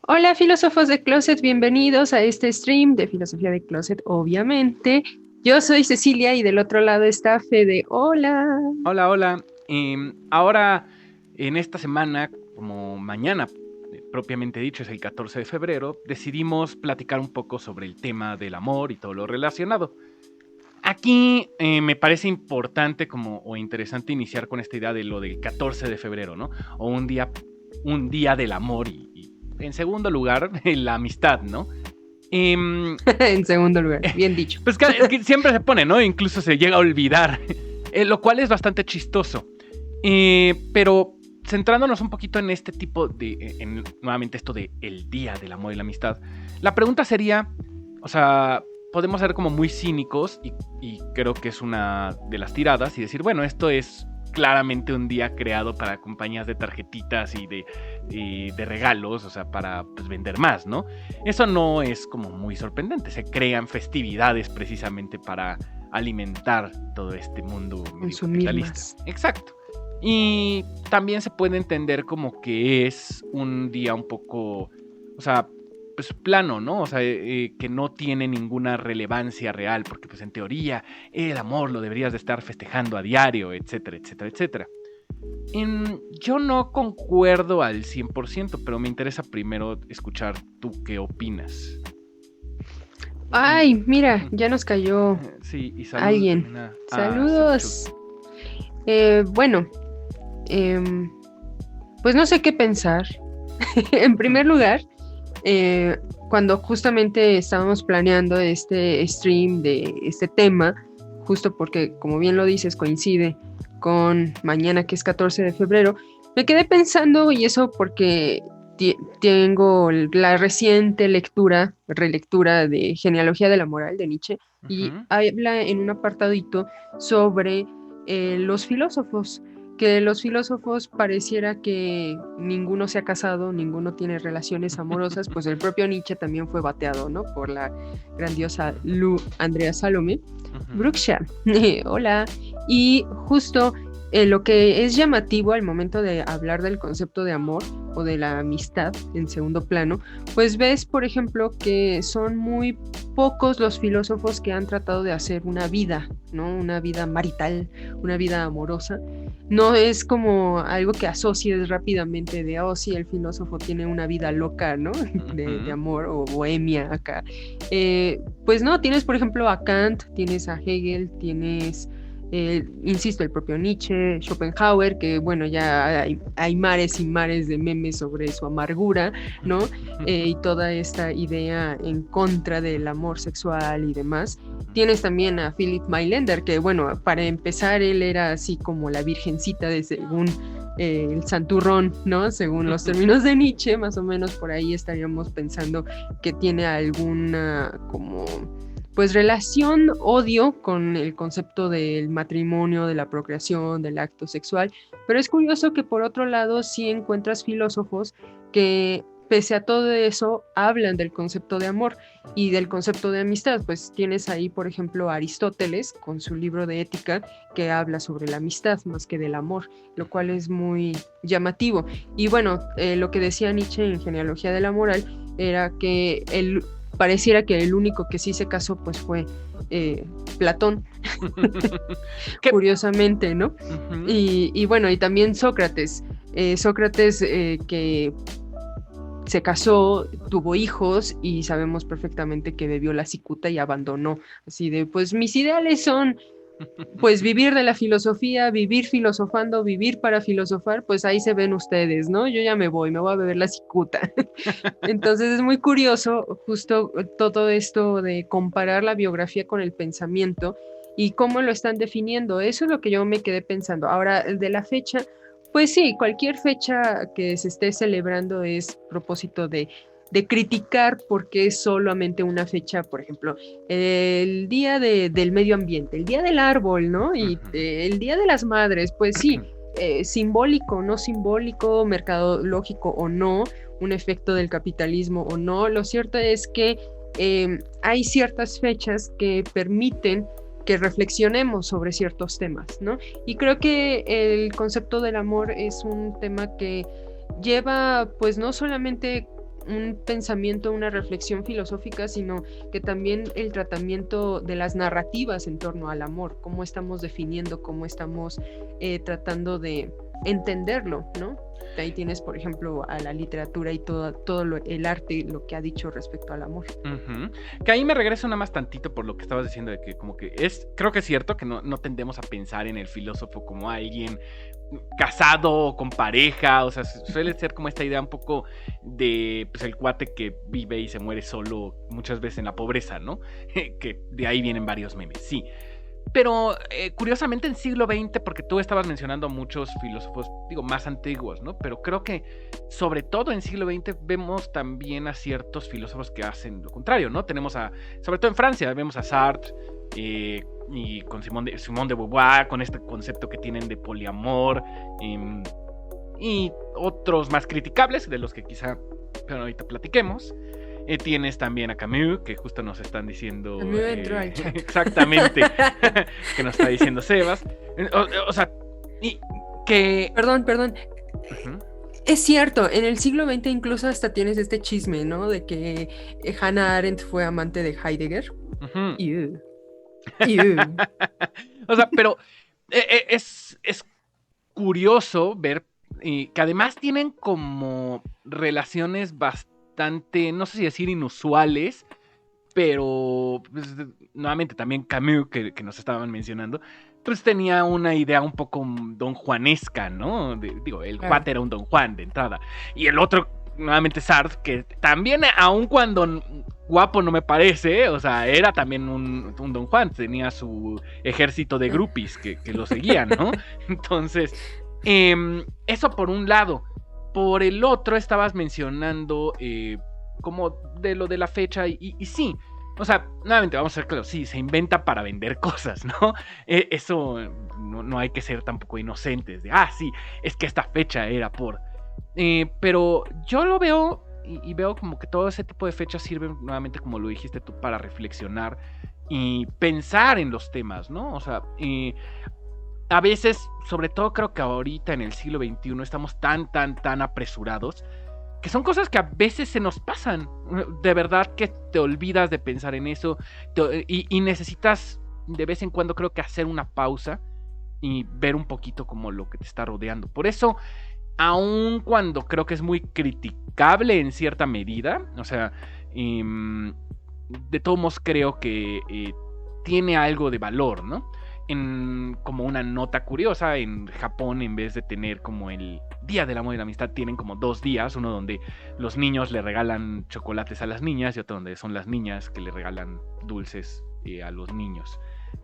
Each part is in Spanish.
Hola filósofos de Closet, bienvenidos a este stream de Filosofía de Closet, obviamente. Yo soy Cecilia y del otro lado está Fede. Hola. Hola, hola. Ahora, en esta semana, como mañana, propiamente dicho, es el 14 de febrero, decidimos platicar un poco sobre el tema del amor y todo lo relacionado. Aquí me parece importante o interesante iniciar con esta idea de lo del 14 de febrero, ¿no? O un día del amor y en segundo lugar, la amistad, ¿no? En segundo lugar, bien dicho. Pues es que siempre se pone, ¿no? Incluso se llega a olvidar, lo cual es bastante chistoso. Pero centrándonos un poquito en este tipo de, nuevamente esto de el día del amor y la amistad, la pregunta sería, o sea, podemos ser como muy cínicos y creo que es una de las tiradas y decir, bueno, esto es claramente un día creado para compañías de tarjetitas y de regalos, o sea, para pues, vender más, ¿no? Eso no es como muy sorprendente, se crean festividades precisamente para alimentar todo este mundo medio Consumir capitalista. más. Exacto. Y también se puede entender como que es un día un poco, o sea, pues plano, ¿no? O sea, que no tiene ninguna relevancia real, porque pues en teoría el amor lo deberías de estar festejando a diario, etcétera, etcétera, etcétera. Yo no concuerdo al 100%, pero me interesa primero escuchar tú qué opinas. Ay, mira, ya nos cayó Sí, y saludos alguien. también a Saludos. Bueno, em, pues no sé qué pensar. En primer lugar, cuando justamente estábamos planeando este stream de este tema, justo porque, como bien lo dices, coincide con mañana que es 14 de febrero, me quedé pensando, y eso porque tengo la reciente relectura de Genealogía de la Moral de Nietzsche, y Uh-huh. habla en un apartadito sobre los filósofos, que los filósofos pareciera que ninguno se ha casado, ninguno tiene relaciones amorosas, pues el propio Nietzsche también fue bateado, ¿no? Por la grandiosa Andrea Salome. Bruksha, hola. Y justo lo que es llamativo al momento de hablar del concepto de amor o de la amistad en segundo plano, pues ves, por ejemplo, que son muy pocos los filósofos que han tratado de hacer una vida, ¿no? Una vida marital, una vida amorosa. No es como algo que asocies rápidamente de, oh, sí, el filósofo tiene una vida loca, ¿no? De amor o bohemia acá. Pues no, tienes por ejemplo a Kant, tienes a Hegel, tienes, insisto, el propio Nietzsche, Schopenhauer, que bueno, ya hay mares y mares de memes sobre su amargura, ¿no? Y toda esta idea en contra del amor sexual y demás. Tienes también a Philip Mailander, que bueno, para empezar él era así como la virgencita de según el santurrón, ¿no? Según los términos de Nietzsche, más o menos por ahí estaríamos pensando que tiene alguna como pues relación, odio con el concepto del matrimonio, de la procreación, del acto sexual, pero es curioso que por otro lado sí encuentras filósofos que pese a todo eso hablan del concepto de amor y del concepto de amistad, pues tienes ahí por ejemplo a Aristóteles con su libro de ética que habla sobre la amistad más que del amor, lo cual es muy llamativo. Y bueno, lo que decía Nietzsche en Genealogía de la Moral era que él pareciera que el único que sí se casó pues fue Platón, curiosamente, ¿no? Uh-huh. Y bueno, y también Sócrates, que se casó, tuvo hijos y sabemos perfectamente que bebió la cicuta y abandonó, así de, pues mis ideales son pues vivir de la filosofía, vivir filosofando, vivir para filosofar, pues ahí se ven ustedes, ¿no? Yo ya me voy a beber la cicuta. Entonces es muy curioso justo todo esto de comparar la biografía con el pensamiento y cómo lo están definiendo. Eso es lo que yo me quedé pensando. Ahora, de la fecha, pues sí, cualquier fecha que se esté celebrando es propósito de criticar porque es solamente una fecha, por ejemplo, el día del medio ambiente, el día del árbol, ¿no? Y el día de las madres, pues sí, simbólico, no simbólico, mercadológico o no, un efecto del capitalismo o no. Lo cierto es que hay ciertas fechas que permiten que reflexionemos sobre ciertos temas, ¿no? Y creo que el concepto del amor es un tema que lleva, pues no solamente un pensamiento, una reflexión filosófica, sino que también el tratamiento de las narrativas en torno al amor, cómo estamos definiendo, cómo estamos tratando de entenderlo, ¿no? Ahí tienes, por ejemplo, a la literatura y todo el arte, lo que ha dicho respecto al amor. Uh-huh. Que ahí me regreso nada más tantito por lo que estabas diciendo, de que como que creo que es cierto que no tendemos a pensar en el filósofo como alguien casado o con pareja, o sea, suele ser como esta idea un poco de pues el cuate que vive y se muere solo muchas veces en la pobreza, ¿no? Que de ahí vienen varios memes, sí. Pero curiosamente en siglo XX, porque tú estabas mencionando a muchos filósofos, digo, más antiguos, ¿no? Pero creo que sobre todo en siglo XX vemos también a ciertos filósofos que hacen lo contrario, ¿no? Tenemos sobre todo en Francia, vemos a Sartre y con Simone de Beauvoir, con este concepto que tienen de poliamor y otros más criticables, de los que quizá ahorita platiquemos. Tienes también a Camus, que justo nos están diciendo. Camus entró al chat. Exactamente. Que nos está diciendo Sebas. O sea, y que. Perdón. Uh-huh. Es cierto, en el siglo XX incluso hasta tienes este chisme, ¿no? De que Hannah Arendt fue amante de Heidegger. Uh-huh. Ew. O sea, pero es curioso ver que además tienen como relaciones bastante, no sé si decir inusuales, pero pues, nuevamente también Camus, que nos estaban mencionando, pues tenía una idea un poco don Juanesca, ¿no? Digo, el cuate era un don Juan de entrada, y el otro, nuevamente Sartre, que también, aun cuando guapo no me parece, o sea, era también un don Juan, tenía su ejército de groupies que lo seguían, ¿no? Entonces, eso por un lado. Por el otro estabas mencionando como de lo de la fecha y sí, o sea, nuevamente vamos a ser claros, sí, se inventa para vender cosas, ¿no? Eso no hay que ser tampoco inocentes de, sí, es que esta fecha era por... pero yo lo veo y veo como que todo ese tipo de fechas sirven nuevamente, como lo dijiste tú, para reflexionar y pensar en los temas, ¿no? O sea, a veces, sobre todo creo que ahorita en el siglo XXI estamos tan apresurados que son cosas que a veces se nos pasan. De verdad que te olvidas de pensar en eso y necesitas de vez en cuando creo que hacer una pausa y ver un poquito como lo que te está rodeando. Por eso, aun cuando creo que es muy criticable en cierta medida, o sea, de todos modos creo que tiene algo de valor, ¿no? Como una nota curiosa, en Japón, en vez de tener como el Día del Amor y la Amistad, tienen como 2 días, uno donde los niños le regalan chocolates a las niñas y otro donde son las niñas que le regalan dulces a los niños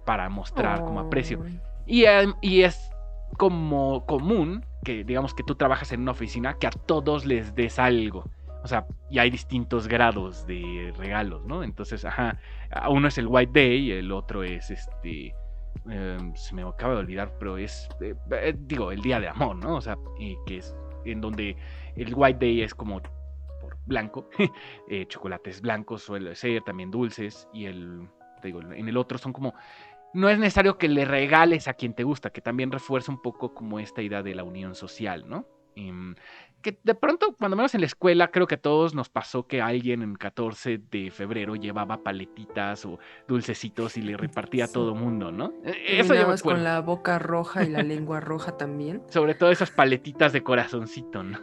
para mostrar como aprecio. Y es como común que digamos que tú trabajas en una oficina que a todos les des algo. O sea, y hay distintos grados de regalos, ¿no? Entonces, uno es el White Day y el otro es se me acaba de olvidar, pero es digo, el Día de Amor, ¿no? O sea, que es en donde el White Day es como por blanco, chocolates blancos suele ser, también dulces, y en el otro son como, no es necesario que le regales a quien te gusta, que también refuerza un poco como esta idea de la unión social, ¿no? Que de pronto, cuando menos en la escuela, creo que a todos nos pasó que alguien en 14 de febrero llevaba paletitas o dulcecitos y le repartía a todo mundo, ¿no? Eso yo me acuerdo. Con la boca roja y la lengua roja también. Sobre todo esas paletitas de corazoncito, ¿no?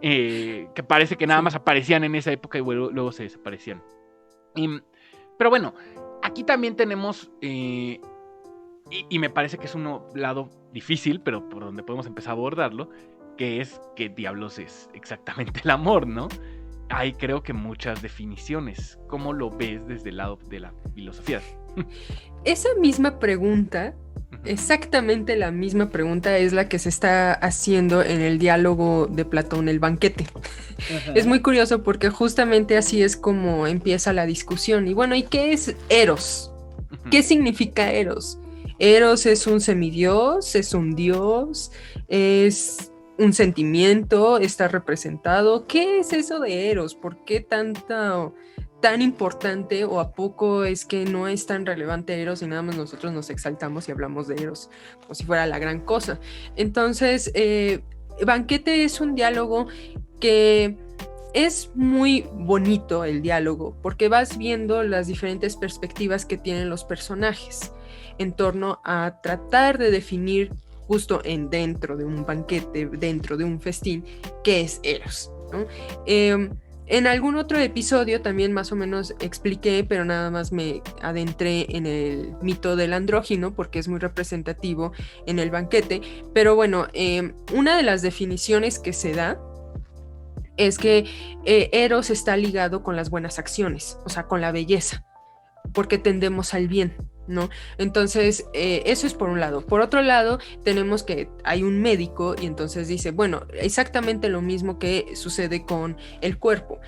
Que parece que nada más aparecían en esa época y luego se desaparecían. Pero bueno, aquí también tenemos... y me parece que es un lado difícil, pero por donde podemos empezar a abordarlo, que es qué diablos es exactamente el amor, ¿no? Hay creo que muchas definiciones. ¿Cómo lo ves desde el lado de la filosofía? Esa misma pregunta, exactamente la misma pregunta, es la que se está haciendo en el diálogo de Platón, el banquete. Es muy curioso porque justamente así es como empieza la discusión. Y bueno, ¿y qué es Eros? ¿Qué significa Eros? Eros es un semidios, es un dios, es un sentimiento, está representado. ¿Qué es eso de Eros? ¿Por qué tan importante, o a poco es que no es tan relevante Eros y nada más nosotros nos exaltamos y hablamos de Eros como si fuera la gran cosa? Entonces, Banquete es un diálogo que es muy bonito el diálogo porque vas viendo las diferentes perspectivas que tienen los personajes en torno a tratar de definir justo dentro de un banquete, dentro de un festín, qué es Eros, ¿no? En algún otro episodio también más o menos expliqué, pero nada más me adentré en el mito del andrógino porque es muy representativo en el banquete. Pero bueno, una de las definiciones que se da es que Eros está ligado con las buenas acciones, o sea, con la belleza, porque tendemos al bien, ¿no? Entonces, eso es por un lado. Por otro lado, tenemos que hay un médico y entonces dice, bueno, exactamente lo mismo que sucede con el cuerpo.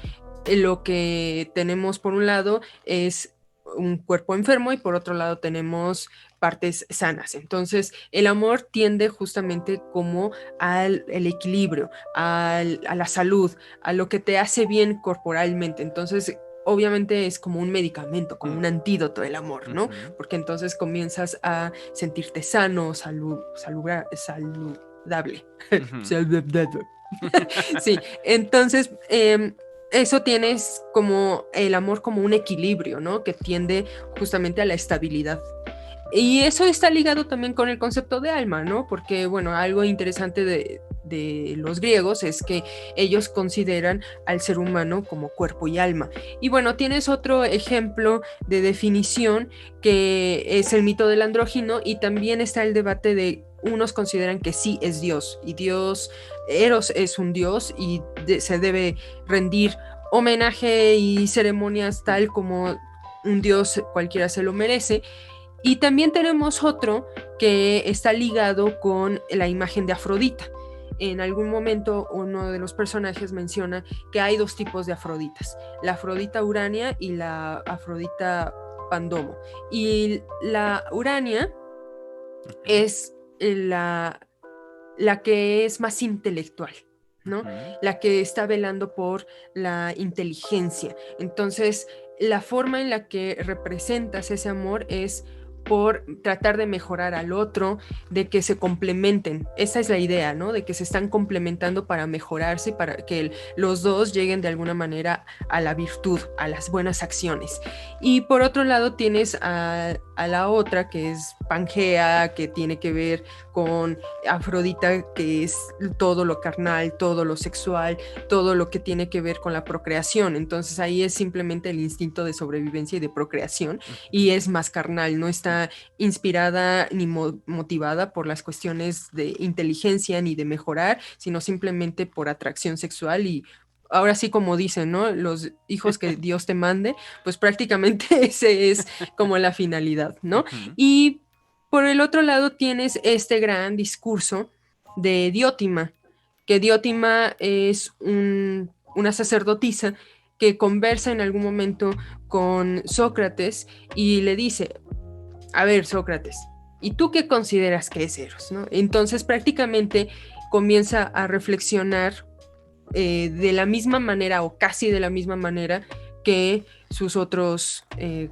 Lo que tenemos por un lado es un cuerpo enfermo y por otro lado tenemos partes sanas. Entonces, el amor tiende justamente como al el equilibrio, a la salud, a lo que te hace bien corporalmente. Entonces, obviamente es como un medicamento, como un antídoto el amor, ¿no? Porque entonces comienzas a sentirte sano, saludable. Sí, entonces eso tienes como el amor como un equilibrio, ¿no? Que tiende justamente a la estabilidad. Y eso está ligado también con el concepto de alma, ¿no? Porque, bueno, algo interesante de los griegos es que ellos consideran al ser humano como cuerpo y alma. Y bueno, tienes otro ejemplo de definición que es el mito del andrógino y también está el debate de unos consideran que sí es Dios y Dios, Eros es un Dios y se debe rendir homenaje y ceremonias tal como un Dios cualquiera se lo merece. Y también tenemos otro que está ligado con la imagen de Afrodita. En algún momento uno de los personajes menciona que hay dos tipos de Afroditas, la Afrodita Urania y la Afrodita Pandomo. Y la Urania es la que es más intelectual, ¿no? La que está velando por la inteligencia. Entonces, la forma en la que representas ese amor es por tratar de mejorar al otro, de que se complementen. Esa es la idea, ¿no? De que se están complementando para mejorarse, para que los dos lleguen de alguna manera a la virtud, a las buenas acciones. Y por otro lado tienes a la otra, que es Pangea, que tiene que ver con Afrodita, que es todo lo carnal, todo lo sexual, todo lo que tiene que ver con la procreación. Entonces ahí es simplemente el instinto de sobrevivencia y de procreación y es más carnal, no está inspirada ni motivada por las cuestiones de inteligencia ni de mejorar, sino simplemente por atracción sexual y ahora sí como dicen, ¿no? Los hijos que Dios te mande, pues prácticamente ese es como la finalidad, ¿no? Y por el otro lado tienes este gran discurso de Diótima, que Diótima es una sacerdotisa que conversa en algún momento con Sócrates y le dice, a ver, Sócrates, ¿y tú qué consideras que es Eros? ¿No? Entonces prácticamente comienza a reflexionar de la misma manera o casi de la misma manera que sus otros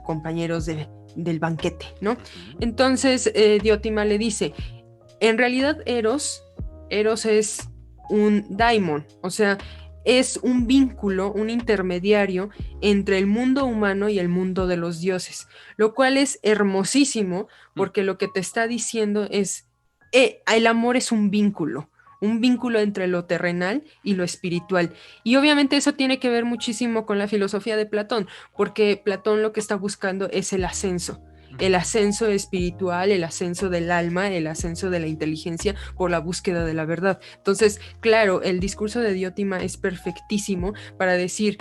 compañeros del banquete, ¿no? Entonces Diótima le dice, en realidad Eros es un daimon, o sea, es un vínculo, un intermediario entre el mundo humano y el mundo de los dioses, lo cual es hermosísimo porque lo que te está diciendo es, el amor es un vínculo entre lo terrenal y lo espiritual. Y obviamente eso tiene que ver muchísimo con la filosofía de Platón, porque Platón lo que está buscando es el ascenso espiritual, el ascenso del alma, el ascenso de la inteligencia por la búsqueda de la verdad. Entonces, claro, el discurso de Diótima es perfectísimo para decir,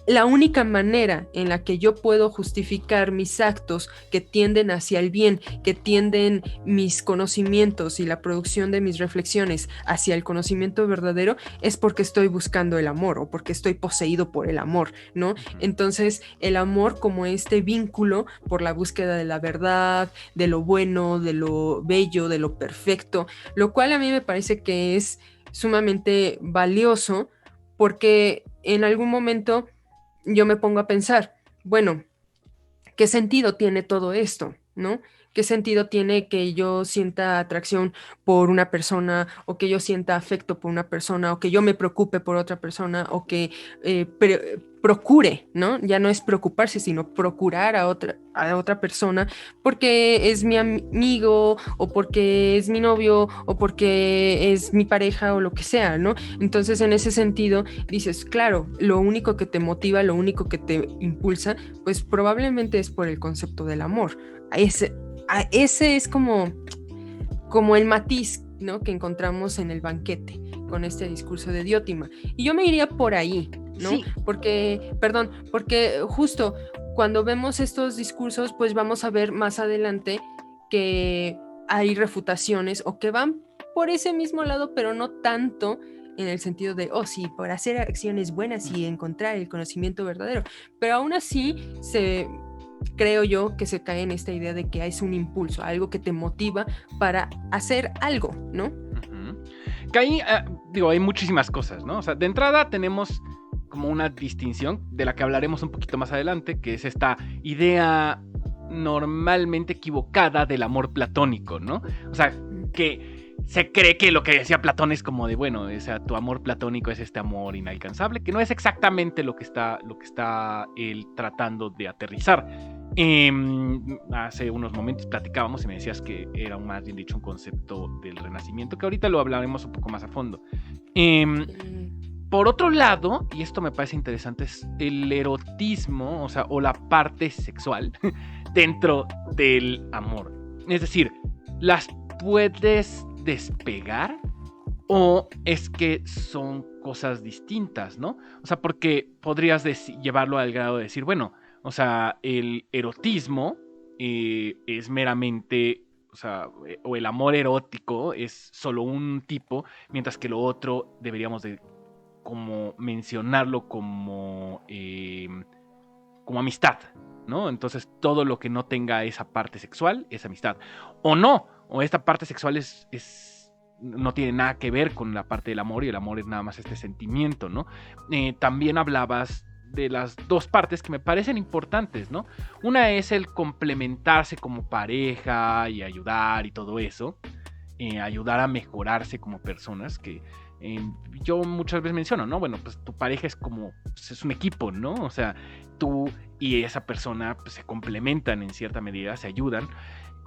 la única manera en la que yo puedo justificar mis actos que tienden hacia el bien, que tienden mis conocimientos y la producción de mis reflexiones hacia el conocimiento verdadero, es porque estoy buscando el amor o porque estoy poseído por el amor, ¿no? Entonces, el amor como este vínculo por la búsqueda de la verdad, de lo bueno, de lo bello, de lo perfecto, lo cual a mí me parece que es sumamente valioso porque en algún momento yo me pongo a pensar, bueno, ¿qué sentido tiene todo esto? ¿No? ¿Qué sentido tiene que yo sienta atracción por una persona, o que yo sienta afecto por una persona, o que yo me preocupe por otra persona, o que procure, ¿no? Ya no es preocuparse, sino procurar a otra persona porque es mi amigo, o porque es mi novio, o porque es mi pareja, o lo que sea, ¿no? Entonces, en ese sentido, dices, claro, lo único que te motiva, lo único que te impulsa, pues probablemente es por el concepto del amor. Ese es como el matiz, ¿no?, que encontramos en el banquete con este discurso de Diótima. Y yo me iría por ahí, ¿no? Sí. Porque justo cuando vemos estos discursos, pues vamos a ver más adelante que hay refutaciones o que van por ese mismo lado, pero no tanto en el sentido de, oh sí, por hacer acciones buenas y encontrar el conocimiento verdadero. Pero aún así creo yo que se cae en esta idea de que es un impulso, algo que te motiva para hacer algo, ¿no? Uh-huh. Que ahí, hay muchísimas cosas, ¿no? O sea, de entrada tenemos como una distinción de la que hablaremos un poquito más adelante, que es esta idea normalmente equivocada del amor platónico, ¿no? O sea, que se cree que lo que decía Platón es como de, bueno, o sea, tu amor platónico es este amor inalcanzable, que no es exactamente lo que está él tratando de aterrizar. Hace unos momentos platicábamos y me decías que era más bien dicho un concepto del Renacimiento, que ahorita lo hablaremos un poco más a fondo. Por otro lado, y esto me parece interesante, es el erotismo, o sea, o la parte sexual dentro del amor. Es decir, ¿las puedes despegar o es que son cosas distintas, ¿no? O sea, porque podrías llevarlo al grado de decir, bueno, o sea, el erotismo es meramente, o sea, o el amor erótico es solo un tipo, mientras que lo otro deberíamos de como mencionarlo como amistad, ¿no? Entonces todo lo que no tenga esa parte sexual es amistad. O no, o esta parte sexual no tiene nada que ver con la parte del amor, y el amor es nada más este sentimiento, ¿no? También hablabas de las dos partes que me parecen importantes, ¿no? Una es el complementarse como pareja y ayudar y todo eso, ayudar a mejorarse como personas, que yo muchas veces menciono, ¿no? Bueno, pues tu pareja es como, pues es un equipo, ¿no? O sea, tú y esa persona pues, se complementan en cierta medida, se ayudan.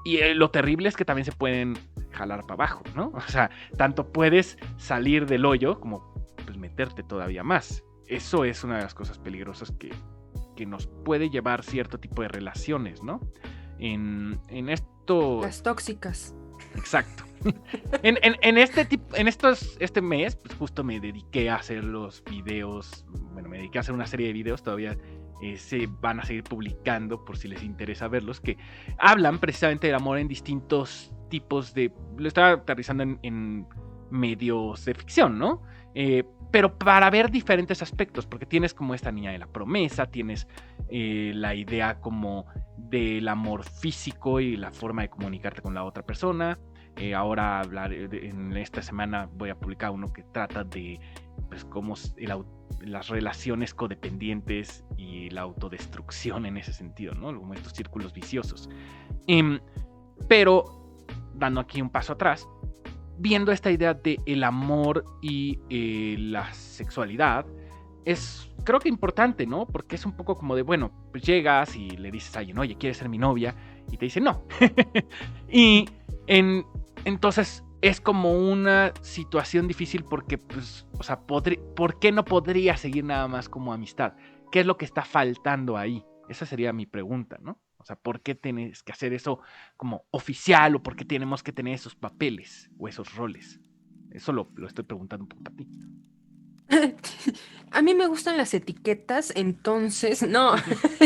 Y lo terrible es que también se pueden jalar para abajo, ¿no? O sea, tanto puedes salir del hoyo como pues, meterte todavía más. Eso es una de las cosas peligrosas que nos puede llevar cierto tipo de relaciones, ¿no? En esto... Las tóxicas. Exacto. Este mes, pues justo me dediqué a hacer los videos. Bueno, me dediqué a hacer una serie de videos, todavía se van a seguir publicando por si les interesa verlos, que hablan precisamente del amor en distintos tipos de... Lo estaba aterrizando en medios de ficción, ¿no? Pero para ver diferentes aspectos, porque tienes como esta niña de la promesa, tienes la idea como del amor físico y la forma de comunicarte con la otra persona. Ahora en esta semana voy a publicar uno que trata de pues cómo las relaciones codependientes y la autodestrucción en ese sentido, ¿no? Como estos círculos viciosos. Pero dando aquí un paso atrás, viendo esta idea de el amor y la sexualidad, es creo que importante, ¿no? Porque es un poco como de, bueno, pues llegas y le dices a alguien, oye, ¿quieres ser mi novia? Y te dice no. Y entonces es como una situación difícil porque, pues, o sea, ¿por qué no podría seguir nada más como amistad? ¿Qué es lo que está faltando ahí? Esa sería mi pregunta, ¿no? O sea, ¿por qué tienes que hacer eso como oficial, o por qué tenemos que tener esos papeles o esos roles? Eso lo estoy preguntando un poco a ti. A mí me gustan las etiquetas, entonces, no,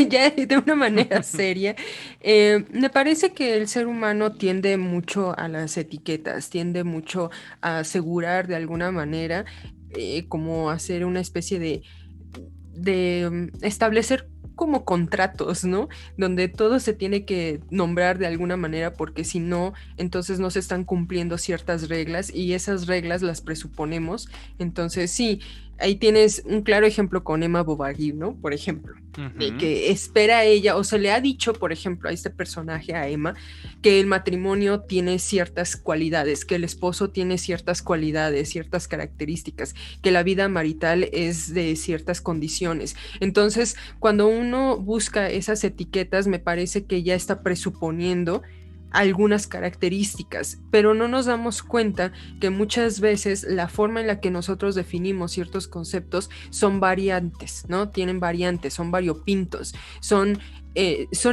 ya de una manera seria, me parece que el ser humano tiende mucho a las etiquetas, tiende mucho a asegurar de alguna manera, como hacer una especie de establecer como contratos, ¿no? Donde todo se tiene que nombrar de alguna manera, porque si no, entonces no se están cumpliendo ciertas reglas y esas reglas las presuponemos. Entonces sí, ahí tienes un claro ejemplo con Emma Bovary, ¿no? Por ejemplo, de Ujú. que espera ella, o se le ha dicho, por ejemplo, a este personaje, a Emma, que el matrimonio tiene ciertas cualidades, que el esposo tiene ciertas cualidades, ciertas características, que la vida marital es de ciertas condiciones. Entonces, cuando uno busca esas etiquetas, me parece que ya está presuponiendo algunas características, pero no nos damos cuenta que muchas veces la forma en la que nosotros definimos ciertos conceptos son variantes, ¿no? Tienen variantes, son variopintos, son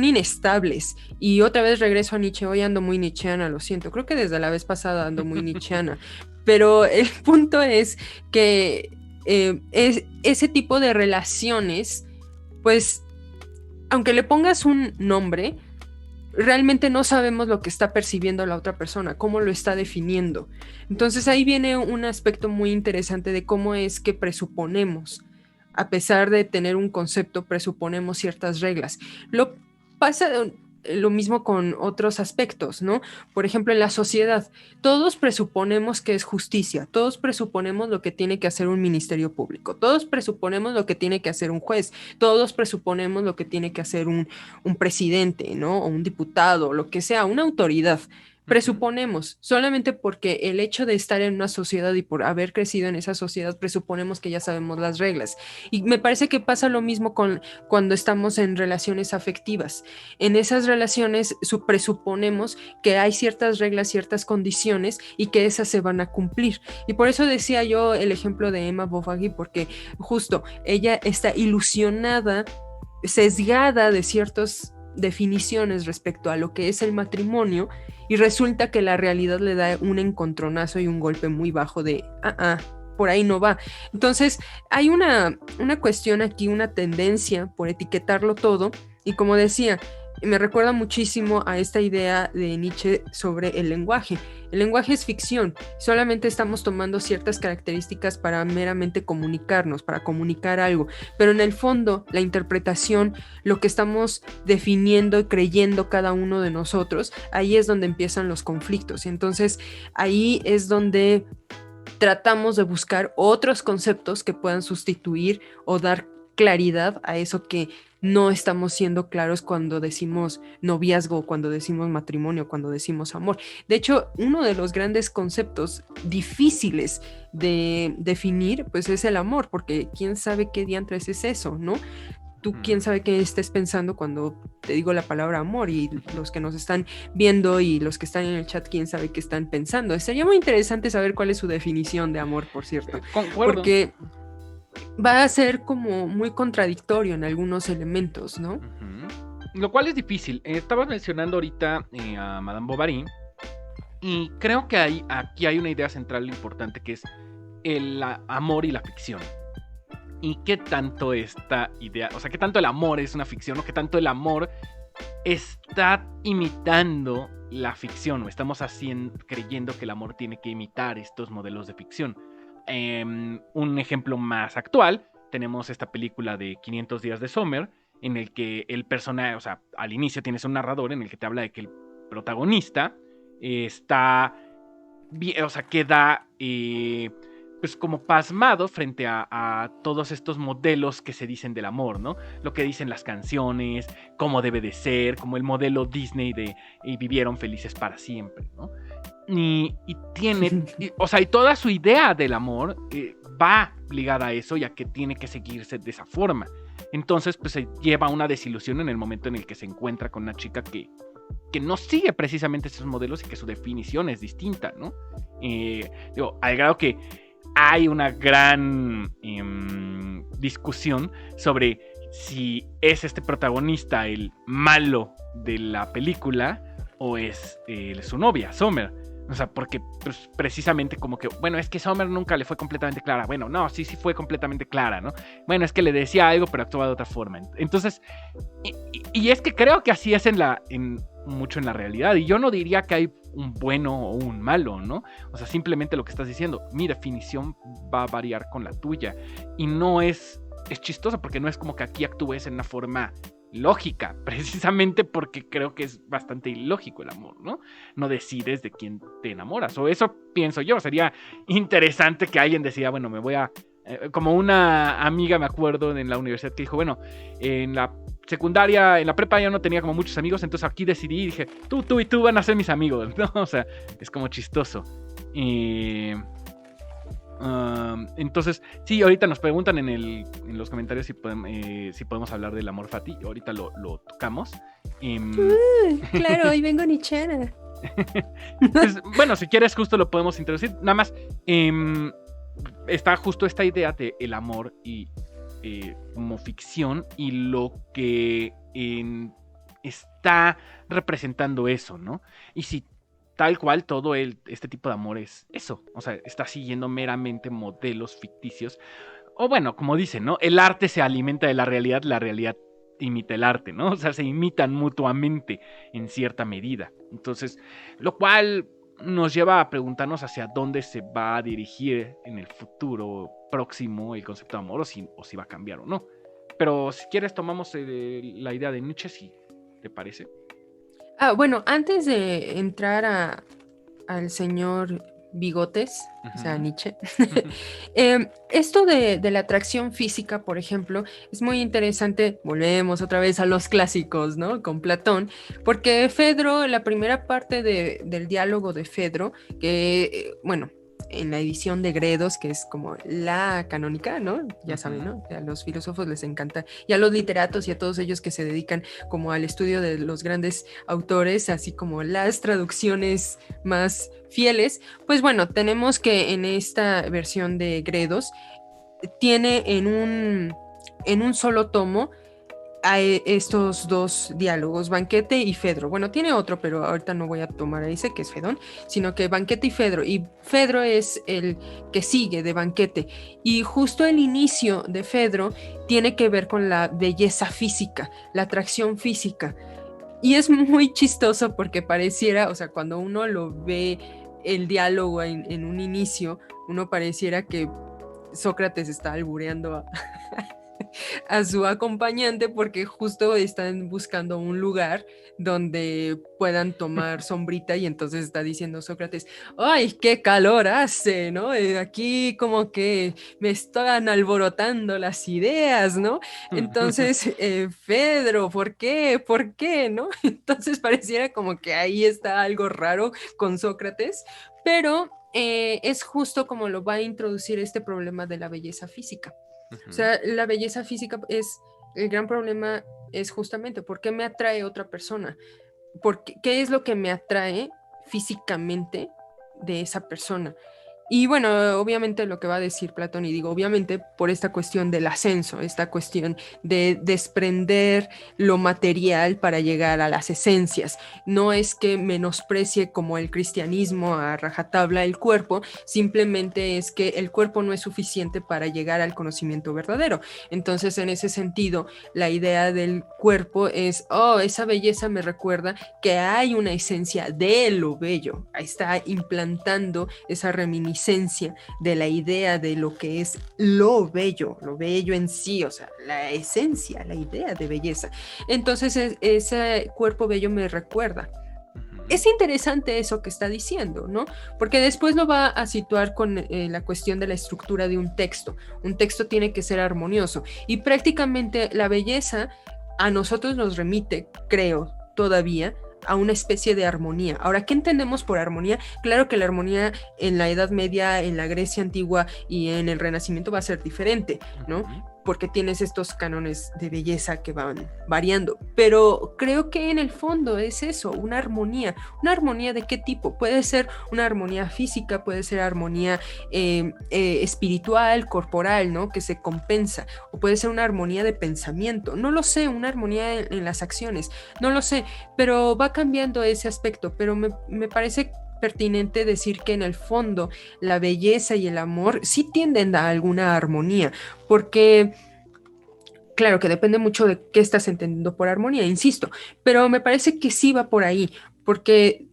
inestables. Y otra vez regreso a Nietzsche, hoy ando muy nietzscheana, lo siento, creo que desde la vez pasada ando muy nietzscheana, pero el punto es que ese tipo de relaciones, pues, aunque le pongas un nombre, realmente no sabemos lo que está percibiendo la otra persona, cómo lo está definiendo. Entonces ahí viene un aspecto muy interesante de cómo es que presuponemos, a pesar de tener un concepto, presuponemos ciertas reglas. Lo pasa lo mismo con otros aspectos, ¿no? Por ejemplo, en la sociedad, todos presuponemos que es justicia, todos presuponemos lo que tiene que hacer un ministerio público, todos presuponemos lo que tiene que hacer un juez, todos presuponemos lo que tiene que hacer un presidente, ¿no? O un diputado, lo que sea, una autoridad. Ujú. Presuponemos, solamente porque el hecho de estar en una sociedad y por haber crecido en esa sociedad, presuponemos que ya sabemos las reglas. Y me parece que pasa lo mismo con cuando estamos en relaciones afectivas. En esas relaciones presuponemos que hay ciertas reglas, ciertas condiciones y que esas se van a cumplir. Y por eso decía yo el ejemplo de Emma Bovary, porque justo ella está ilusionada, sesgada de ciertas definiciones respecto a lo que es el matrimonio, y resulta que la realidad le da un encontronazo y un golpe muy bajo de, por ahí no va. Entonces, hay una cuestión aquí, una tendencia por etiquetarlo todo, y como decía, me recuerda muchísimo a esta idea de Nietzsche sobre el lenguaje. El lenguaje es ficción, solamente estamos tomando ciertas características para meramente comunicarnos, para comunicar algo, pero en el fondo, la interpretación, lo que estamos definiendo y creyendo cada uno de nosotros, ahí es donde empiezan los conflictos. Y entonces, ahí es donde tratamos de buscar otros conceptos que puedan sustituir o dar claridad a eso que no estamos siendo claros cuando decimos noviazgo, cuando decimos matrimonio, cuando decimos amor. De hecho, uno de los grandes conceptos difíciles de definir, pues es el amor, porque quién sabe qué diantres es eso, ¿no? Tú quién sabe qué estés pensando cuando te digo la palabra amor, y los que nos están viendo y los que están en el chat, quién sabe qué están pensando. Sería muy interesante saber cuál es su definición de amor, por cierto, Concuerdo. porque va a ser como muy contradictorio en algunos elementos, ¿no? Lo cual es difícil. Estabas mencionando ahorita a Madame Bovary, y creo que aquí hay una idea central importante, que es el amor y la ficción. Y qué tanto esta idea, o sea, qué tanto el amor es una ficción, o qué tanto el amor está imitando la ficción, o estamos creyendo que el amor tiene que imitar estos modelos de ficción. Un ejemplo más actual, tenemos esta película de 500 días de Summer, en el que el personaje, o sea, al inicio tienes un narrador en el que te habla de que el protagonista está, o sea, queda pues como pasmado frente a todos estos modelos que se dicen del amor, ¿no? Lo que dicen las canciones, cómo debe de ser, como el modelo Disney de vivieron felices para siempre, ¿no? Y tiene, o sea, y toda su idea del amor va ligada a eso, ya que tiene que seguirse de esa forma. Entonces, pues se lleva una desilusión en el momento en el que se encuentra con una chica que no sigue precisamente esos modelos y que su definición es distinta, ¿no? Digo, al grado que hay una gran discusión sobre si es este protagonista el malo de la película o es su novia, Summer. O sea, porque pues, precisamente como que, bueno, es que Summer nunca le fue completamente clara. Bueno, no, sí fue completamente clara, ¿no? Bueno, es que le decía algo, pero actuaba de otra forma. Entonces, y es que creo que así es mucho en la realidad. Y yo no diría que hay un bueno o un malo, ¿no? O sea, simplemente lo que estás diciendo, mi definición va a variar con la tuya. Y no es chistoso, porque no es como que aquí actúes en una forma lógica, precisamente porque creo que es bastante ilógico el amor, ¿no? No decides de quién te enamoras, o eso pienso yo. Sería interesante que alguien decida, bueno, me voy a Como una amiga, me acuerdo, en la universidad que dijo, bueno, en la secundaria, en la prepa yo no tenía como muchos amigos, entonces aquí decidí y dije, tú y tú van a ser mis amigos, ¿no? O sea, es como chistoso. Entonces, sí, ahorita nos preguntan en los comentarios si podemos hablar del amor fati. Ahorita lo tocamos. Claro, hoy vengo nichera. Pues, bueno, si quieres, justo lo podemos introducir. Nada más, está justo esta idea de el amor y como ficción y lo que está representando eso, ¿no? Y si tal cual todo este tipo de amor es eso, o sea, está siguiendo meramente modelos ficticios, o bueno, como dicen, ¿no? El arte se alimenta de la realidad imita el arte, ¿no? O sea, se imitan mutuamente en cierta medida. Entonces, lo cual nos lleva a preguntarnos hacia dónde se va a dirigir en el futuro próximo el concepto de amor o si va a cambiar o no. Pero si quieres tomamos la idea de Nietzsche, si te parece. Bueno, antes de entrar al señor Bigotes, o sea, Nietzsche, esto de la atracción física, por ejemplo, es muy interesante. Volvemos otra vez a los clásicos, ¿no? Con Platón, porque Fedro, la primera parte del diálogo de Fedro, que, bueno, en la edición de Gredos, que es como la canónica, ¿no? Ya saben, ¿no? A los filósofos les encanta, y a los literatos y a todos ellos que se dedican como al estudio de los grandes autores, así como las traducciones más fieles, pues bueno, tenemos que en esta versión de Gredos tiene en un solo tomo a estos dos diálogos, Banquete y Fedro. Bueno, tiene otro, pero ahorita no voy a tomar ese, que es Fedón, sino que Banquete y Fedro. Y Fedro es el que sigue de Banquete. Y justo el inicio de Fedro tiene que ver con la belleza física, la atracción física. Y es muy chistoso porque pareciera, o sea, cuando uno lo ve el diálogo en un inicio, uno pareciera que Sócrates está albureando a su acompañante porque justo están buscando un lugar donde puedan tomar sombrita y entonces está diciendo Sócrates, ¡ay, qué calor hace! ¿No? Aquí como que me están alborotando las ideas, ¿no? Entonces, Fedro, ¿por qué? ¿Por qué? ¿No? Entonces pareciera como que ahí está algo raro con Sócrates, pero es justo como lo va a introducir este problema de la belleza física. O sea, la belleza física el gran problema es justamente por qué me atrae otra persona, qué es lo que me atrae físicamente de esa persona. Y bueno, obviamente lo que va a decir Platón, y digo obviamente por esta cuestión del ascenso, esta cuestión de desprender lo material para llegar a las esencias. No es que menosprecie como el cristianismo a rajatabla el cuerpo, simplemente es que el cuerpo no es suficiente para llegar al conocimiento verdadero. Entonces, en ese sentido, la idea del cuerpo es, oh, esa belleza me recuerda que hay una esencia de lo bello. Ahí está implantando esa reminiscencia de la idea de lo que es lo bello en sí, o sea, la esencia, la idea de belleza. Entonces ese cuerpo bello me recuerda. Es interesante eso que está diciendo, ¿no? Porque después lo va a situar con la cuestión de la estructura de un texto. Un texto tiene que ser armonioso y prácticamente la belleza a nosotros nos remite, creo, todavía a una especie de armonía. Ahora, ¿qué entendemos por armonía? Claro que la armonía en la Edad Media, en la Grecia antigua y en el Renacimiento va a ser diferente, ¿no? Porque tienes estos cánones de belleza que van variando, pero creo que en el fondo es eso, una armonía. ¿Una armonía de qué tipo? Puede ser una armonía física, puede ser armonía espiritual, corporal, ¿no? Que se compensa, o puede ser una armonía de pensamiento, no lo sé, una armonía en las acciones, no lo sé, pero va cambiando ese aspecto, pero me parece pertinente decir que en el fondo la belleza y el amor sí tienden a alguna armonía, porque claro que depende mucho de qué estás entendiendo por armonía, insisto, pero me parece que sí va por ahí, porque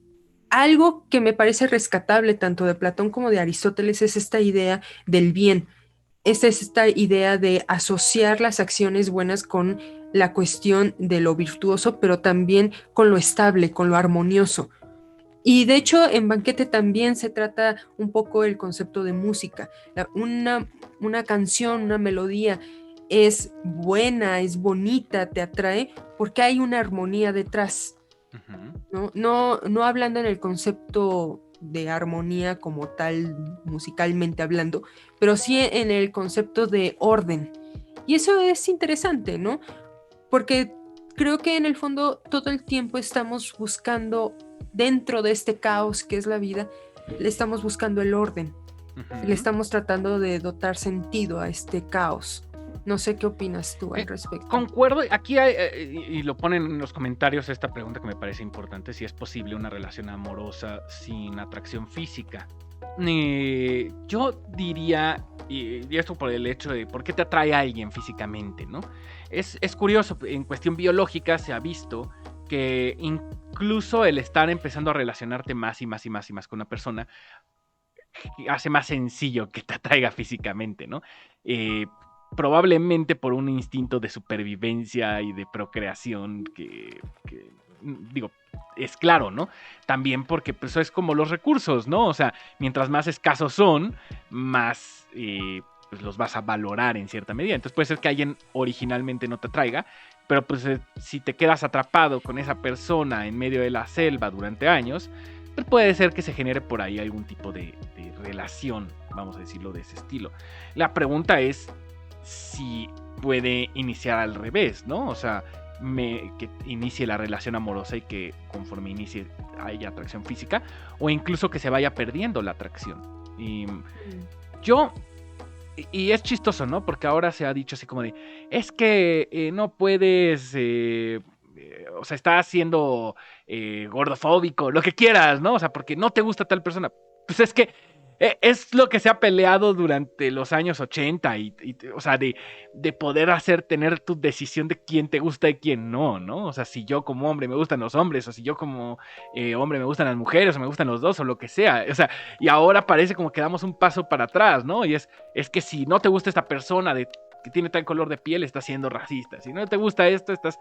algo que me parece rescatable tanto de Platón como de Aristóteles es esta idea del bien, es esta idea de asociar las acciones buenas con la cuestión de lo virtuoso, pero también con lo estable, con lo armonioso. Y de hecho, en Banquete también se trata un poco el concepto de música. Una canción, una melodía es buena, es bonita, te atrae, porque hay una armonía detrás. Ujú. No hablando en el concepto de armonía como tal, musicalmente hablando, pero sí en el concepto de orden. Y eso es interesante, ¿no? Porque creo que en el fondo todo el tiempo estamos buscando, dentro de este caos que es la vida, le estamos buscando el orden, le Ujú. estamos tratando de dotar sentido a este caos. No sé qué opinas tú al respecto. Concuerdo, aquí hay, y lo ponen en los comentarios esta pregunta que me parece importante, si es posible una relación amorosa sin atracción física. Yo diría, y esto por el hecho de por qué te atrae a alguien físicamente, ¿no? Es curioso, en cuestión biológica se ha visto que incluso el estar empezando a relacionarte más y más y más y más con una persona hace más sencillo que te atraiga físicamente, ¿no? Probablemente por un instinto de supervivencia y de procreación que, digo, es claro, ¿no? También porque pues es como los recursos, ¿no? O sea, mientras más escasos son, más pues los vas a valorar en cierta medida. Entonces puede ser que alguien originalmente no te atraiga, pero pues si te quedas atrapado con esa persona en medio de la selva durante años, pues puede ser que se genere por ahí algún tipo de relación, vamos a decirlo de ese estilo. La pregunta es si puede iniciar al revés, ¿no? O sea, que inicie la relación amorosa y que conforme inicie haya atracción física, o incluso que se vaya perdiendo la atracción. Y yo, y es chistoso, ¿no? Porque ahora se ha dicho así como de, es que no puedes, o sea, estás siendo gordofóbico, lo que quieras, ¿no? O sea, porque no te gusta tal persona. Pues es que es lo que se ha peleado durante los años 80 o sea, de poder tener tu decisión de quién te gusta y quién no, ¿no? O sea, si yo como hombre me gustan los hombres, o si yo como hombre me gustan las mujeres, o me gustan los dos, o lo que sea. O sea, y ahora parece como que damos un paso para atrás, ¿no? Y es que si no te gusta esta persona que tiene tal color de piel, estás siendo racista. Si no te gusta esto, estás...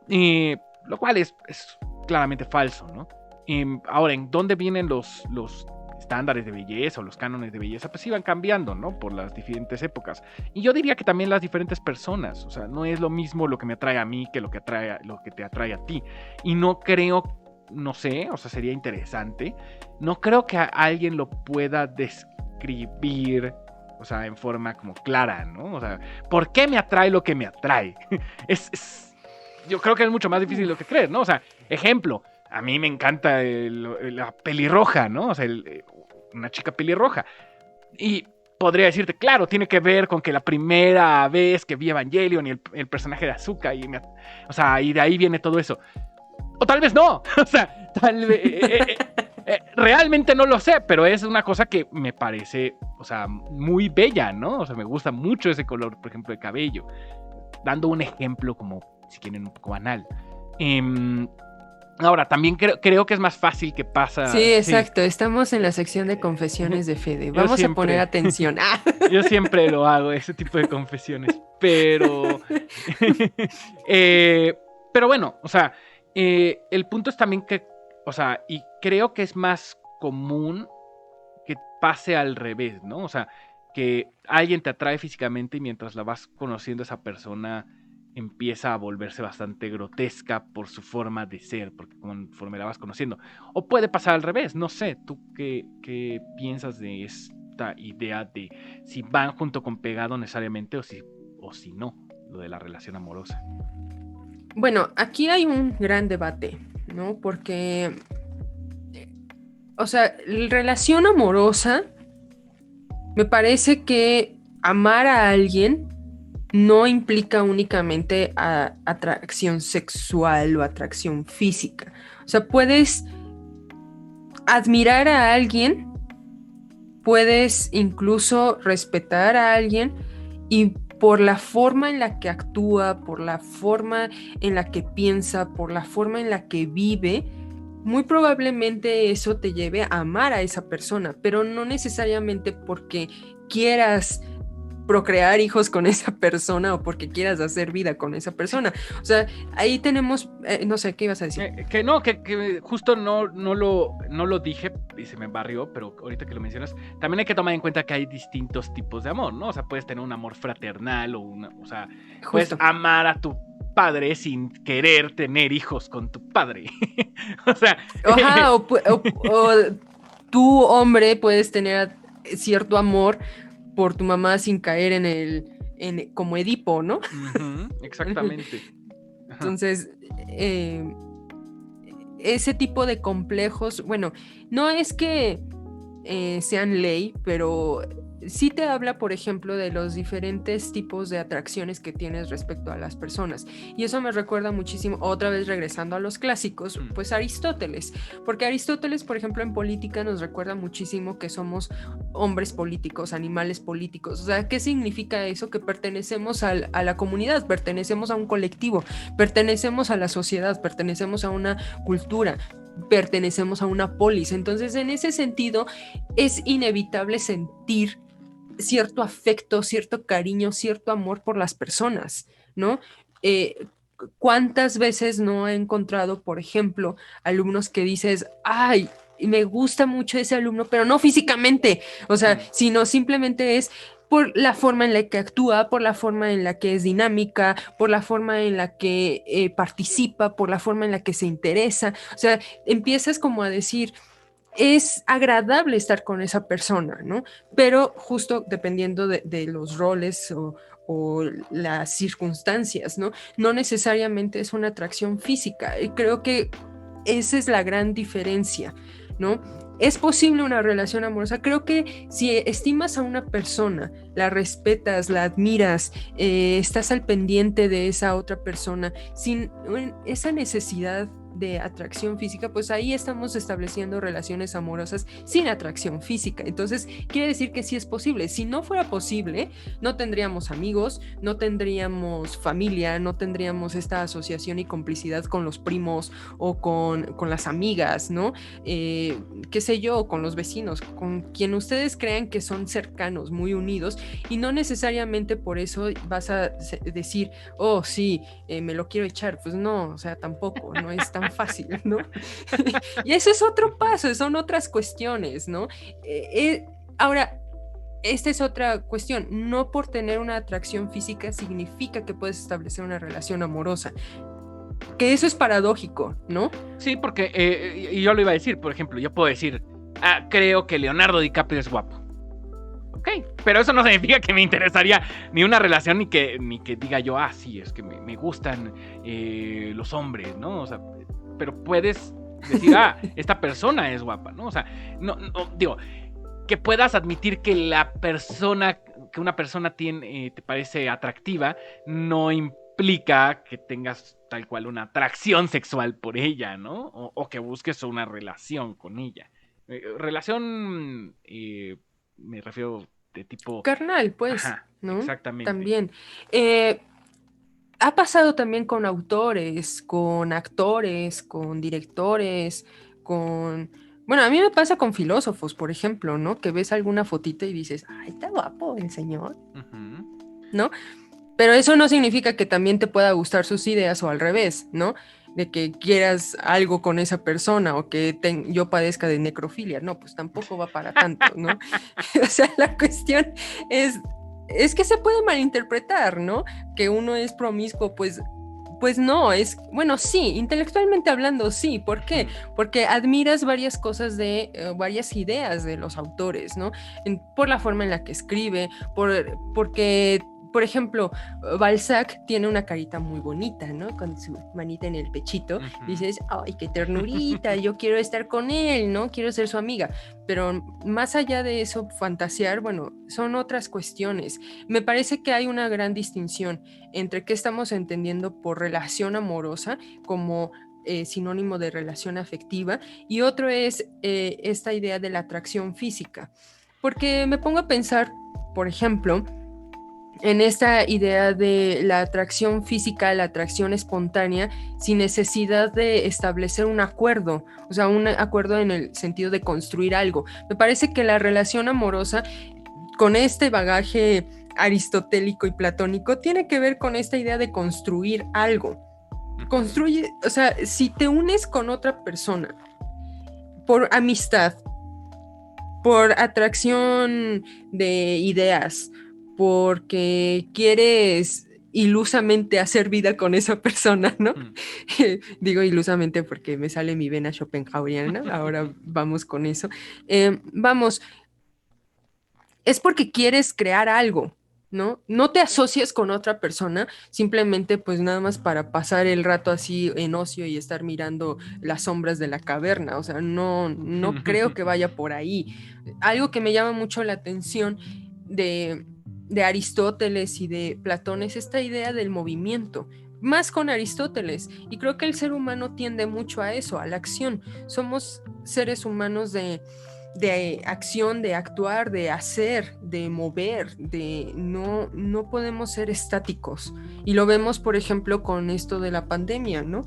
lo cual es claramente falso, ¿no? Ahora, ¿en dónde vienen los estándares de belleza o los cánones de belleza? Pues iban cambiando, ¿no? Por las diferentes épocas. Y yo diría que también las diferentes personas. O sea, no es lo mismo lo que me atrae a mí que lo que te atrae a ti. Y no creo, no sé, o sea, sería interesante. No creo que alguien lo pueda describir, o sea, en forma como clara, ¿no? O sea, ¿por qué me atrae lo que me atrae? Yo creo que es mucho más difícil de lo que crees, ¿no? O sea, ejemplo, a mí me encanta la pelirroja, ¿no? O sea, una chica pelirroja. Y podría decirte, claro, tiene que ver con que la primera vez que vi Evangelion y el personaje de Asuka, o sea, y de ahí viene todo eso. O tal vez no, o sea, tal vez... realmente no lo sé, pero es una cosa que me parece, o sea, muy bella, ¿no? O sea, me gusta mucho ese color, por ejemplo, de cabello. Dando un ejemplo como, si quieren, un poco banal. Ahora, también creo que es más fácil que pasa... Sí, Sí. exacto. Estamos en la sección de confesiones de Fede. Yo Vamos a siempre, poner atención. yo siempre lo hago, ese tipo de confesiones. Pero... pero bueno, o sea, el punto es también que, o sea, y creo que es más común que pase al revés, ¿no? O sea, que alguien te atrae físicamente y mientras la vas conociendo esa persona empieza a volverse bastante grotesca por su forma de ser, porque conforme la vas conociendo. O puede pasar al revés, no sé, ¿tú qué piensas de esta idea de si van junto con pegado necesariamente o si no, lo de la relación amorosa? Bueno, aquí hay un gran debate, ¿no? Porque, o sea, la relación amorosa, me parece que amar a alguien no implica únicamente atracción sexual o atracción física. O sea, puedes admirar a alguien, puedes incluso respetar a alguien y por la forma en la que actúa, por la forma en la que piensa, por la forma en la que vive, muy probablemente eso te lleve a amar a esa persona, pero no necesariamente porque quieras procrear hijos con esa persona o porque quieras hacer vida con esa persona. O sea, ahí tenemos, no sé, ¿qué ibas a decir? Que justo no lo dije y se me barrió, pero ahorita que lo mencionas, también hay que tomar en cuenta que hay distintos tipos de amor, ¿no? O sea, puedes tener un amor fraternal o sea, puedes amar a tu padre sin querer tener hijos con tu padre. O sea... Ajá, o tú, hombre, puedes tener cierto amor por tu mamá sin caer como Edipo, ¿no? Exactamente. Entonces, ese tipo de complejos, bueno, no es que sean ley, pero sí te habla, por ejemplo, de los diferentes tipos de atracciones que tienes respecto a las personas. Y eso me recuerda muchísimo, otra vez regresando a los clásicos, pues Aristóteles. Porque Aristóteles, por ejemplo, en política nos recuerda muchísimo que somos hombres políticos, animales políticos. O sea, ¿qué significa eso? Que pertenecemos a la comunidad, pertenecemos a un colectivo, pertenecemos a la sociedad, pertenecemos a una cultura, pertenecemos a una polis. Entonces, en ese sentido, es inevitable sentir cierto afecto, cierto cariño, cierto amor por las personas, ¿no? ¿Cuántas veces no he encontrado, por ejemplo, alumnos que dices, ay, me gusta mucho ese alumno, pero no físicamente, o sea, sino simplemente es por la forma en la que actúa, por la forma en la que es dinámica, por la forma en la que participa, por la forma en la que se interesa. O sea, empiezas como a decir, es agradable estar con esa persona, ¿no? Pero justo dependiendo de los roles o las circunstancias, ¿no? No necesariamente es una atracción física. Y creo que esa es la gran diferencia, ¿no? ¿Es posible una relación amorosa? Creo que si estimas a una persona, la respetas, la admiras, estás al pendiente de esa otra persona, sin esa necesidad de atracción física, pues ahí estamos estableciendo relaciones amorosas sin atracción física. Entonces, quiere decir que sí es posible. Si no fuera posible, no tendríamos amigos, no tendríamos familia, no tendríamos esta asociación y complicidad con los primos o con las amigas, ¿no? Qué sé yo, con los vecinos, con quien ustedes crean que son cercanos, muy unidos, y no necesariamente por eso vas a decir, oh, sí, me lo quiero echar. Pues no, o sea, tampoco, no es tan fácil, ¿no? Y eso es otro paso, son otras cuestiones, ¿no? Ahora, esta es otra cuestión, no por tener una atracción física significa que puedes establecer una relación amorosa, que eso es paradójico, ¿no? Sí, porque y yo lo iba a decir, por ejemplo, yo puedo decir, creo que Leonardo DiCaprio es guapo. Ok, pero eso no significa que me interesaría ni una relación ni que diga yo, sí, es que me gustan los hombres, ¿no? O sea, pero puedes decir, esta persona es guapa, ¿no? O sea, no digo, que puedas admitir que una persona te parece atractiva, no implica que tengas tal cual una atracción sexual por ella, ¿no? O que busques una relación con ella. Relación, me refiero de tipo... carnal, pues, Ajá, ¿no? exactamente. También. Ha pasado también con autores, con actores, con directores, con... Bueno, a mí me pasa con filósofos, por ejemplo, ¿no? Que ves alguna fotita y dices, ay, está guapo el señor, ¿no? Pero eso no significa que también te pueda gustar sus ideas o al revés, ¿no? De que quieras algo con esa persona o que yo padezca de necrofilia. No, pues tampoco va para tanto, ¿no? O sea, la cuestión es que se puede malinterpretar, ¿no? Que uno es promiscuo, pues no, bueno, sí, intelectualmente hablando, sí. ¿Por qué? Porque admiras varias cosas varias ideas de los autores, ¿no? Por la forma en la que escribe, porque... Por ejemplo, Balzac tiene una carita muy bonita, ¿no? Con su manita en el pechito. Dices, ay, qué ternurita, yo quiero estar con él, ¿no? Quiero ser su amiga. Pero más allá de eso, fantasear, bueno, son otras cuestiones. Me parece que hay una gran distinción entre qué estamos entendiendo por relación amorosa como sinónimo de relación afectiva, y otro es esta idea de la atracción física. Porque me pongo a pensar, por ejemplo, en esta idea de la atracción física, la atracción espontánea, sin necesidad de establecer un acuerdo, o sea, un acuerdo en el sentido de construir algo. Me parece que la relación amorosa, con este bagaje aristotélico y platónico, tiene que ver con esta idea de construir algo. Construye, o sea, si te unes con otra persona por amistad, por atracción de ideas, porque quieres ilusamente hacer vida con esa persona, ¿no? Digo ilusamente porque me sale mi vena schopenhaueriana, ahora vamos con eso. Vamos, es porque quieres crear algo, ¿no? No te asocias con otra persona simplemente pues nada más para pasar el rato así en ocio y estar mirando las sombras de la caverna, o sea, no creo que vaya por ahí. Algo que me llama mucho la atención de Aristóteles y de Platón es esta idea del movimiento, más con Aristóteles, y creo que el ser humano tiende mucho a eso, a la acción. Somos seres humanos de acción, de actuar, de hacer, de mover, no podemos ser estáticos. Y lo vemos, por ejemplo, con esto de la pandemia, ¿no?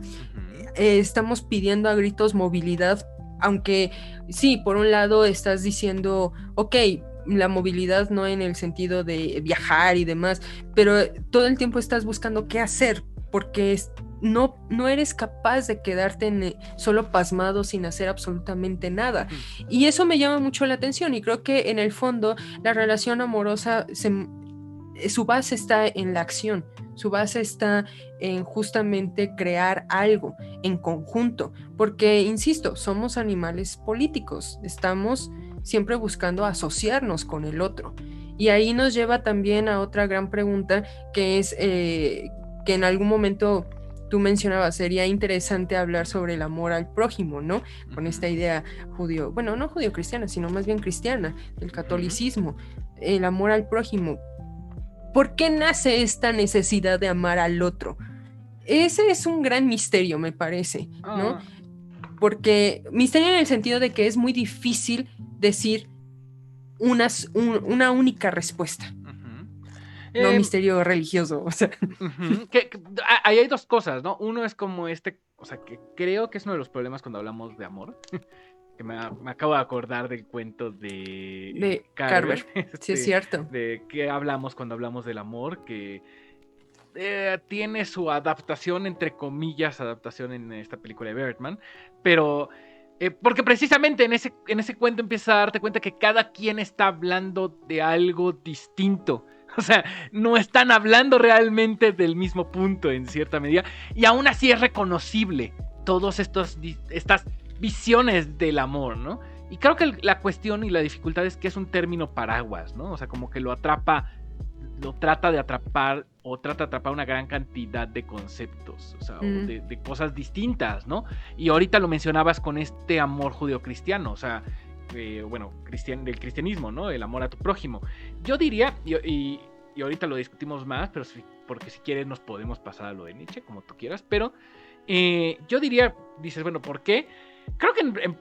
Estamos pidiendo a gritos movilidad, aunque sí, por un lado estás diciendo, ok, la movilidad no en el sentido de viajar y demás, pero todo el tiempo estás buscando qué hacer, porque no eres capaz de quedarte solo pasmado sin hacer absolutamente nada. Y eso me llama mucho la atención, y creo que en el fondo la relación amorosa, su base está en la acción, su base está en justamente crear algo en conjunto, porque, insisto, somos animales políticos, estamos siempre buscando asociarnos con el otro. Y ahí nos lleva también a otra gran pregunta, que es que en algún momento tú mencionabas, sería interesante hablar sobre el amor al prójimo, ¿no? Con esta idea judío, bueno, no judío-cristiana, sino más bien cristiana, del catolicismo, el amor al prójimo. ¿Por qué nace esta necesidad de amar al otro? Ese es un gran misterio, me parece, ¿no? Porque misterio en el sentido de que es muy difícil decir una única respuesta. No misterio religioso, o sea. Ahí hay dos cosas, ¿no? Uno es como o sea, que creo que es uno de los problemas cuando hablamos de amor. Que me acabo de acordar del cuento de Carver. Sí, es cierto. De qué hablamos cuando hablamos del amor, que tiene su adaptación, entre comillas, adaptación en esta película de Birdman, pero porque precisamente en ese cuento empiezas a darte cuenta que cada quien está hablando de algo distinto. O sea, no están hablando realmente del mismo punto en cierta medida, y aún así es reconocible todas estas visiones del amor, ¿no? Y creo que la cuestión y la dificultad es que es un término paraguas, ¿no? O sea, como que lo trata de atrapar una gran cantidad de conceptos, o sea, de cosas distintas, ¿no? Y ahorita lo mencionabas con este amor judeocristiano, o sea, del cristianismo, ¿no? El amor a tu prójimo. Yo diría, y ahorita lo discutimos más, pero porque si quieres nos podemos pasar a lo de Nietzsche, como tú quieras, pero yo diría, dices, bueno, ¿por qué? Creo que en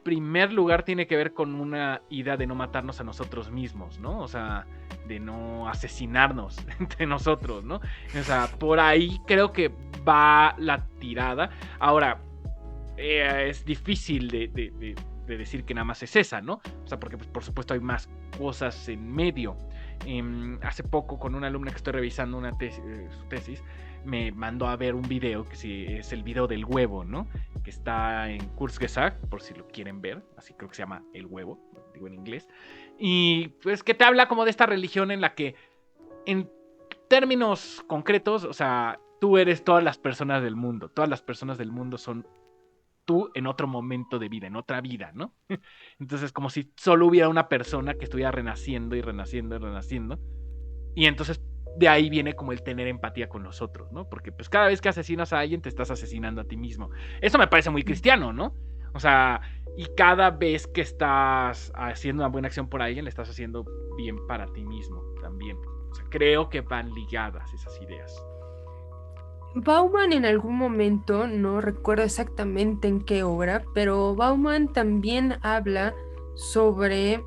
primer lugar tiene que ver con una idea de no matarnos a nosotros mismos, ¿no? O sea, de no asesinarnos entre nosotros, ¿no? O sea, por ahí creo que va la tirada. Ahora, es difícil de decir que nada más es esa, ¿no? O sea, porque pues, por supuesto hay más cosas en medio. Hace poco, con una alumna que estoy revisando su tesis, me mandó a ver un video, que sí, es el video del huevo, ¿no? Que está en Kurzgesagt, por si lo quieren ver, así creo que se llama El Huevo, digo en inglés. Y pues que te habla como de esta religión en la que, en términos concretos, o sea, tú eres todas las personas del mundo son tú en otro momento de vida, en otra vida, ¿no? Entonces, como si solo hubiera una persona que estuviera renaciendo y renaciendo y renaciendo. Y entonces, de ahí viene como el tener empatía con los otros, ¿no? Porque pues cada vez que asesinas a alguien, te estás asesinando a ti mismo. Eso me parece muy cristiano, ¿no? O sea, y cada vez que estás haciendo una buena acción por alguien, le estás haciendo bien para ti mismo también. O sea, creo que van ligadas esas ideas. Bauman en algún momento, no recuerdo exactamente en qué obra, pero Bauman también habla sobre,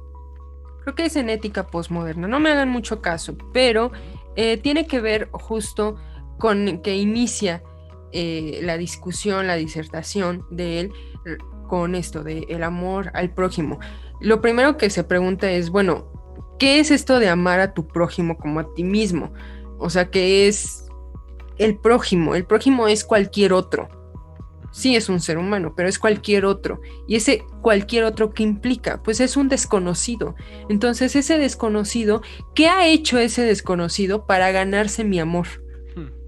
creo que es en ética postmoderna, no me hagan mucho caso, pero tiene que ver justo con que inicia la discusión, la disertación de él con esto, de el amor al prójimo. Lo primero que se pregunta es, bueno, ¿qué es esto de amar a tu prójimo como a ti mismo? O sea, ¿qué es el prójimo? El prójimo es cualquier otro. Sí, es un ser humano, pero es cualquier otro. ¿Y ese cualquier otro qué implica? Pues es un desconocido. Entonces, ese desconocido, ¿qué ha hecho ese desconocido para ganarse mi amor?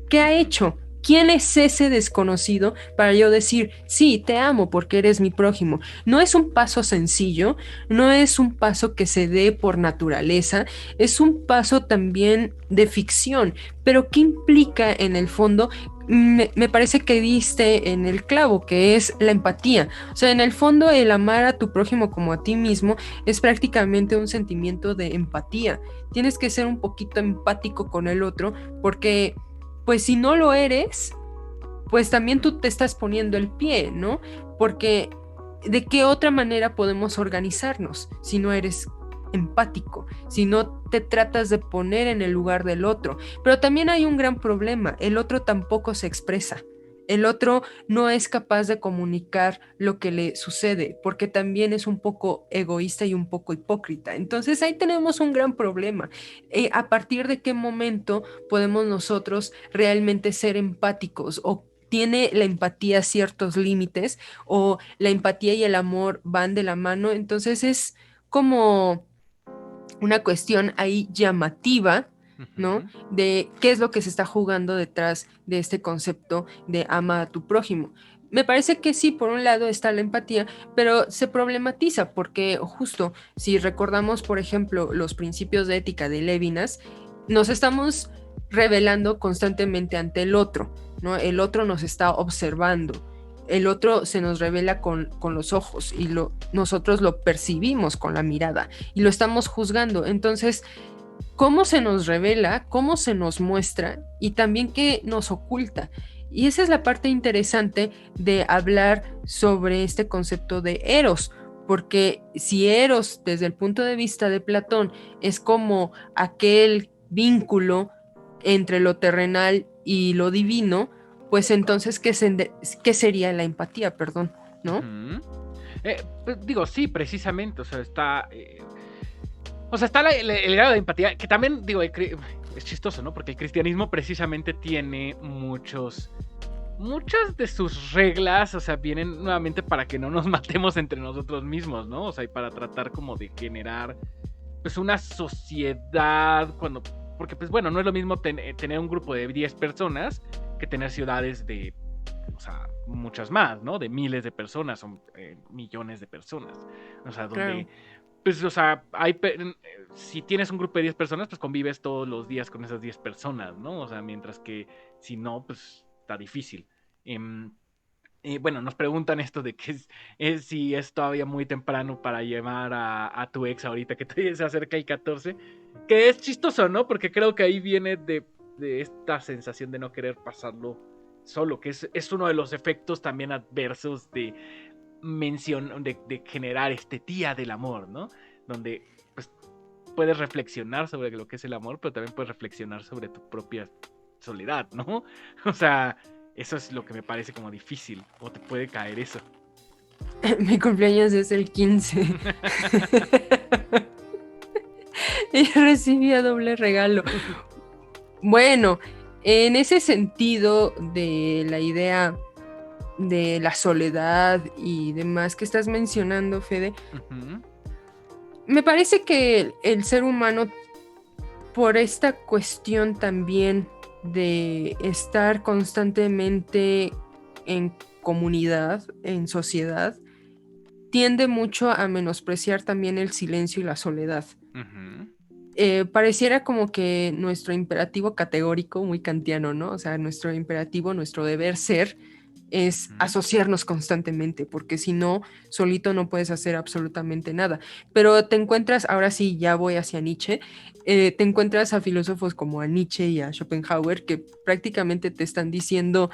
¿Qué ha hecho? ¿Quién es ese desconocido para yo decir, sí, te amo porque eres mi prójimo? No es un paso sencillo, no es un paso que se dé por naturaleza, es un paso también de ficción, pero ¿qué implica en el fondo? Me parece que diste en el clavo, que es la empatía. O sea, en el fondo el amar a tu prójimo como a ti mismo es prácticamente un sentimiento de empatía. Tienes que ser un poquito empático con el otro porque pues si no lo eres, pues también tú te estás poniendo el pie, ¿no? Porque ¿de qué otra manera podemos organizarnos si no eres empático, si no te tratas de poner en el lugar del otro? Pero también hay un gran problema, el otro tampoco se expresa. El otro no es capaz de comunicar lo que le sucede, porque también es un poco egoísta y un poco hipócrita. Entonces ahí tenemos un gran problema. ¿A partir de qué momento podemos nosotros realmente ser empáticos? ¿O tiene la empatía ciertos límites? ¿O la empatía y el amor van de la mano? Entonces es como una cuestión ahí llamativa, ¿no? De qué es lo que se está jugando detrás de este concepto de ama a tu prójimo. Me parece que sí, por un lado está la empatía, pero se problematiza porque justo si recordamos, por ejemplo, los principios de ética de Lévinas, nos estamos revelando constantemente ante el otro, ¿no? El otro nos está observando, el otro se nos revela con los ojos y nosotros lo percibimos con la mirada y lo estamos juzgando. Entonces, ¿cómo se nos revela? ¿Cómo se nos muestra? Y también qué nos oculta. Y esa es la parte interesante de hablar sobre este concepto de Eros, porque si Eros, desde el punto de vista de Platón, es como aquel vínculo entre lo terrenal y lo divino, pues entonces, ¿qué sería la empatía? Perdón, ¿no? Pues, digo, sí, precisamente, o sea, está el grado de empatía, que también, digo, es chistoso, ¿no? Porque el cristianismo precisamente tiene muchas de sus reglas, o sea, vienen nuevamente para que no nos matemos entre nosotros mismos, ¿no? O sea, y para tratar como de generar, pues, una sociedad, porque, pues, bueno, no es lo mismo tener un grupo de 10 personas que tener ciudades de, o sea, muchas más, ¿no? De miles de personas, o millones de personas, o sea, donde... Claro. Pues, o sea, si tienes un grupo de 10 personas, pues convives todos los días con esas 10 personas, ¿no? O sea, mientras que si no, pues está difícil. Bueno, nos preguntan esto de que si es todavía muy temprano para llevar a tu ex ahorita que todavía se acerca el 14, que es chistoso, ¿no? Porque creo que ahí viene de esta sensación de no querer pasarlo solo, que es uno de los efectos también adversos de generar este día del amor, ¿no? Donde pues puedes reflexionar sobre lo que es el amor, pero también puedes reflexionar sobre tu propia soledad, ¿no? O sea, eso es lo que me parece como difícil, o te puede caer eso. Mi cumpleaños es el 15. Y recibía doble regalo. Bueno, en ese sentido de la idea de la soledad y demás que estás mencionando, Fede, me parece que el ser humano, por esta cuestión también de estar constantemente en comunidad, en sociedad, tiende mucho a menospreciar también el silencio y la soledad. Pareciera como que nuestro imperativo categórico, muy kantiano, ¿no? O sea, nuestro imperativo, nuestro deber ser, es asociarnos constantemente, porque si no, solito no puedes hacer absolutamente nada. Pero te encuentras, ahora sí, ya voy hacia Nietzsche, te encuentras a filósofos como a Nietzsche y a Schopenhauer que prácticamente te están diciendo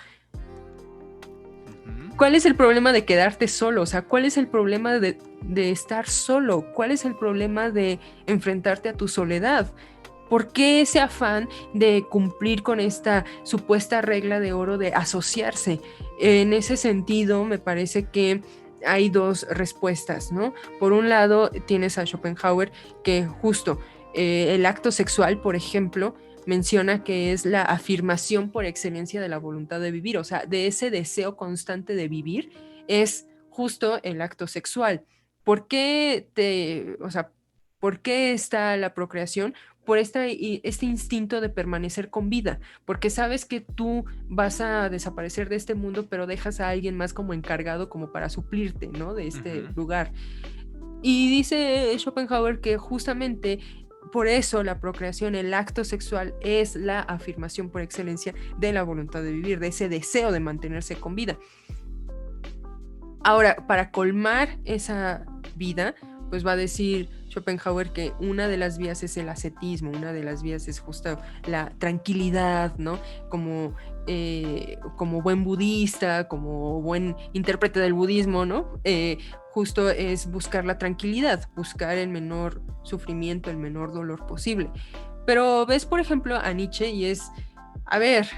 ¿cuál es el problema de quedarte solo? O sea, ¿cuál es el problema de estar solo? ¿Cuál es el problema de enfrentarte a tu soledad? ¿Por qué ese afán de cumplir con esta supuesta regla de oro de asociarse? En ese sentido, me parece que hay dos respuestas, ¿no? Por un lado, tienes a Schopenhauer que justo El acto sexual, por ejemplo, menciona que es la afirmación por excelencia de la voluntad de vivir, o sea, de ese deseo constante de vivir, es justo el acto sexual. ¿Por qué por qué está la procreación? Por este instinto de permanecer con vida, porque sabes que tú vas a desaparecer de este mundo, pero dejas a alguien más como encargado como para suplirte, ¿no? De este lugar. Y dice Schopenhauer que justamente por eso la procreación, el acto sexual, es la afirmación por excelencia de la voluntad de vivir, de ese deseo de mantenerse con vida. Ahora, para colmar esa vida, pues va a decir Schopenhauer que una de las vías es el ascetismo, una de las vías es justo la tranquilidad, ¿no? Como buen budista, como buen intérprete del budismo, ¿no? Justo es buscar la tranquilidad, buscar el menor sufrimiento, el menor dolor posible. Pero ves, por ejemplo, a Nietzsche y es, a ver,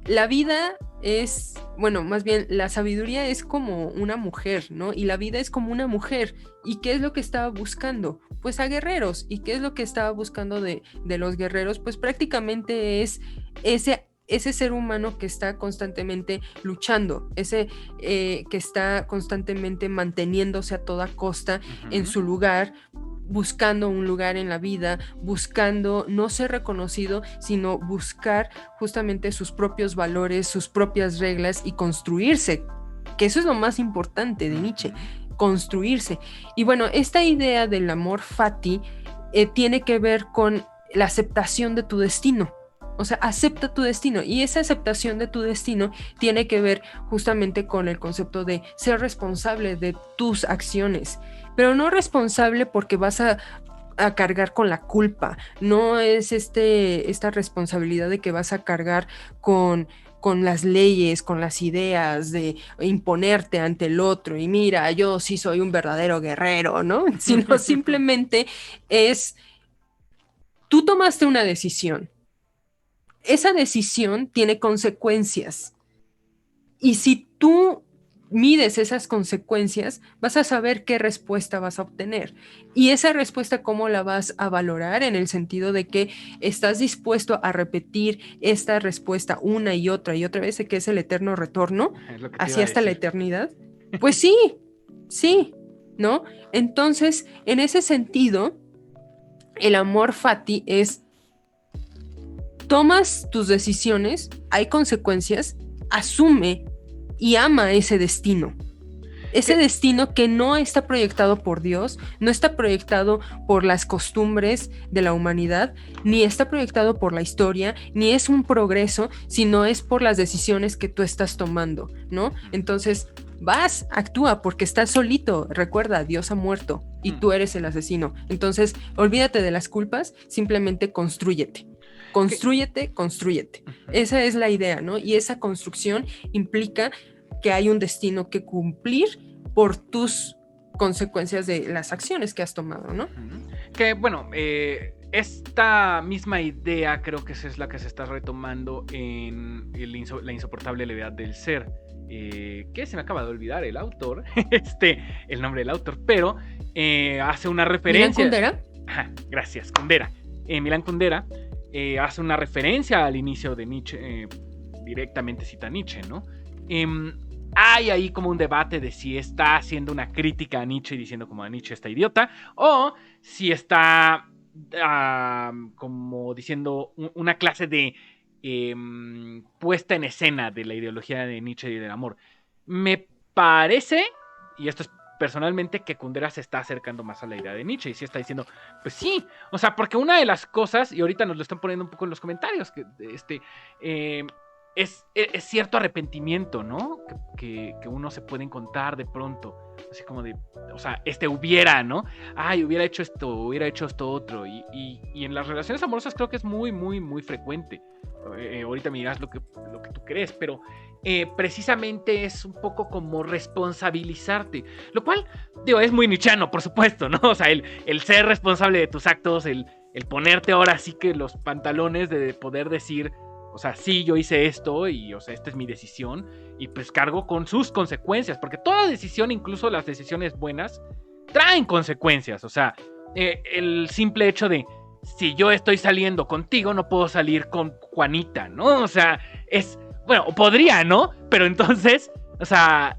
la vida es, bueno, más bien la sabiduría es como una mujer, ¿no? Y la vida es como una mujer. ¿Y qué es lo que estaba buscando? Pues a guerreros. ¿Y qué es lo que estaba buscando de los guerreros? Pues prácticamente es ese ser humano que está constantemente luchando, ese que está constantemente manteniéndose a toda costa en su lugar, buscando un lugar en la vida, buscando no ser reconocido, sino buscar justamente sus propios valores, sus propias reglas y construirse, que eso es lo más importante de Nietzsche, construirse. Y bueno, esta idea del amor fati tiene que ver con la aceptación de tu destino. O sea, acepta tu destino, y esa aceptación de tu destino tiene que ver justamente con el concepto de ser responsable de tus acciones, pero no responsable porque vas a cargar con la culpa, no es esta responsabilidad de que vas a cargar con las leyes, con las ideas de imponerte ante el otro y mira, yo sí soy un verdadero guerrero, ¿no? Sino simplemente es, tú tomaste una decisión. Esa decisión tiene consecuencias. Y si tú mides esas consecuencias, vas a saber qué respuesta vas a obtener. Y esa respuesta, ¿cómo la vas a valorar? En el sentido de que estás dispuesto a repetir esta respuesta una y otra vez, que es el eterno retorno, así hasta la eternidad. Pues sí, ¿no? Entonces, en ese sentido, el amor fati es: tomas tus decisiones, hay consecuencias, asume y ama ese destino. Ese destino que no está proyectado por Dios, no está proyectado por las costumbres de la humanidad, ni está proyectado por la historia, ni es un progreso, sino es por las decisiones que tú estás tomando, ¿no? Entonces, actúa, porque estás solito. Recuerda, Dios ha muerto y tú eres el asesino. Entonces, olvídate de las culpas, simplemente constrúyete. Constrúyete. Esa es la idea, ¿no? Y esa construcción implica que hay un destino que cumplir por tus consecuencias de las acciones que has tomado, ¿no? Que bueno, esta misma idea creo que es la que se está retomando en La insoportable levedad del ser, que se me acaba de olvidar el autor, el nombre del autor, pero hace una referencia. ¿Milán Kundera? Ajá, gracias, Kundera. Milán Kundera hace una referencia al inicio de Nietzsche, directamente cita a Nietzsche, ¿no? Hay ahí como un debate de si está haciendo una crítica a Nietzsche diciendo como a Nietzsche está idiota, o si está como diciendo una clase de puesta en escena de la ideología de Nietzsche y del amor. Me parece, y esto es personalmente, que Kundera se está acercando más a la idea de Nietzsche y sí está diciendo, pues sí, o sea, porque una de las cosas, y ahorita nos lo están poniendo un poco en los comentarios, que es cierto arrepentimiento, ¿no? Que uno se puede encontrar de pronto, así como de, o sea, hubiera, ¿no? Ay, hubiera hecho esto otro, y en las relaciones amorosas creo que es muy, muy, muy frecuente. Ahorita me dirás lo que tú crees, pero precisamente es un poco como responsabilizarte, lo cual, digo, es muy nietzscheano, por supuesto, ¿no? O sea, el ser responsable de tus actos, el ponerte ahora sí que los pantalones de poder decir, o sea, sí, yo hice esto y, o sea, esta es mi decisión y pues cargo con sus consecuencias, porque toda decisión, incluso las decisiones buenas, traen consecuencias, o sea, el simple hecho de, si yo estoy saliendo contigo, no puedo salir con Juanita, ¿no? O sea, bueno, podría, ¿no? Pero entonces, o sea,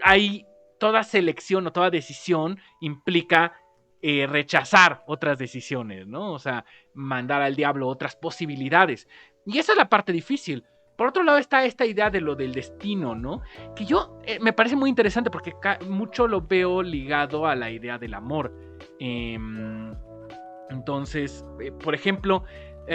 hay toda selección o toda decisión implica rechazar otras decisiones, ¿no? O sea, mandar al diablo otras posibilidades. Y esa es la parte difícil. Por otro lado está esta idea de lo del destino, ¿no? Que yo me parece muy interesante porque mucho lo veo ligado a la idea del amor. Entonces, por ejemplo,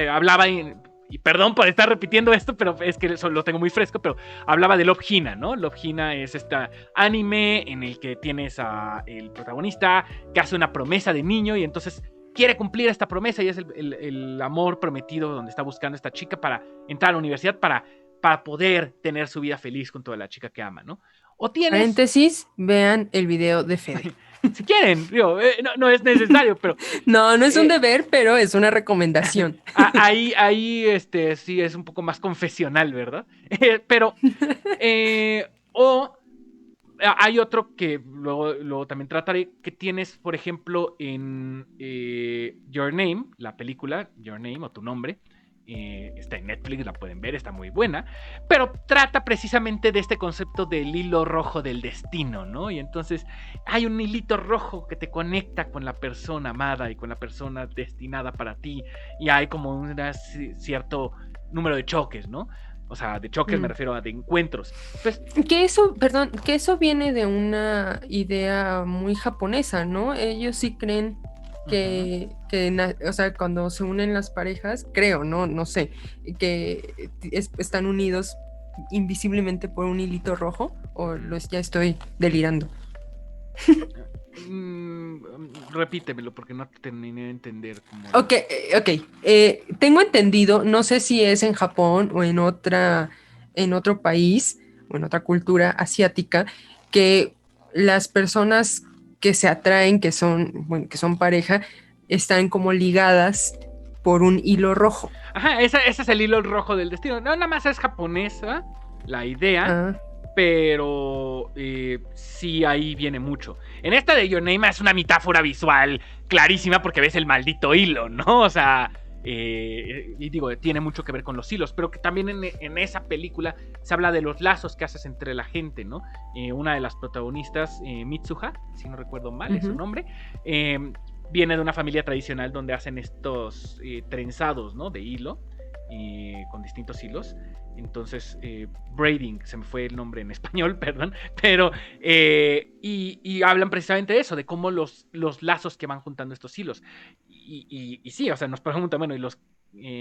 hablaba, y perdón por estar repitiendo esto, pero es que lo tengo muy fresco, pero hablaba de Love Hina, ¿no? Love Hina es este anime en el que tienes a el protagonista que hace una promesa de niño y entonces quiere cumplir esta promesa y es el amor prometido donde está buscando a esta chica para entrar a la universidad para poder tener su vida feliz junto a la chica que ama, ¿no? O tienes... Paréntesis, vean el video de Fede. Si quieren, digo, no es necesario, pero... No es un deber, pero es una recomendación. Ahí sí es un poco más confesional, ¿verdad? Pero, hay otro que luego también trataré, que tienes, por ejemplo, en Your Name, la película, Your Name o Tu Nombre, está en Netflix, la pueden ver, está muy buena, pero trata precisamente de este concepto del hilo rojo del destino, ¿no? Y entonces hay un hilito rojo que te conecta con la persona amada y con la persona destinada para ti, y hay como un cierto número de choques, ¿no? O sea, de choques me refiero a de encuentros. Pues, que eso viene de una idea muy japonesa, ¿no? Ellos sí creen que o sea, cuando se unen las parejas, creo, no sé, que están unidos invisiblemente por un hilito rojo, o ya estoy delirando. Repítemelo porque no terminé de entender cómo... Ok. Tengo entendido, no sé si es en Japón o en otro país o en otra cultura asiática, que las personas que se atraen, que son pareja, están como ligadas por un hilo rojo. Ajá, ese es el hilo rojo del destino. No, nada más es japonesa la idea, pero sí ahí viene mucho. En esta de Your Name es una metáfora visual clarísima porque ves el maldito hilo, ¿no? O sea, y digo, tiene mucho que ver con los hilos, pero que también en esa película se habla de los lazos que haces entre la gente, ¿no? Una de las protagonistas, Mitsuha, si no recuerdo mal, es su nombre, viene de una familia tradicional donde hacen estos trenzados, ¿no? De hilo, con distintos hilos. Entonces, braiding, se me fue el nombre en español, perdón, pero y hablan precisamente de eso, de cómo los lazos que van juntando estos hilos. Y sí, o sea, nos preguntan, bueno, y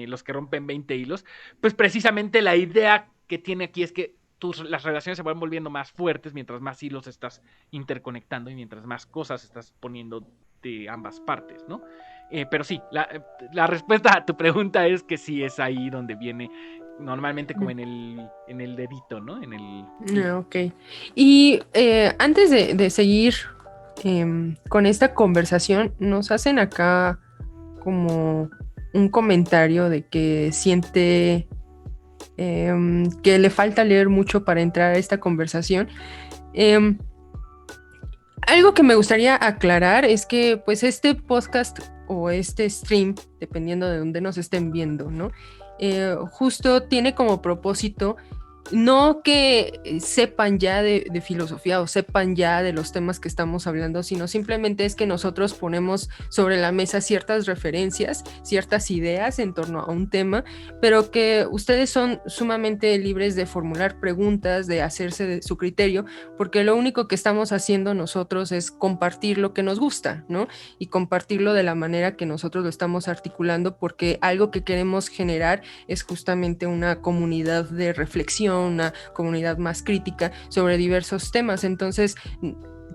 los que rompen 20 hilos, pues precisamente la idea que tiene aquí es que las relaciones se van volviendo más fuertes mientras más hilos estás interconectando y mientras más cosas estás poniendo de ambas partes, ¿no? Pero sí, la respuesta a tu pregunta es que sí, es ahí donde viene normalmente como en el dedito, ¿no? Ok. Y antes de seguir con esta conversación, nos hacen acá como un comentario de que siente que le falta leer mucho para entrar a esta conversación. Algo que me gustaría aclarar es que pues este podcast o este stream, dependiendo de dónde nos estén viendo, ¿no? Justo tiene como propósito no que sepan ya de filosofía o sepan ya de los temas que estamos hablando, sino simplemente es que nosotros ponemos sobre la mesa ciertas referencias, ciertas ideas en torno a un tema, pero que ustedes son sumamente libres de formular preguntas, de hacerse de su criterio, porque lo único que estamos haciendo nosotros es compartir lo que nos gusta, ¿no? Y compartirlo de la manera que nosotros lo estamos articulando, porque algo que queremos generar es justamente una comunidad de reflexión, una comunidad más crítica sobre diversos temas. Entonces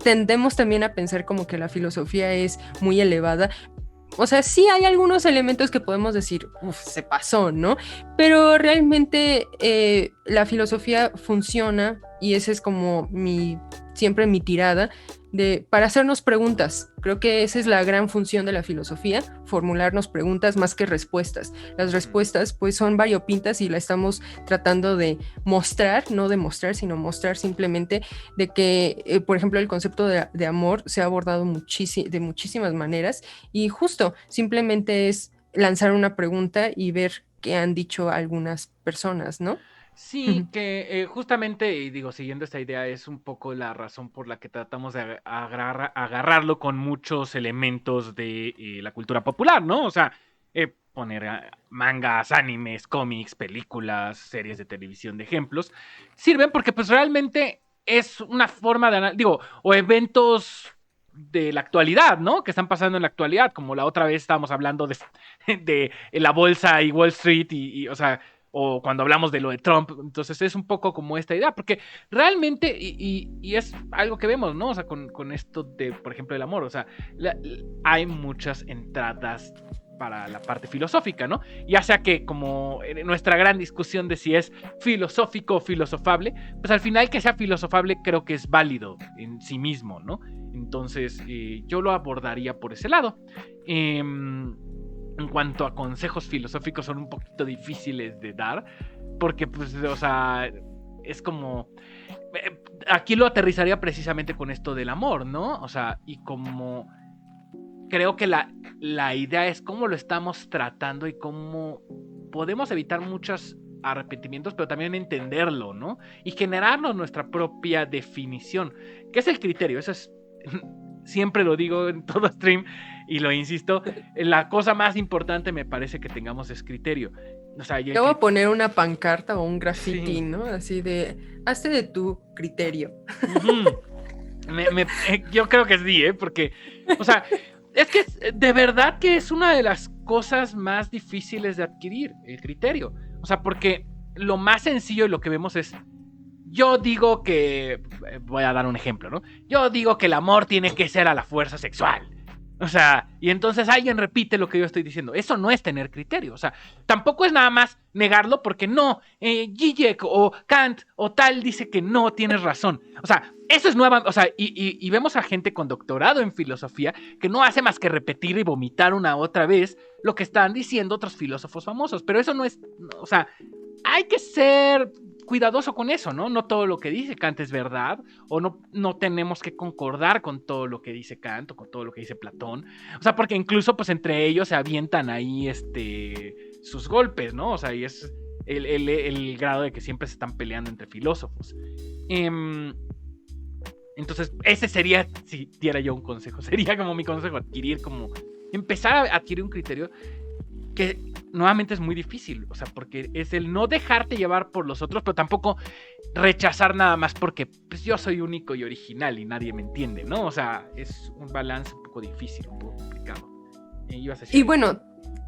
tendemos también a pensar como que la filosofía es muy elevada. O sea, sí hay algunos elementos que podemos decir, se pasó, ¿no? Pero realmente la filosofía funciona, y esa es como siempre mi tirada, para hacernos preguntas. Creo que esa es la gran función de la filosofía, formularnos preguntas más que respuestas. Las respuestas pues son variopintas y la estamos tratando de mostrar, no demostrar, sino mostrar simplemente de que, por ejemplo, el concepto de amor se ha abordado de muchísimas maneras y justo simplemente es lanzar una pregunta y ver qué han dicho algunas personas, ¿no? Sí, que justamente, y digo, siguiendo esta idea, es un poco la razón por la que tratamos de agarrarlo con muchos elementos de la cultura popular, ¿no? O sea, poner mangas, animes, cómics, películas, series de televisión de ejemplos, sirven porque pues realmente es una forma de, digo, o eventos de la actualidad, ¿no? Que están pasando en la actualidad, como la otra vez estábamos hablando de la bolsa y Wall Street o sea, o cuando hablamos de lo de Trump. Entonces es un poco como esta idea, porque realmente, y es algo que vemos, ¿no? O sea, con esto de, por ejemplo, el amor, o sea, hay muchas entradas para la parte filosófica, ¿no? Ya sea que como en nuestra gran discusión de si es filosófico o filosofable, pues al final que sea filosofable creo que es válido en sí mismo, ¿no? Entonces yo lo abordaría por ese lado. En cuanto a consejos filosóficos son un poquito difíciles de dar, porque pues, o sea, es como... Aquí lo aterrizaría precisamente con esto del amor, ¿no? O sea, y como... Creo que la idea es cómo lo estamos tratando y cómo podemos evitar muchos arrepentimientos, pero también entenderlo, ¿no? Y generarnos nuestra propia definición. ¿Qué es el criterio? Eso es... Siempre lo digo en todo stream y lo insisto, la cosa más importante me parece que tengamos es criterio. O sea, Te voy a poner una pancarta o un graffiti, sí. ¿no? Así de, hazte de tu criterio. Yo creo que sí, porque, o sea, es que de verdad que es una de las cosas más difíciles de adquirir, el criterio. O sea, porque lo más sencillo y lo que vemos es, yo digo que, voy a dar un ejemplo, ¿no? Yo digo que el amor tiene que ser a la fuerza sexual. O sea, y entonces alguien repite lo que yo estoy diciendo. Eso no es tener criterio. O sea, tampoco es nada más negarlo porque no, Zizek o Kant o tal dice que no, tienes razón. O sea, eso es nueva. O sea, y vemos a gente con doctorado en filosofía que no hace más que repetir y vomitar una otra vez lo que están diciendo otros filósofos famosos. Pero eso no es, o sea, hay que ser cuidadoso con eso, ¿no? No todo lo que dice Kant es verdad, o no tenemos que concordar con todo lo que dice Kant o con todo lo que dice Platón. O sea, porque incluso pues entre ellos se avientan ahí sus golpes, ¿no? O sea, y es el grado de que siempre se están peleando entre filósofos. Entonces, ese sería, si diera yo un consejo, sería como mi consejo, empezar a adquirir un criterio que nuevamente es muy difícil, o sea, porque es el no dejarte llevar por los otros, pero tampoco rechazar nada más porque pues yo soy único y original y nadie me entiende, ¿no? O sea, es un balance un poco difícil, un poco complicado. Y bueno,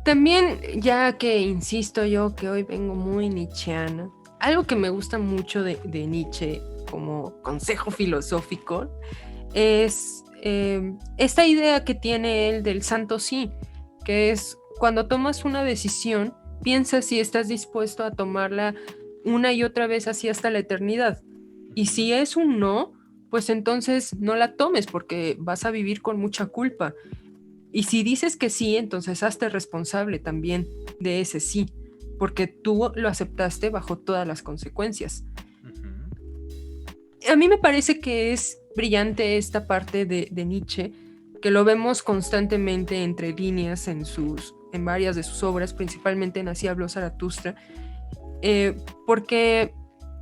también ya que insisto yo que hoy vengo muy nietzscheana, algo que me gusta mucho de Nietzsche como consejo filosófico es esta idea que tiene él del santo sí, que es cuando tomas una decisión, piensa si estás dispuesto a tomarla una y otra vez así hasta la eternidad. Y si es un no, pues entonces no la tomes porque vas a vivir con mucha culpa. Y si dices que sí, entonces hazte responsable también de ese sí, porque tú lo aceptaste bajo todas las consecuencias. A mí me parece que es brillante esta parte de Nietzsche, que lo vemos constantemente entre líneas en varias de sus obras, principalmente en Así habló Zaratustra, porque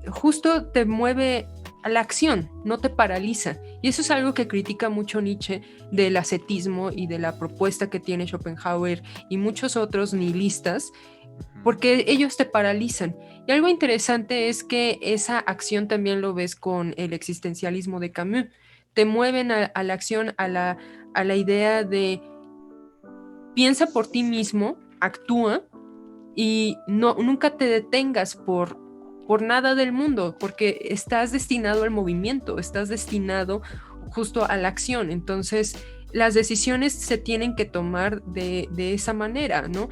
justo te mueve a la acción, no te paraliza. Y eso es algo que critica mucho Nietzsche del ascetismo y de la propuesta que tiene Schopenhauer y muchos otros nihilistas, porque ellos te paralizan. Y algo interesante es que esa acción también lo ves con el existencialismo de Camus. Te mueven a la acción, a la idea de piensa por ti mismo, actúa y nunca te detengas por nada del mundo, porque estás destinado al movimiento, estás destinado justo a la acción. Entonces, las decisiones se tienen que tomar de esa manera, ¿no?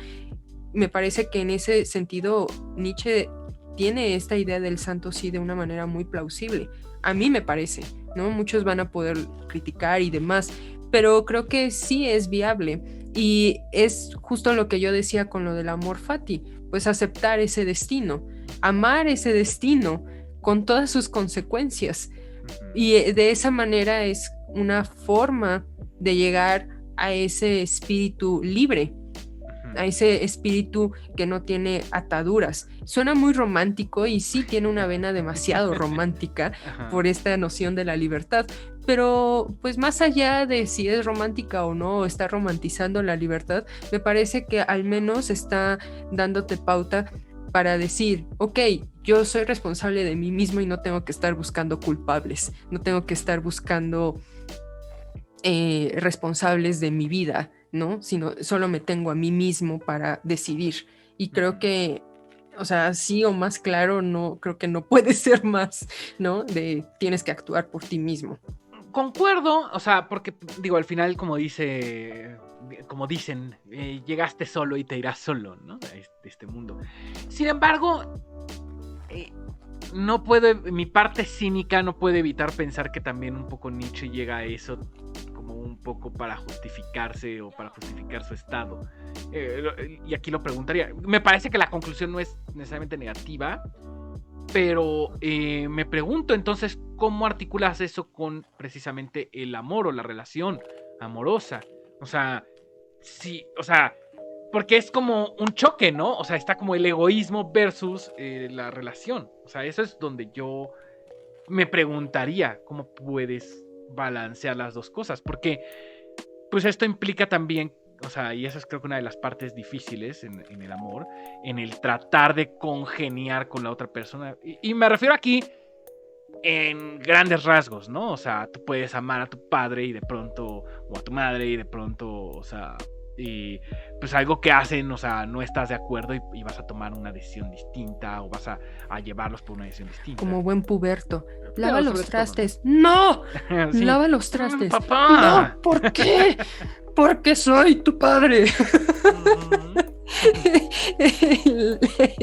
Me parece que en ese sentido Nietzsche tiene esta idea del santo sí de una manera muy plausible. A mí me parece, ¿no? Muchos van a poder criticar y demás, pero creo que sí es viable. Y es justo lo que yo decía con lo del amor fati, pues aceptar ese destino, amar ese destino con todas sus consecuencias. Y de esa manera es una forma de llegar a ese espíritu libre, a ese espíritu que no tiene ataduras. Suena muy romántico y sí tiene una vena demasiado romántica por esta noción de la libertad, pero pues más allá de si es romántica o no, o está romantizando la libertad, me parece que al menos está dándote pauta para decir, ok, yo soy responsable de mí mismo y no tengo que estar buscando culpables, no tengo que estar buscando responsables de mi vida, ¿no? Sino solo me tengo a mí mismo para decidir. Y creo que, o sea, sí o más claro, no, creo que no puede ser más, ¿no? De tienes que actuar por ti mismo. Concuerdo, o sea, porque digo, al final, como dicen, llegaste solo y te irás solo, ¿no? De este mundo. Sin embargo, no puedo, mi parte cínica no puede evitar pensar que también un poco Nietzsche llega a eso como un poco para justificarse o para justificar su estado. Y aquí lo preguntaría. Me parece que la conclusión no es necesariamente negativa, pero me pregunto entonces cómo articulas eso con precisamente el amor o la relación amorosa. O sea, sí, o sea, porque es como un choque, ¿no? O sea, está como el egoísmo versus la relación. O sea, eso es donde yo me preguntaría cómo puedes balancear las dos cosas. Porque, pues esto implica también, o sea, y esa es creo que una de las partes difíciles en el amor, en el tratar de congeniar con la otra persona. Y me refiero aquí en grandes rasgos, ¿no? O sea, tú puedes amar a tu padre y de pronto, o a tu madre y de pronto, o sea, y pues algo que hacen, o sea, no estás de acuerdo y vas a tomar una decisión distinta o vas a llevarlos por una decisión distinta. Como buen puberto. Lava los trastes. ¡No! Sí. Lava los trastes. ¡Papá! ¡No! ¿Por qué? Porque soy tu padre.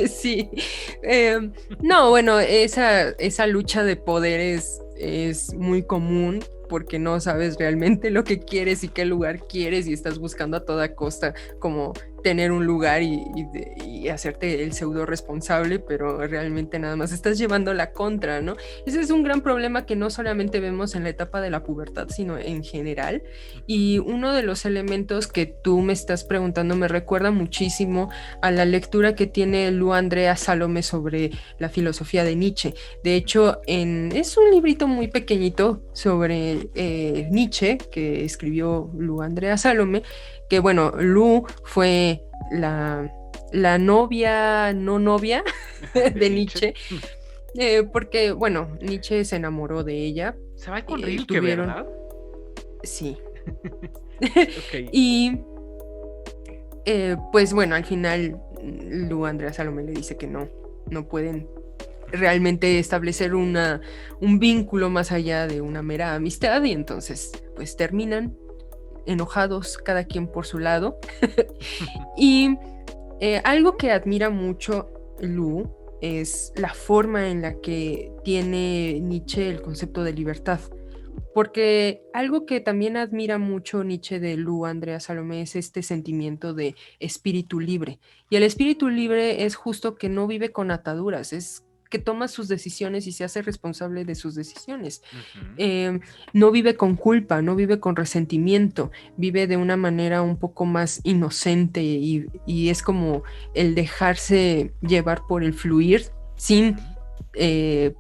Sí. No, bueno, esa lucha de poderes es muy común porque no sabes realmente lo que quieres y qué lugar quieres y estás buscando a toda costa como tener un lugar y hacerte el pseudo responsable, pero realmente nada más estás llevando la contra, ¿no? Ese es un gran problema que no solamente vemos en la etapa de la pubertad, sino en general. Y uno de los elementos que tú me estás preguntando me recuerda muchísimo a la lectura que tiene Lu Andrea Salome sobre la filosofía de Nietzsche. De hecho, es un librito muy pequeñito sobre Nietzsche que escribió Lu Andrea Salome, que bueno, Lu fue la novia, no novia de Nietzsche, porque bueno, Nietzsche se enamoró de ella. Se va con Rilke, ¿verdad? Sí. Okay. Y pues bueno, al final Lu Andrea Salome le dice que no pueden realmente establecer un vínculo más allá de una mera amistad, y entonces pues terminan enojados, cada quien por su lado. Y algo que admira mucho Lu es la forma en la que tiene Nietzsche el concepto de libertad, porque algo que también admira mucho Nietzsche de Lu Andrea Salome es este sentimiento de espíritu libre, y el espíritu libre es justo que no vive con ataduras, es que toma sus decisiones y se hace responsable de sus decisiones. No vive con culpa, no vive con resentimiento, vive de una manera un poco más inocente y es como el dejarse llevar por el fluir sin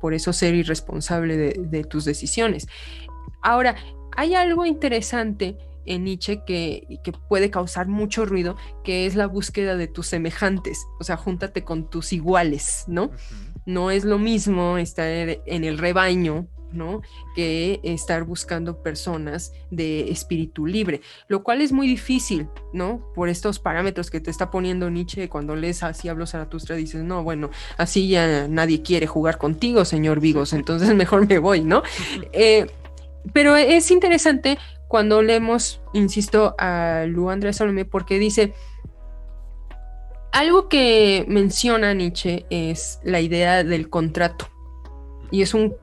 por eso ser irresponsable de tus decisiones. Ahora, hay algo interesante en Nietzsche que puede causar mucho ruido, que es la búsqueda de tus semejantes, o sea, júntate con tus iguales, ¿no? No es lo mismo estar en el rebaño, ¿no?, que estar buscando personas de espíritu libre, lo cual es muy difícil, ¿no?, por estos parámetros que te está poniendo Nietzsche. Cuando lees así hablo Zaratustra, dices, no, bueno, así ya nadie quiere jugar contigo, señor Vigos, entonces mejor me voy, ¿no? Pero es interesante cuando leemos, insisto, a Lu Andrea Salome, porque dice, algo que menciona Nietzsche es la idea del contrato, y es un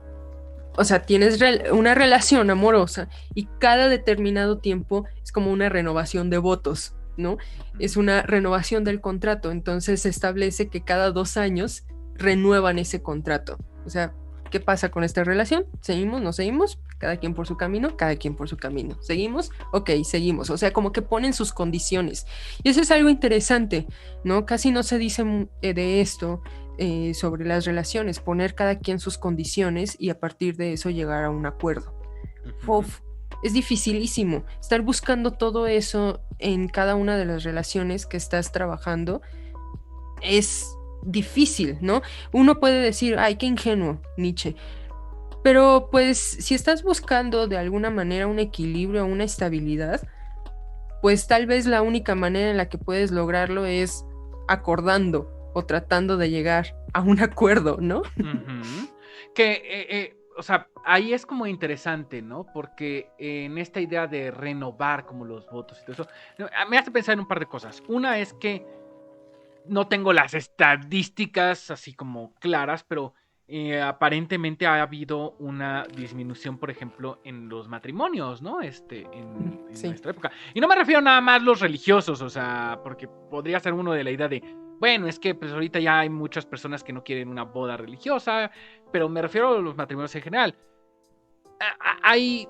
O sea, tienes una relación amorosa y cada determinado tiempo es como una renovación de votos, ¿no? Es una renovación del contrato. Entonces se establece que cada 2 años renuevan ese contrato. O sea, ¿qué pasa con esta relación? ¿Seguimos? ¿No seguimos? Cada quien por su camino, cada quien por su camino. ¿Seguimos? Ok, seguimos. O sea, como que ponen sus condiciones. Y eso es algo interesante, ¿no? Casi no se dice de esto sobre las relaciones, poner cada quien sus condiciones y a partir de eso llegar a un acuerdo. Uf, es dificilísimo estar buscando todo eso en cada una de las relaciones que estás trabajando. Es difícil, ¿no? Uno puede decir, ay, qué ingenuo, Nietzsche. Pero pues si estás buscando de alguna manera un equilibrio, una estabilidad, pues tal vez la única manera en la que puedes lograrlo es acordando o tratando de llegar a un acuerdo, ¿no? Que, o sea, ahí es como interesante, ¿no? Porque en esta idea de renovar como los votos y todo eso, me hace pensar en un par de cosas. Una es que no tengo las estadísticas así como claras, pero aparentemente ha habido una disminución, por ejemplo, en los matrimonios, ¿no? En Sí. nuestra época. Y no me refiero nada más a los religiosos, o sea, porque podría ser uno de la idea de, bueno, es que pues ahorita ya hay muchas personas que no quieren una boda religiosa, pero me refiero a los matrimonios en general. Hay,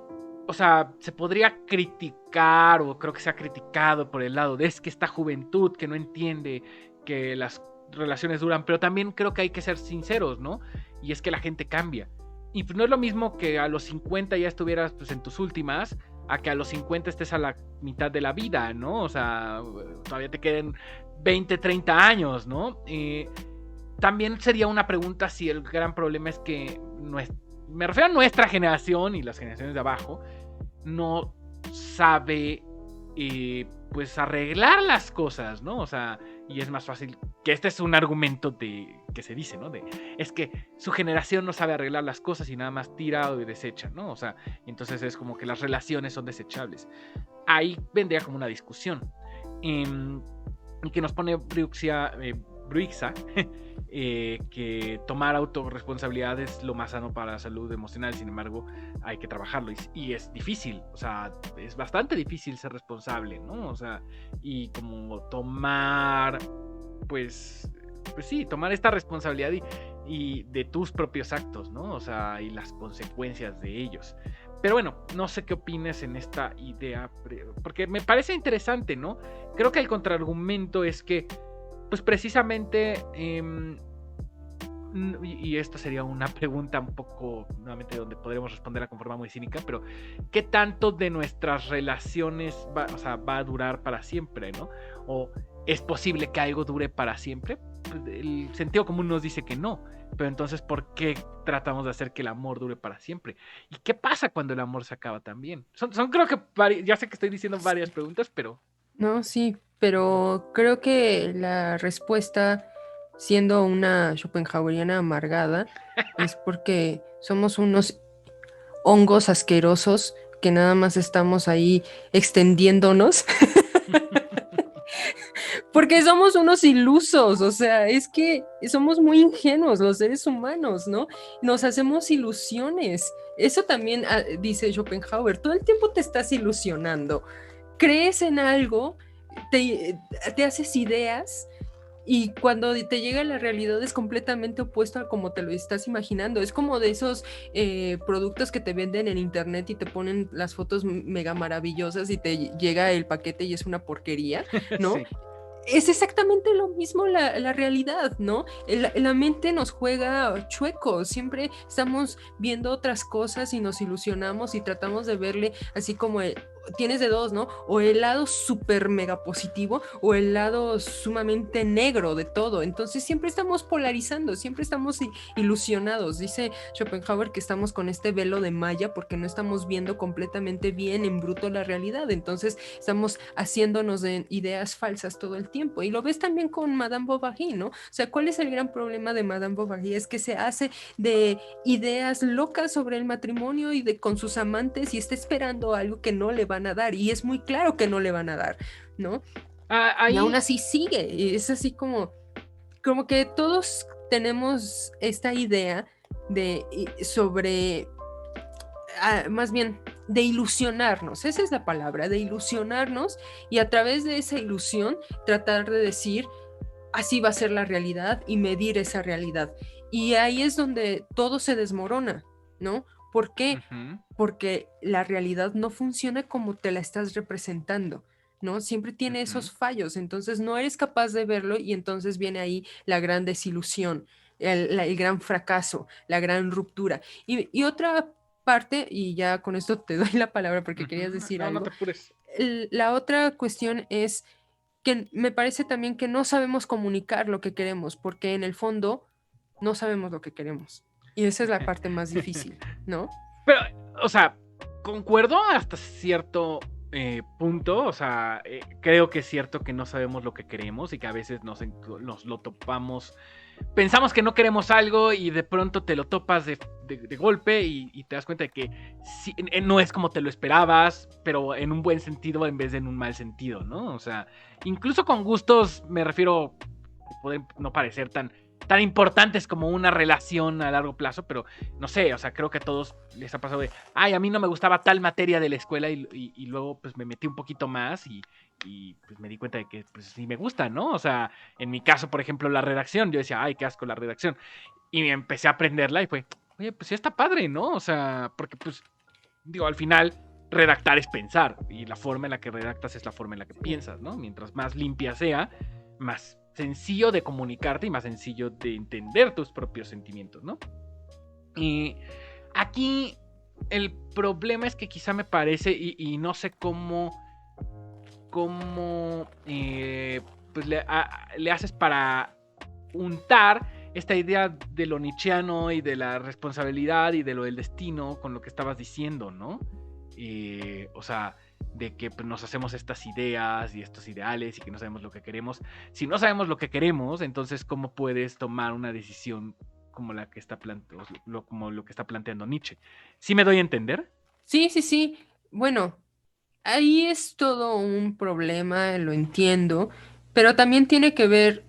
o sea, se podría criticar, o creo que se ha criticado por el lado de es que esta juventud que no entiende que las relaciones duran, pero también creo que hay que ser sinceros, ¿no? Y es que la gente cambia. Y pues no es lo mismo que a los 50 ya estuvieras pues en tus últimas, a que a los 50 estés a la mitad de la vida, ¿no? O sea, todavía te queden 20, 30 años, ¿no? También sería una pregunta si el gran problema es que me refiero a nuestra generación y las generaciones de abajo, no sabe pues arreglar las cosas, ¿no? O sea, y es más fácil, que este es un argumento que se dice, ¿no? Es que su generación no sabe arreglar las cosas y nada más tira y desecha, ¿no? O sea, entonces es como que las relaciones son desechables. Ahí vendría como una discusión. Y que nos pone Bruixa, que tomar autorresponsabilidad es lo más sano para la salud emocional, sin embargo hay que trabajarlo y es difícil, o sea, es bastante difícil ser responsable, ¿no? O sea, y como tomar, pues sí, tomar esta responsabilidad y de tus propios actos, ¿no? O sea, y las consecuencias de ellos. Pero bueno, no sé qué opines en esta idea, porque me parece interesante, ¿no? Creo que el contraargumento es que pues precisamente, y esta sería una pregunta un poco, nuevamente, donde podremos responderla con forma muy cínica, pero ¿qué tanto de nuestras relaciones va a durar para siempre, ¿no? ¿O es posible que algo dure para siempre? El sentido común nos dice que no, pero entonces, ¿por qué tratamos de hacer que el amor dure para siempre? ¿Y qué pasa cuando el amor se acaba también? Son creo que, ya sé que estoy diciendo varias preguntas, pero... No, sí, pero creo que la respuesta, siendo una schopenhaueriana amargada, es porque somos unos hongos asquerosos que nada más estamos ahí extendiéndonos. Porque somos unos ilusos, o sea, es que somos muy ingenuos los seres humanos, ¿no? Nos hacemos ilusiones. Eso también dice Schopenhauer, todo el tiempo te estás ilusionando. Crees en algo, te haces ideas y cuando te llega la realidad es completamente opuesto a como te lo estás imaginando. Es como de esos productos que te venden en internet y te ponen las fotos mega maravillosas y te llega el paquete y es una porquería, ¿no? Sí. Es exactamente lo mismo la realidad, ¿no? La mente nos juega chueco, siempre estamos viendo otras cosas y nos ilusionamos y tratamos de verle así como tienes de dos, ¿no? O el lado súper mega positivo o el lado sumamente negro de todo. Entonces siempre estamos polarizando, siempre estamos ilusionados. Dice Schopenhauer que estamos con este velo de malla porque no estamos viendo completamente bien en bruto la realidad. Entonces estamos haciéndonos de ideas falsas todo el tiempo. Y lo ves también con Madame Bovary, ¿no? O sea, ¿cuál es el gran problema de Madame Bovary? Es que se hace de ideas locas sobre el matrimonio y con sus amantes y está esperando algo que no le van a dar. Y es muy claro que no le van a dar, ¿no? Y aún así sigue. Y es así como que todos tenemos esta idea sobre más bien de ilusionarnos, esa es la palabra, de ilusionarnos, y a través de esa ilusión tratar de decir, así va a ser la realidad, y medir esa realidad. Y ahí es donde todo se desmorona, ¿no? ¿Por qué? Ujú. Porque la realidad no funciona como te la estás representando, ¿no? Siempre tiene Ujú. esos fallos, entonces no eres capaz de verlo, y entonces viene ahí la gran desilusión, el gran fracaso, la gran ruptura. Y otra parte, y ya con esto te doy la palabra porque Ujú. querías decir No, no algo, te apures. la otra cuestión es que me parece también que no sabemos comunicar lo que queremos, porque en el fondo no sabemos lo que queremos. Y esa es la parte más difícil, ¿no? Pero, o sea, concuerdo hasta cierto punto. O sea, creo que es cierto que no sabemos lo que queremos y que a veces nos lo topamos. Pensamos que no queremos algo y de pronto te lo topas de golpe y te das cuenta de que sí, no es como te lo esperabas, pero en un buen sentido en vez de en un mal sentido, ¿no? O sea, incluso con gustos me refiero, pueden no parecer tan importantes como una relación a largo plazo, pero no sé, o sea, creo que a todos les ha pasado de, ay, a mí no me gustaba tal materia de la escuela y luego pues me metí un poquito más y pues me di cuenta de que pues sí me gusta, ¿no? O sea, en mi caso, por ejemplo, la redacción, yo decía, ay, qué asco la redacción. Y empecé a aprenderla y fue, oye, pues sí está padre, ¿no? O sea, porque pues, digo, al final redactar es pensar y la forma en la que redactas es la forma en la que piensas, ¿no? Mientras más limpia sea, más sencillo de comunicarte y más sencillo de entender tus propios sentimientos, ¿no? Y aquí el problema es que quizá me parece, y no sé cómo pues le haces para untar esta idea de lo nietzscheano y de la responsabilidad y de lo del destino con lo que estabas diciendo, ¿no? O sea, de que pues, nos hacemos estas ideas y estos ideales y que no sabemos lo que queremos. Si no sabemos lo que queremos, entonces ¿cómo puedes tomar una decisión como la que está como lo que está planteando Nietzsche? ¿Sí me doy a entender? Sí, sí, sí. Bueno, ahí es todo un problema, lo entiendo, pero también tiene que ver,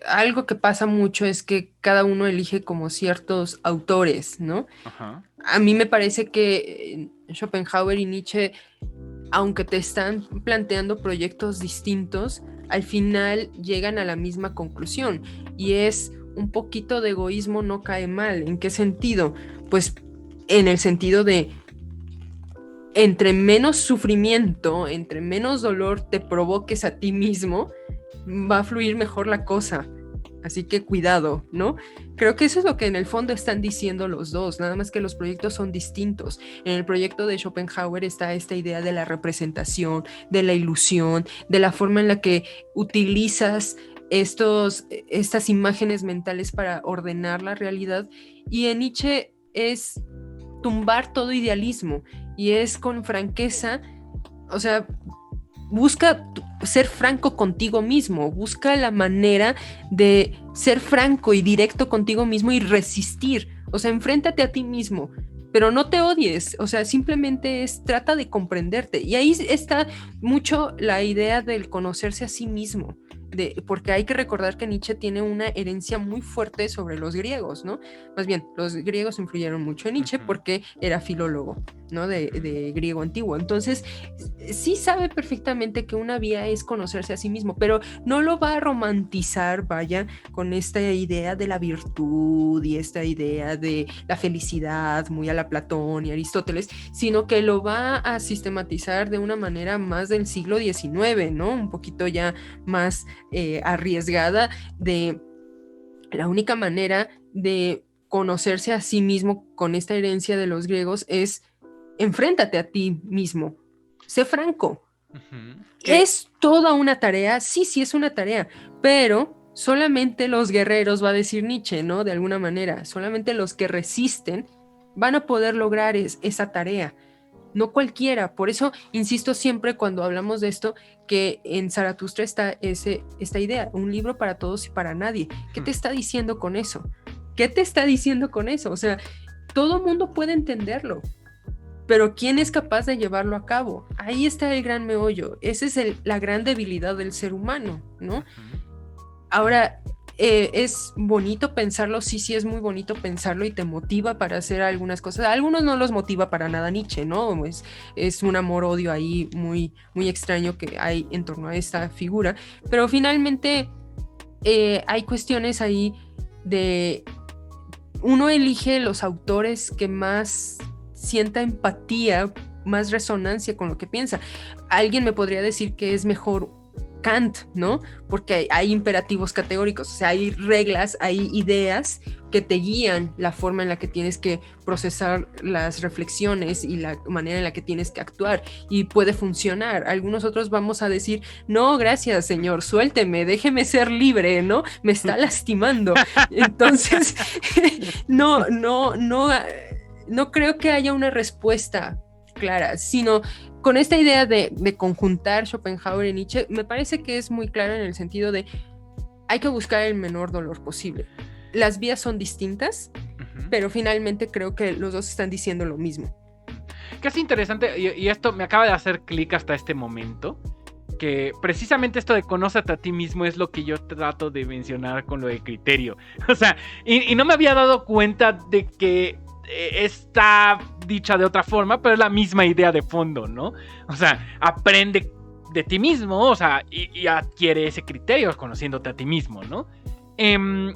algo que pasa mucho es que cada uno elige como ciertos autores, ¿no? Ajá. A mí me parece que Schopenhauer y Nietzsche, aunque te están planteando proyectos distintos, al final llegan a la misma conclusión, y es un poquito de egoísmo no cae mal. ¿En qué sentido? Pues en el sentido de entre menos sufrimiento, entre menos dolor te provoques a ti mismo, va a fluir mejor la cosa. Así que cuidado, ¿no? Creo que eso es lo que en el fondo están diciendo los dos, nada más que los proyectos son distintos. En el proyecto de Schopenhauer está esta idea de la representación, de la ilusión, de la forma en la que utilizas estas imágenes mentales para ordenar la realidad. Y en Nietzsche es tumbar todo idealismo, y es con franqueza, o sea, busca ser franco contigo mismo, busca la manera de ser franco y directo contigo mismo y resistir, o sea, enfréntate a ti mismo, pero no te odies, o sea, simplemente trata de comprenderte, y ahí está mucho la idea del conocerse a sí mismo. Porque hay que recordar que Nietzsche tiene una herencia muy fuerte sobre los griegos, ¿no? Más bien, los griegos influyeron mucho en Nietzsche porque era filólogo, ¿no? De griego antiguo. Entonces, sí sabe perfectamente que una vía es conocerse a sí mismo, pero no lo va a romantizar, vaya, con esta idea de la virtud y esta idea de la felicidad, muy a la Platón y Aristóteles, sino que lo va a sistematizar de una manera más del siglo XIX, ¿no? Un poquito ya más arriesgada, de la única manera de conocerse a sí mismo con esta herencia de los griegos es enfréntate a ti mismo, sé franco. ¿Es toda una tarea? Sí, sí es una tarea, pero solamente los guerreros, va a decir Nietzsche, ¿no? De alguna manera, solamente los que resisten van a poder lograr esa tarea. No cualquiera. Por eso insisto siempre cuando hablamos de esto, que en Zaratustra está esta idea, un libro para todos y para nadie. ¿Qué te está diciendo con eso? ¿Qué te está diciendo con eso? O sea, todo mundo puede entenderlo, pero ¿quién es capaz de llevarlo a cabo? Ahí está el gran meollo. Esa es la gran debilidad del ser humano, ¿no? Ahora, es bonito pensarlo, sí es muy bonito pensarlo y te motiva para hacer algunas cosas. A algunos no los motiva para nada Nietzsche, ¿no? Es un amor-odio ahí muy, muy extraño que hay en torno a esta figura, pero finalmente hay cuestiones ahí de uno elige los autores que más sienta empatía, más resonancia con lo que piensa. Alguien me podría decir que es mejor Kant, ¿no? Porque hay imperativos categóricos, o sea, hay reglas, hay ideas que te guían la forma en la que tienes que procesar las reflexiones y la manera en la que tienes que actuar, y puede funcionar. Algunos otros vamos a decir, no, gracias, señor, suélteme, déjeme ser libre, ¿no? Me está lastimando. Entonces, no creo que haya una respuesta clara, sino con esta idea de conjuntar Schopenhauer y Nietzsche, me parece que es muy claro en el sentido de hay que buscar el menor dolor posible. Las vías son distintas, pero finalmente creo que los dos están diciendo lo mismo. Que es interesante, y esto me acaba de hacer clic hasta este momento, que precisamente esto de conócete a ti mismo es lo que yo trato de mencionar con lo de criterio. O sea, y no me había dado cuenta de que está dicha de otra forma, pero es la misma idea de fondo, ¿no? O sea, aprende de ti mismo, o sea, y adquiere ese criterio conociéndote a ti mismo, ¿no?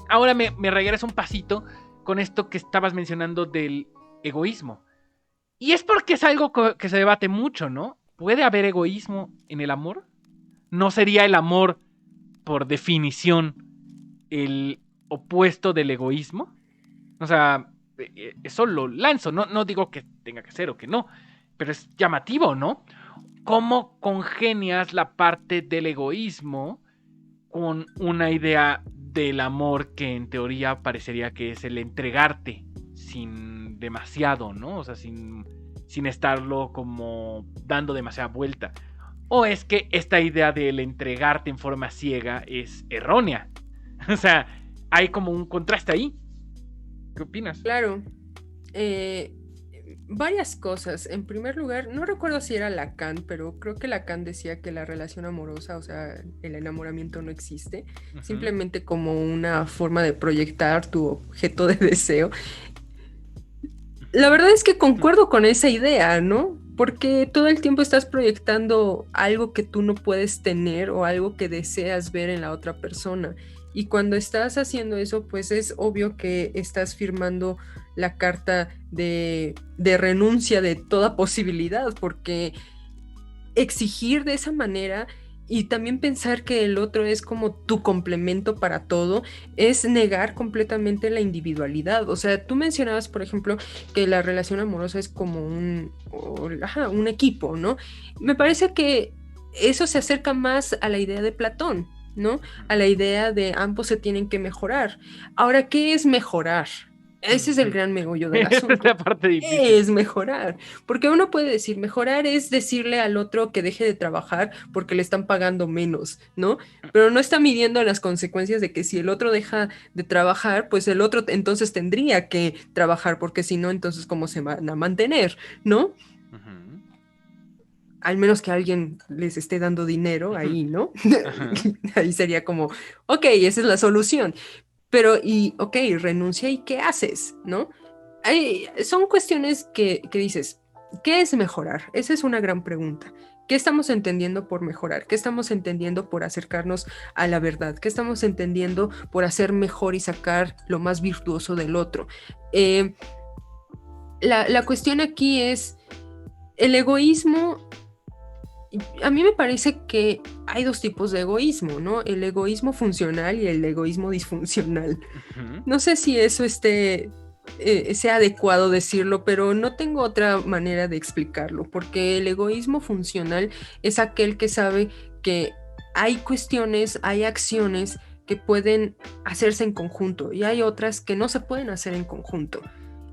Ahora me regreso un pasito con esto que estabas mencionando del egoísmo. Y es porque es algo que se debate mucho, ¿no? ¿Puede haber egoísmo en el amor? ¿No sería el amor, por definición, el opuesto del egoísmo? O sea, eso lo lanzo, no digo que tenga que ser o que no, pero es llamativo, ¿no? ¿Cómo congenias la parte del egoísmo con una idea del amor que en teoría parecería que es el entregarte sin demasiado, ¿no? O sea, sin estarlo como dando demasiada vuelta. ¿O es que esta idea del entregarte en forma ciega es errónea? O sea, hay como un contraste ahí. ¿Qué opinas? Claro. Varias cosas. En primer lugar, no recuerdo si era Lacan, pero creo que Lacan decía que la relación amorosa, o sea, el enamoramiento no existe, simplemente como una forma de proyectar tu objeto de deseo. La verdad es que concuerdo con esa idea, ¿no? Porque todo el tiempo estás proyectando algo que tú no puedes tener o algo que deseas ver en la otra persona. Y cuando estás haciendo eso, pues es obvio que estás firmando la carta de renuncia de toda posibilidad, porque exigir de esa manera y también pensar que el otro es como tu complemento para todo, es negar completamente la individualidad. O sea, tú mencionabas, por ejemplo, que la relación amorosa es como un equipo, ¿no? Me parece que eso se acerca más a la idea de Platón, ¿no? A la idea de ambos se tienen que mejorar. Ahora, ¿qué es mejorar? Ese es el gran megollo del asunto. Esa es la parte difícil. Es mejorar, porque uno puede decir, mejorar es decirle al otro que deje de trabajar porque le están pagando menos, ¿no? Pero no está midiendo las consecuencias de que si el otro deja de trabajar, pues el otro entonces tendría que trabajar, porque si no, entonces ¿cómo se van a mantener, ¿no? Al menos que alguien les esté dando dinero ahí, ¿no? Ahí sería como, ok, esa es la solución. Pero, renuncia y ¿qué haces? ¿No? Son cuestiones que dices, ¿qué es mejorar? Esa es una gran pregunta. ¿Qué estamos entendiendo por mejorar? ¿Qué estamos entendiendo por acercarnos a la verdad? ¿Qué estamos entendiendo por hacer mejor y sacar lo más virtuoso del otro? La cuestión aquí es el egoísmo. A mí me parece que hay dos tipos de egoísmo, ¿no? El egoísmo funcional y el egoísmo disfuncional. No sé si eso sea adecuado decirlo, pero no tengo otra manera de explicarlo, porque el egoísmo funcional es aquel que sabe que hay cuestiones, hay acciones que pueden hacerse en conjunto y hay otras que no se pueden hacer en conjunto.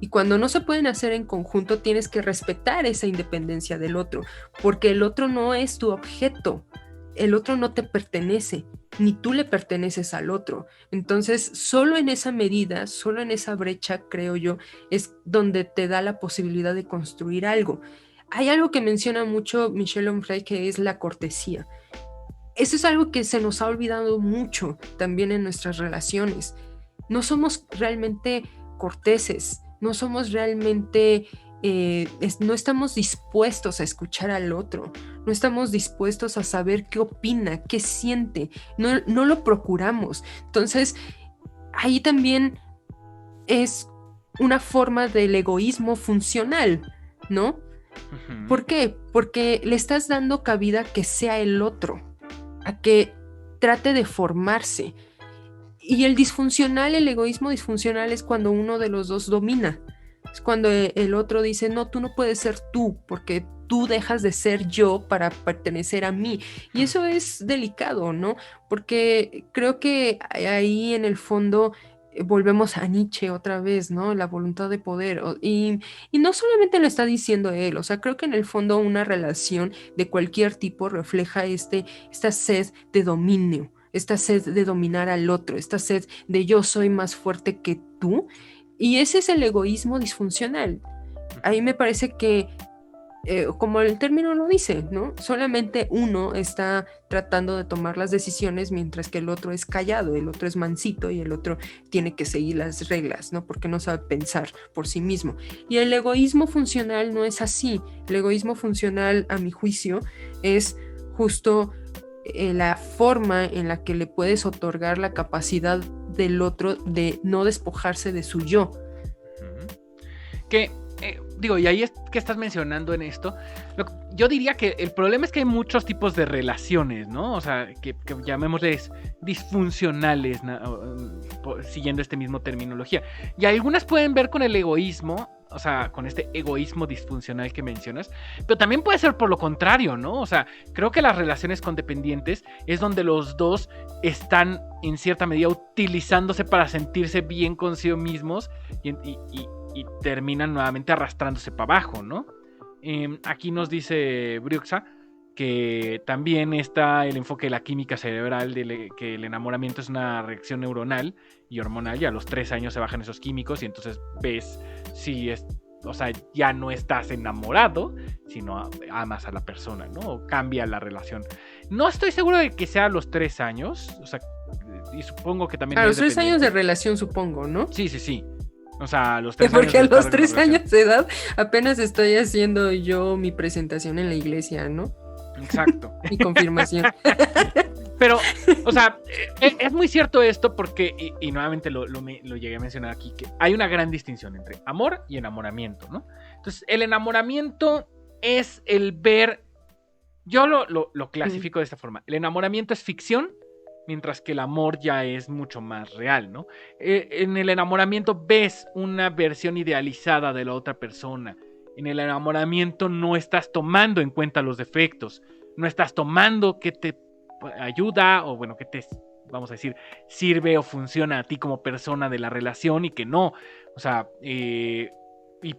Y cuando no se pueden hacer en conjunto, tienes que respetar esa independencia del otro, porque el otro no es tu objeto, el otro no te pertenece, ni tú le perteneces al otro. Entonces, solo en esa medida, solo en esa brecha, creo yo, es donde te da la posibilidad de construir algo. Hay algo que menciona mucho Michel Onfray, que es la cortesía. eso es algo que se nos ha olvidado mucho también en nuestras relaciones. No somos realmente corteses, no somos realmente, no estamos dispuestos a escuchar al otro, no estamos dispuestos a saber qué opina, qué siente, no lo procuramos. Entonces, ahí también es una forma del egoísmo funcional, ¿no? ¿Por qué? Porque le estás dando cabida a que sea el otro, a que trate de formarse. Y el egoísmo disfuncional es cuando uno de los dos domina. Es cuando el otro dice, no, tú no puedes ser tú, porque tú dejas de ser yo para pertenecer a mí. Y eso es delicado, ¿no? Porque creo que ahí en el fondo volvemos a Nietzsche otra vez, ¿no? La voluntad de poder. Y no solamente lo está diciendo él, o sea, creo que en el fondo una relación de cualquier tipo refleja esta sed de dominio, esta sed de dominar al otro, esta sed de yo soy más fuerte que tú. Y ese es el egoísmo disfuncional. Ahí me parece que, como el término lo dice, ¿no? Solamente uno está tratando de tomar las decisiones mientras que el otro es callado, el otro es mansito y el otro tiene que seguir las reglas, ¿no? Porque no sabe pensar por sí mismo. Y el egoísmo funcional no es así. El egoísmo funcional, a mi juicio, es justo la forma en la que le puedes otorgar la capacidad del otro de no despojarse de su yo. Que, digo, y ahí es que estás mencionando en esto, yo diría que el problema es que hay muchos tipos de relaciones, ¿no? O sea, que llamémosles disfuncionales, siguiendo este mismo terminología. Y algunas pueden ver con el egoísmo, o sea, con este egoísmo disfuncional que mencionas, pero también puede ser por lo contrario, ¿no? O sea, creo que las relaciones condependientes es donde los dos están en cierta medida utilizándose para sentirse bien consigo mismos y terminan nuevamente arrastrándose para abajo, ¿no? Aquí nos dice Bruxa que también está el enfoque de la química cerebral, que el enamoramiento es una reacción neuronal y hormonal, y a los 3 años se bajan esos químicos y entonces ves si es, o sea, ya no estás enamorado, sino amas a la persona, ¿no? O cambia la relación. No estoy seguro de que sea a los 3 años, o sea, y supongo que también... A los 3 años de relación, supongo, ¿no? Sí, sí, sí. O sea, a los 3 Porque años a los 3 años de edad apenas estoy haciendo yo mi presentación en la iglesia, ¿no? Exacto. Mi confirmación. Pero, o sea, es muy cierto esto porque, y nuevamente lo llegué a mencionar aquí, que hay una gran distinción entre amor y enamoramiento, ¿no? Entonces, el enamoramiento es el ver, yo lo clasifico de esta forma, el enamoramiento es ficción, mientras que el amor ya es mucho más real, ¿no? En el enamoramiento ves una versión idealizada de la otra persona. En el enamoramiento no estás tomando en cuenta los defectos, no estás tomando que te ayuda o bueno, que te, vamos a decir, sirve o funciona a ti como persona de la relación y que no. O sea, y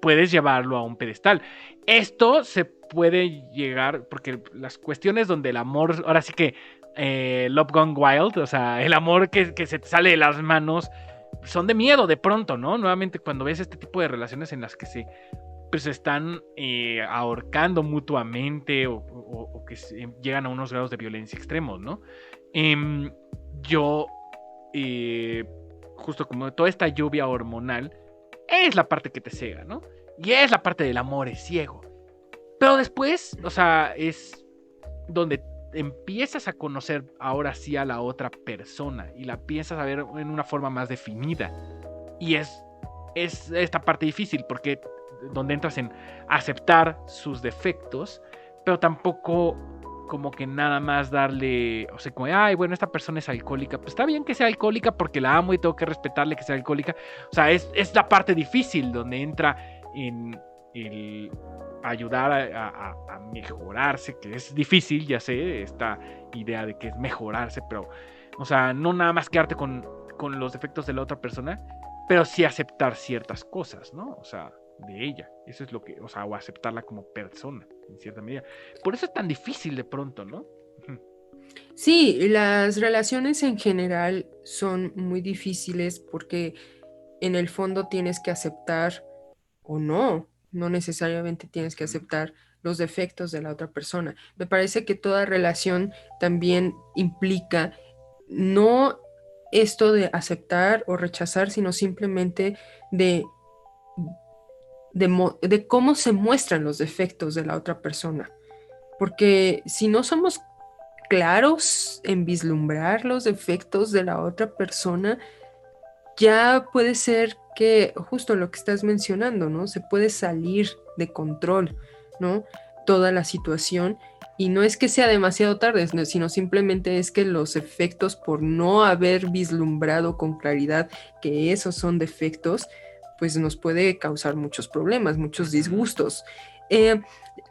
puedes llevarlo a un pedestal. Esto se puede llegar, porque las cuestiones donde el amor, ahora sí que Love Gone Wild, o sea, el amor que se te sale de las manos, son de miedo de pronto, ¿no? Nuevamente cuando ves este tipo de relaciones en las que se están ahorcando mutuamente o que llegan a unos grados de violencia extremos, ¿no? Yo, justo como toda esta lluvia hormonal, es la parte que te cega, ¿no? Y es la parte del amor, es ciego. Pero después, o sea, es donde empiezas a conocer ahora sí a la otra persona y la empiezas a ver en una forma más definida. Y es esta parte difícil porque donde entras en aceptar sus defectos, pero tampoco como que nada más darle, o sea, como, ay, bueno, esta persona es alcohólica, pues está bien que sea alcohólica porque la amo y tengo que respetarle que sea alcohólica. O sea, es la parte difícil donde entra en el ayudar a mejorarse, que es difícil, ya sé, esta idea de que es mejorarse, pero, o sea, no nada más quedarte con los defectos de la otra persona, pero sí aceptar ciertas cosas, ¿no? O sea, de ella. Eso es lo que, o sea, o aceptarla como persona, en cierta medida. Por eso es tan difícil de pronto, ¿no? Sí, las relaciones en general son muy difíciles porque en el fondo tienes que aceptar o no necesariamente tienes que aceptar los defectos de la otra persona. Me parece que toda relación también implica no esto de aceptar o rechazar, sino simplemente de cómo se muestran los defectos de la otra persona. Porque si no somos claros en vislumbrar los defectos de la otra persona, ya puede ser que justo lo que estás mencionando, ¿no? Se puede salir de control, ¿no? Toda la situación. Y no es que sea demasiado tarde, sino simplemente es que los efectos por no haber vislumbrado con claridad que esos son defectos, pues nos puede causar muchos problemas, muchos disgustos.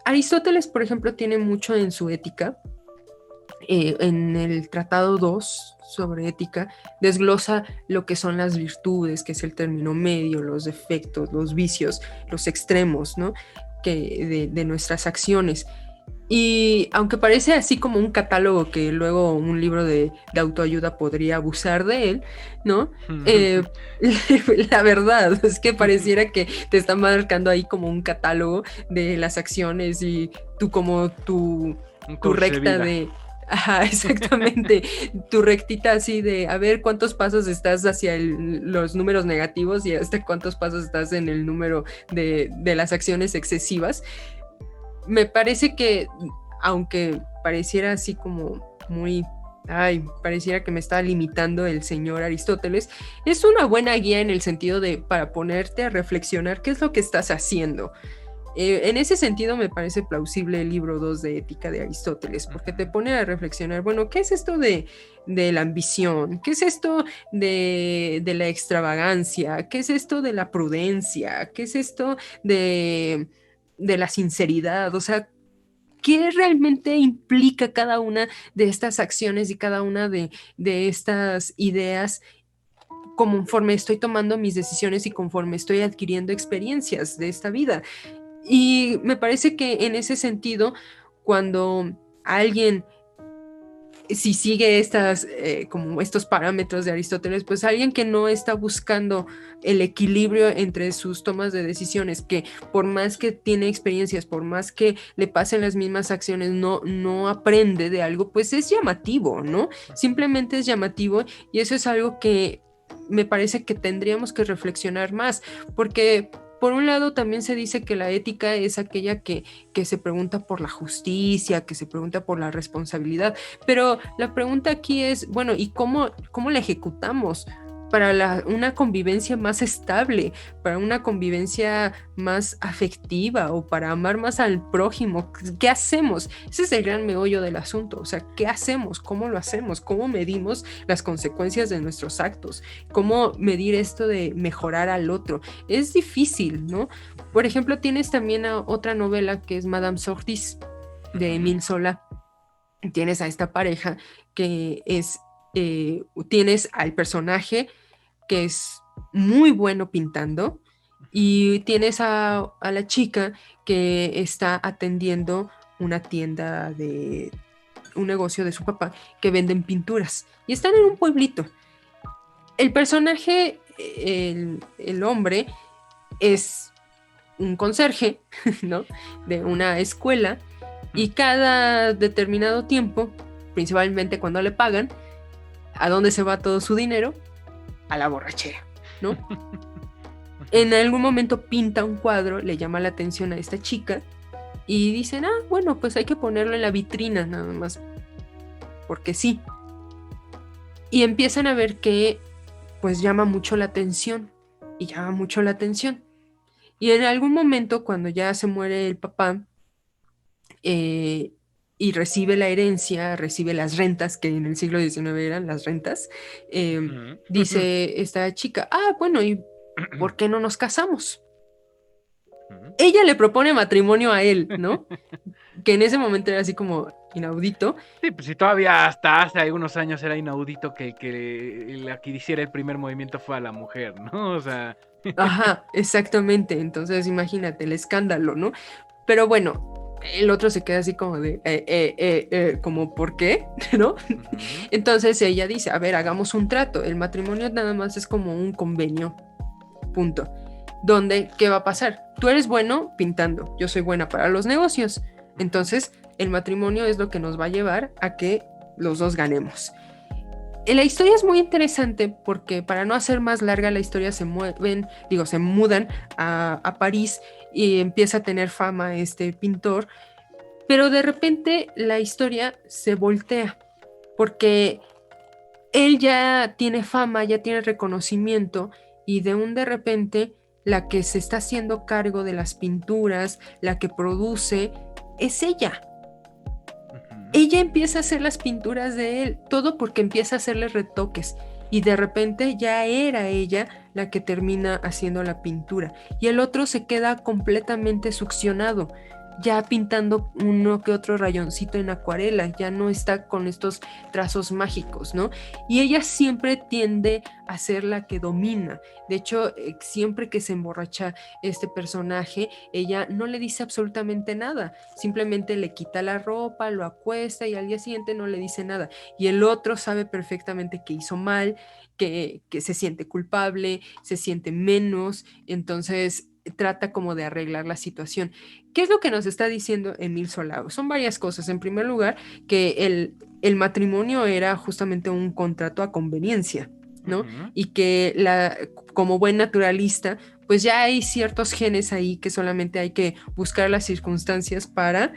Aristóteles, por ejemplo, tiene mucho en su ética. En el Tratado 2 sobre ética, desglosa lo que son las virtudes, que es el término medio, los defectos, los vicios, los extremos, ¿no? de nuestras acciones. Y aunque parece así como un catálogo que luego un libro de autoayuda podría abusar de él, ¿no? La verdad es que pareciera que te está marcando ahí como un catálogo de las acciones y tú como tu recta de... Ajá, exactamente. Tu rectita así de a ver cuántos pasos estás hacia los números negativos y hasta cuántos pasos estás en el número de las acciones excesivas. Me parece que, aunque pareciera así como muy... pareciera que me está limitando el señor Aristóteles, es una buena guía en el sentido de para ponerte a reflexionar qué es lo que estás haciendo. En ese sentido me parece plausible el libro 2 de Ética de Aristóteles, porque te pone a reflexionar, bueno, ¿qué es esto de la ambición? ¿Qué es esto de la extravagancia? ¿Qué es esto de la prudencia? ¿Qué es esto de la sinceridad? O sea, ¿qué realmente implica cada una de estas acciones y cada una de estas ideas conforme estoy tomando mis decisiones y conforme estoy adquiriendo experiencias de esta vida? Y me parece que en ese sentido, cuando alguien, si sigue como estos parámetros de Aristóteles, pues alguien que no está buscando el equilibrio entre sus tomas de decisiones, que por más que tiene experiencias, por más que le pasen las mismas acciones, no aprende de algo, pues es llamativo, ¿no? Simplemente es llamativo y eso es algo que me parece que tendríamos que reflexionar más, porque... Por un lado, también se dice que la ética es aquella que se pregunta por la justicia, que se pregunta por la responsabilidad, pero la pregunta aquí es, bueno, ¿y cómo la ejecutamos para una convivencia más estable, para una convivencia más afectiva o para amar más al prójimo? ¿Qué hacemos? Ese es el gran meollo del asunto, o sea, ¿qué hacemos? ¿Cómo lo hacemos? ¿Cómo medimos las consecuencias de nuestros actos? ¿Cómo medir esto de mejorar al otro? Es difícil, ¿no? Por ejemplo, tienes también otra novela que es Madame Sortis, de Émile Zola. Tienes a esta pareja que es, tienes al personaje que es muy bueno pintando y tienes a la chica que está atendiendo una tienda de un negocio de su papá que venden pinturas y están en un pueblito. El personaje, el hombre, es un conserje, ¿no? De una escuela y cada determinado tiempo, principalmente cuando le pagan, ¿a dónde se va todo su dinero? A la borrachera, ¿no? En algún momento pinta un cuadro, le llama la atención a esta chica y dicen, bueno, pues hay que ponerlo en la vitrina nada más, porque sí. Y empiezan a ver que pues llama mucho la atención y llama mucho la atención. Y en algún momento, cuando ya se muere el papá y recibe la herencia, recibe las rentas, que en el siglo XIX eran las rentas, dice esta chica, bueno, ¿y por qué no nos casamos? Ella le propone matrimonio a él, ¿no? Que en ese momento era así como inaudito. Sí, pues si todavía hasta hace algunos años era inaudito que la que hiciera el primer movimiento fue a la mujer, ¿no? O sea... Ajá, exactamente. Entonces imagínate el escándalo, ¿no? Pero bueno, el otro se queda así como de, como, ¿por qué? ¿No? Entonces ella dice, a ver, hagamos un trato. El matrimonio nada más es como un convenio, punto. Donde, ¿qué va a pasar? tú eres bueno pintando, yo soy buena para los negocios. Entonces, el matrimonio es lo que nos va a llevar a que los dos ganemos. La historia es muy interesante porque, para no hacer más larga la historia, se mudan a París y empieza a tener fama este pintor, pero de repente la historia se voltea porque él ya tiene fama, ya tiene reconocimiento, y de repente la que se está haciendo cargo de las pinturas, la que produce, es ella. Ella empieza a hacer las pinturas de él, todo porque empieza a hacerle retoques, y de repente ya era ella la que termina haciendo la pintura, y el otro se queda completamente succionado, ya pintando uno que otro rayoncito en acuarela, ya no está con estos trazos mágicos, ¿no? Y ella siempre tiende a ser la que domina. De hecho, siempre que se emborracha este personaje, ella no le dice absolutamente nada, simplemente le quita la ropa, lo acuesta, y al día siguiente no le dice nada. Y el otro sabe perfectamente que hizo mal, que se siente culpable, se siente menos, entonces trata como de arreglar la situación. ¿Qué es lo que nos está diciendo Émile Zola? Son varias cosas. En primer lugar, que el matrimonio era justamente un contrato a conveniencia, ¿no? Y que como buen naturalista, pues ya hay ciertos genes ahí que solamente hay que buscar las circunstancias para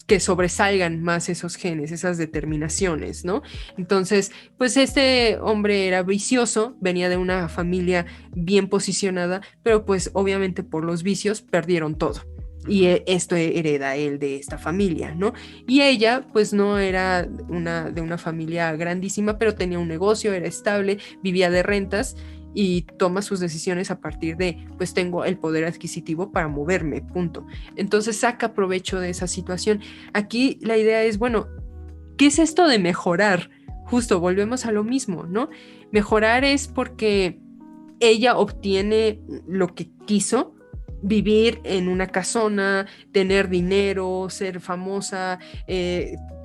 que sobresalgan más esos genes, esas determinaciones, ¿no? Entonces, pues este hombre era vicioso, venía de una familia bien posicionada, pero pues obviamente por los vicios perdieron todo. Y esto hereda él de esta familia, ¿no? Y ella, pues no era de una familia grandísima, pero tenía un negocio, era estable, vivía de rentas, y toma sus decisiones a partir de, pues tengo el poder adquisitivo para moverme, punto. Entonces saca provecho de esa situación. Aquí la idea es, bueno, ¿qué es esto de mejorar? Justo, volvemos a lo mismo, ¿no? Mejorar es porque ella obtiene lo que quiso, vivir en una casona, tener dinero, ser famosa,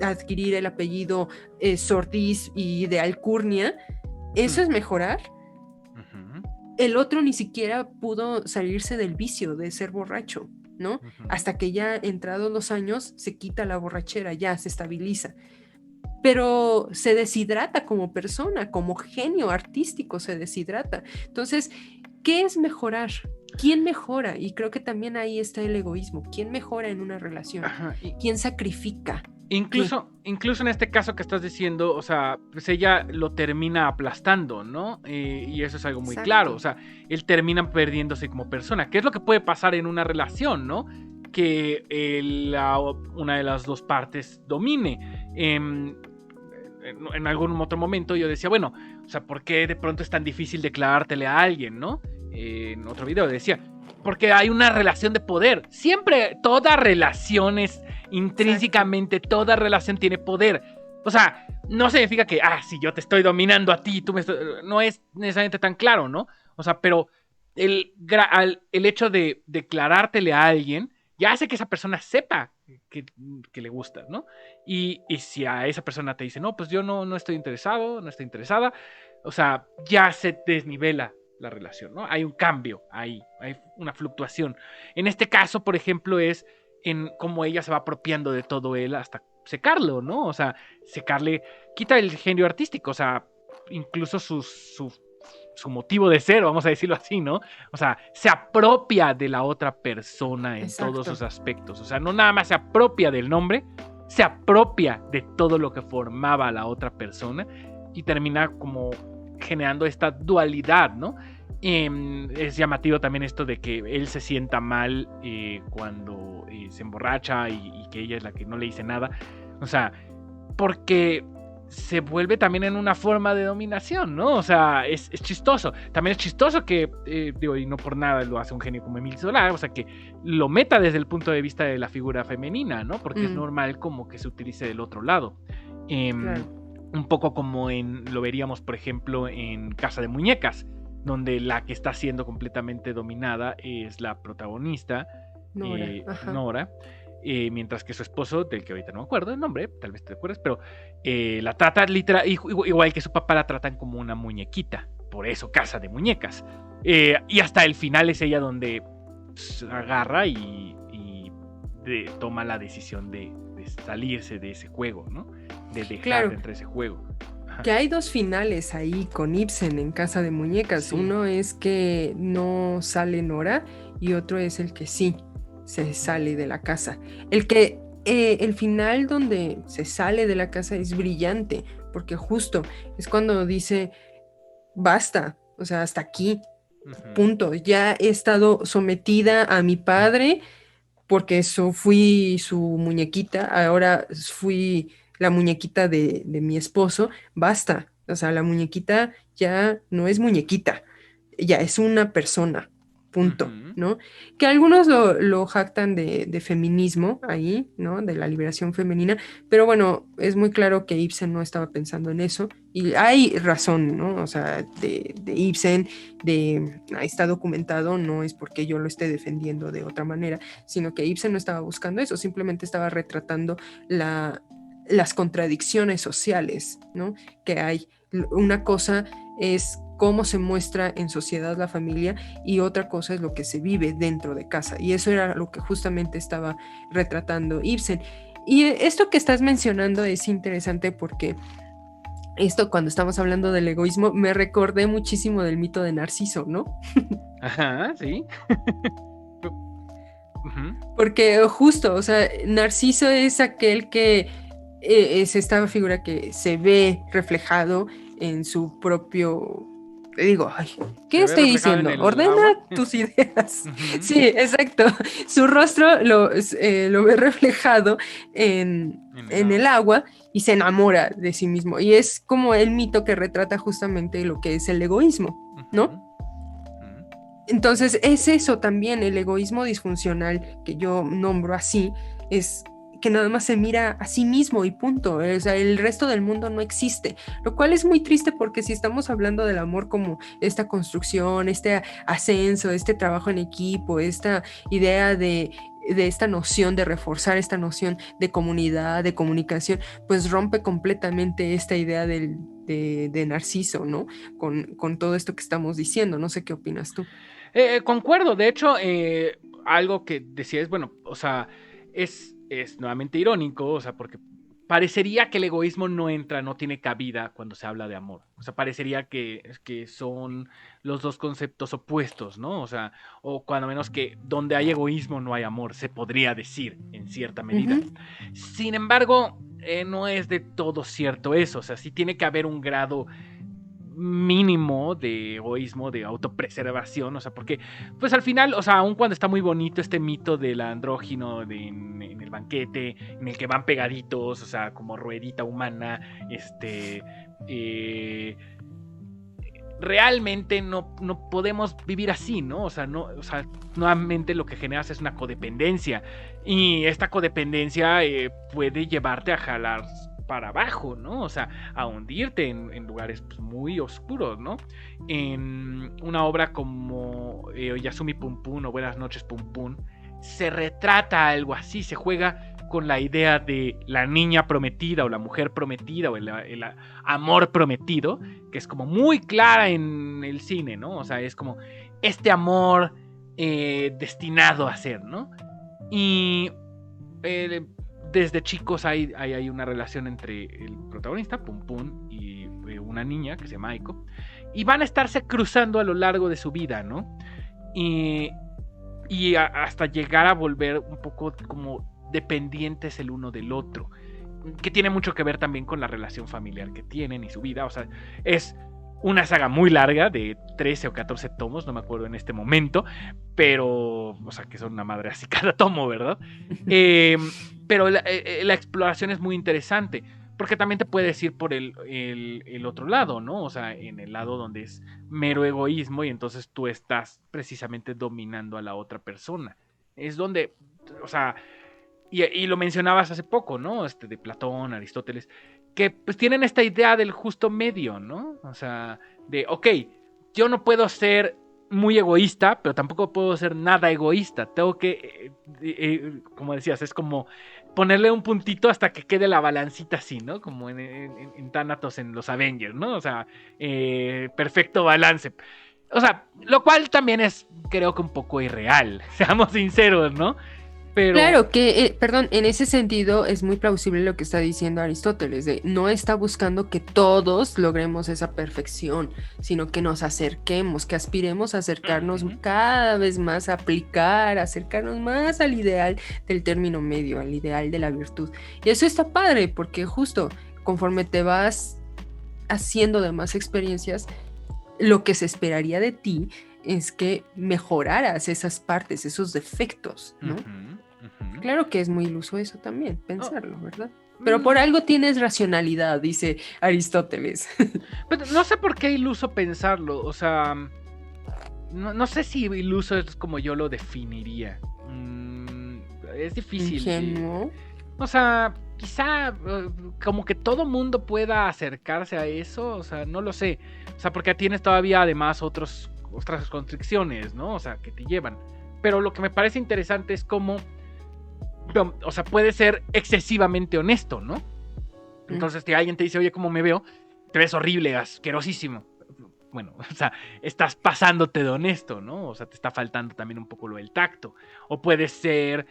adquirir el apellido Sordis y de Alcurnia. ¿Eso es mejorar? El otro ni siquiera pudo salirse del vicio de ser borracho, ¿no? Hasta que ya entrados los años se quita la borrachera, ya se estabiliza. Pero se deshidrata como persona, como genio artístico se deshidrata. Entonces, ¿qué es mejorar? ¿Quién mejora? Y creo que también ahí está el egoísmo. ¿Quién mejora en una relación? ¿Quién sacrifica? Incluso en este caso que estás diciendo, o sea, pues ella lo termina aplastando, ¿no? Y eso es algo muy claro, o sea, él termina perdiéndose como persona. ¿Qué es lo que puede pasar en una relación, no? Que una de las dos partes domine. En algún otro momento yo decía, bueno, o sea, ¿por qué de pronto es tan difícil declarártele a alguien, no? En otro video decía, porque hay una relación de poder. Siempre, toda relación es intrínsecamente, toda relación tiene poder. O sea, no significa que, si yo te estoy dominando a ti, no es necesariamente tan claro, ¿no? O sea, pero el hecho de declarártele a alguien ya hace que esa persona sepa que le gusta, ¿no? Y si a esa persona te dice, no, pues yo no estoy interesado, no estoy interesada, o sea, ya se desnivela la relación, ¿no? Hay un cambio ahí, hay una fluctuación. En este caso, por ejemplo, es en cómo ella se va apropiando de todo él hasta secarlo, ¿no? O sea, secarle, quita el genio artístico, o sea, incluso su motivo de ser, vamos a decirlo así, ¿no? O sea, se apropia de la otra persona en todos sus aspectos. O sea, no nada más se apropia del nombre, se apropia de todo lo que formaba la otra persona y termina como generando esta dualidad, ¿no? Es llamativo también esto de que él se sienta mal cuando se emborracha y que ella es la que no le dice nada. O sea, porque se vuelve también en una forma de dominación, ¿no? O sea, es chistoso. También es chistoso que, digo, y no por nada lo hace un genio como Émile Zola, o sea, que lo meta desde el punto de vista de la figura femenina, ¿no? Porque es normal como que se utilice del otro lado. Un poco como lo veríamos, por ejemplo, en Casa de Muñecas, donde la que está siendo completamente dominada es la protagonista, Nora. Mientras que su esposo, del que ahorita no me acuerdo el nombre, tal vez te acuerdes, pero la trata literal, igual que su papá, la tratan como una muñequita, por eso Casa de Muñecas. Y hasta el final es ella donde agarra y toma la decisión de salirse de ese juego, ¿no? De dejar Claro. de entrar a ese juego. Ajá. Que hay dos finales ahí con Ibsen en Casa de Muñecas. Sí. Uno es que no sale Nora y otro es el que sí se sale de la casa. El final donde se sale de la casa es brillante, porque justo es cuando dice, basta, o sea, hasta aquí, punto. Ya he estado sometida a mi padre porque fui su muñequita, ahora fui la muñequita de mi esposo, basta. O sea, la muñequita ya no es muñequita, ya es una persona, punto, ¿no? Que algunos lo jactan de feminismo ahí, ¿no? De la liberación femenina, pero bueno, es muy claro que Ibsen no estaba pensando en eso, y hay razón, ¿no? O sea, de Ibsen, ahí está documentado, no es porque yo lo esté defendiendo de otra manera, sino que Ibsen no estaba buscando eso, simplemente estaba retratando las contradicciones sociales, ¿no? Que hay. Una cosa es cómo se muestra en sociedad la familia y otra cosa es lo que se vive dentro de casa, y eso era lo que justamente estaba retratando Ibsen. Y esto que estás mencionando es interesante porque esto, cuando estamos hablando del egoísmo, me recordé muchísimo del mito de Narciso, ¿no? Ajá, sí. Porque justo, o sea, Narciso es aquel que es esta figura que se ve reflejado en su propio... Digo, ay, ¿qué estoy diciendo? Ordena agua. tus ideas. Sí, exacto. Su rostro lo ve reflejado en el agua y se enamora de sí mismo. Y es como el mito que retrata justamente lo que es el egoísmo, ¿no? Entonces es eso también, el egoísmo disfuncional que yo nombro así, es que nada más se mira a sí mismo y punto. O sea, el resto del mundo no existe, lo cual es muy triste porque si estamos hablando del amor como esta construcción, este ascenso, este trabajo en equipo, esta idea de esta noción de reforzar esta noción de comunidad, de comunicación, pues rompe completamente esta idea de Narciso, ¿no? Con todo esto que estamos diciendo. No sé qué opinas tú. Concuerdo, de hecho, algo que decía es, bueno, o sea, es nuevamente irónico, o sea, porque parecería que el egoísmo no tiene cabida cuando se habla de amor. O sea, parecería que son los dos conceptos opuestos, ¿no? O sea, o cuando menos que donde hay egoísmo no hay amor, se podría decir en cierta medida. Sin embargo, no es de todo cierto eso, o sea, sí tiene que haber un grado mínimo de egoísmo, de autopreservación, o sea, porque pues al final, o sea, aun cuando está muy bonito este mito del andrógino en el banquete, en el que van pegaditos, o sea, como ruedita humana, realmente no podemos vivir así, ¿no? O sea, nuevamente lo que generas es una codependencia, y esta codependencia puede llevarte a jalar para abajo, ¿no? O sea, a hundirte en lugares pues, muy oscuros, ¿no? En una obra como Yasumi Pum Pum o Buenas noches Pum Pum, se retrata algo así, se juega con la idea de la niña prometida o la mujer prometida o el amor prometido, que es como muy clara en el cine, ¿no? O sea, es como este amor destinado a ser, ¿no? Y desde chicos hay una relación entre el protagonista, Pum Pum, y una niña que se llama Aiko, y van a estarse cruzando a lo largo de su vida, ¿no? Y hasta llegar a volver un poco como dependientes el uno del otro, que tiene mucho que ver también con la relación familiar que tienen y su vida. O sea, es una saga muy larga de 13 o 14 tomos, no me acuerdo en este momento, pero, o sea, que son una madre así cada tomo, ¿verdad? Pero la exploración es muy interesante, porque también te puedes ir por el otro lado, ¿no? O sea, en el lado donde es mero egoísmo y entonces tú estás precisamente dominando a la otra persona. Es donde, o sea, y lo mencionabas hace poco, ¿no? De Platón, Aristóteles, que pues tienen esta idea del justo medio, ¿no? O sea, de, ok, yo no puedo ser muy egoísta, pero tampoco puedo ser nada egoísta. Tengo que, como decías, es como ponerle un puntito hasta que quede la balancita así, ¿no? Como en Thanatos en los Avengers, ¿no? O sea, perfecto balance. O sea, lo cual también es, creo que un poco irreal, seamos sinceros, ¿no? Pero... Claro que, perdón, en ese sentido es muy plausible lo que está diciendo Aristóteles, de no está buscando que todos logremos esa perfección, sino que nos acerquemos, que aspiremos a acercarnos cada vez más, a aplicar, a acercarnos más al ideal del término medio, al ideal de la virtud. Y eso está padre, porque justo conforme te vas haciendo de más experiencias, lo que se esperaría de ti es que mejoraras esas partes, esos defectos, ¿no? Claro que es muy iluso eso también, pensarlo, ¿verdad? Pero por algo tienes racionalidad, dice Aristóteles. Pero no sé por qué iluso pensarlo, o sea, no sé si iluso es como yo lo definiría. Es difícil. ¿Ingenuo? O sea, quizá como que todo mundo pueda acercarse a eso, o sea, no lo sé. O sea, porque tienes todavía además otras constricciones, ¿no? O sea, que te llevan. Pero lo que me parece interesante es cómo, o sea, puede ser excesivamente honesto, ¿no? Entonces, que alguien te dice, oye, ¿cómo me veo? Te ves horrible, asquerosísimo. Bueno, o sea, estás pasándote de honesto, ¿no? O sea, te está faltando también un poco lo del tacto. O puede ser,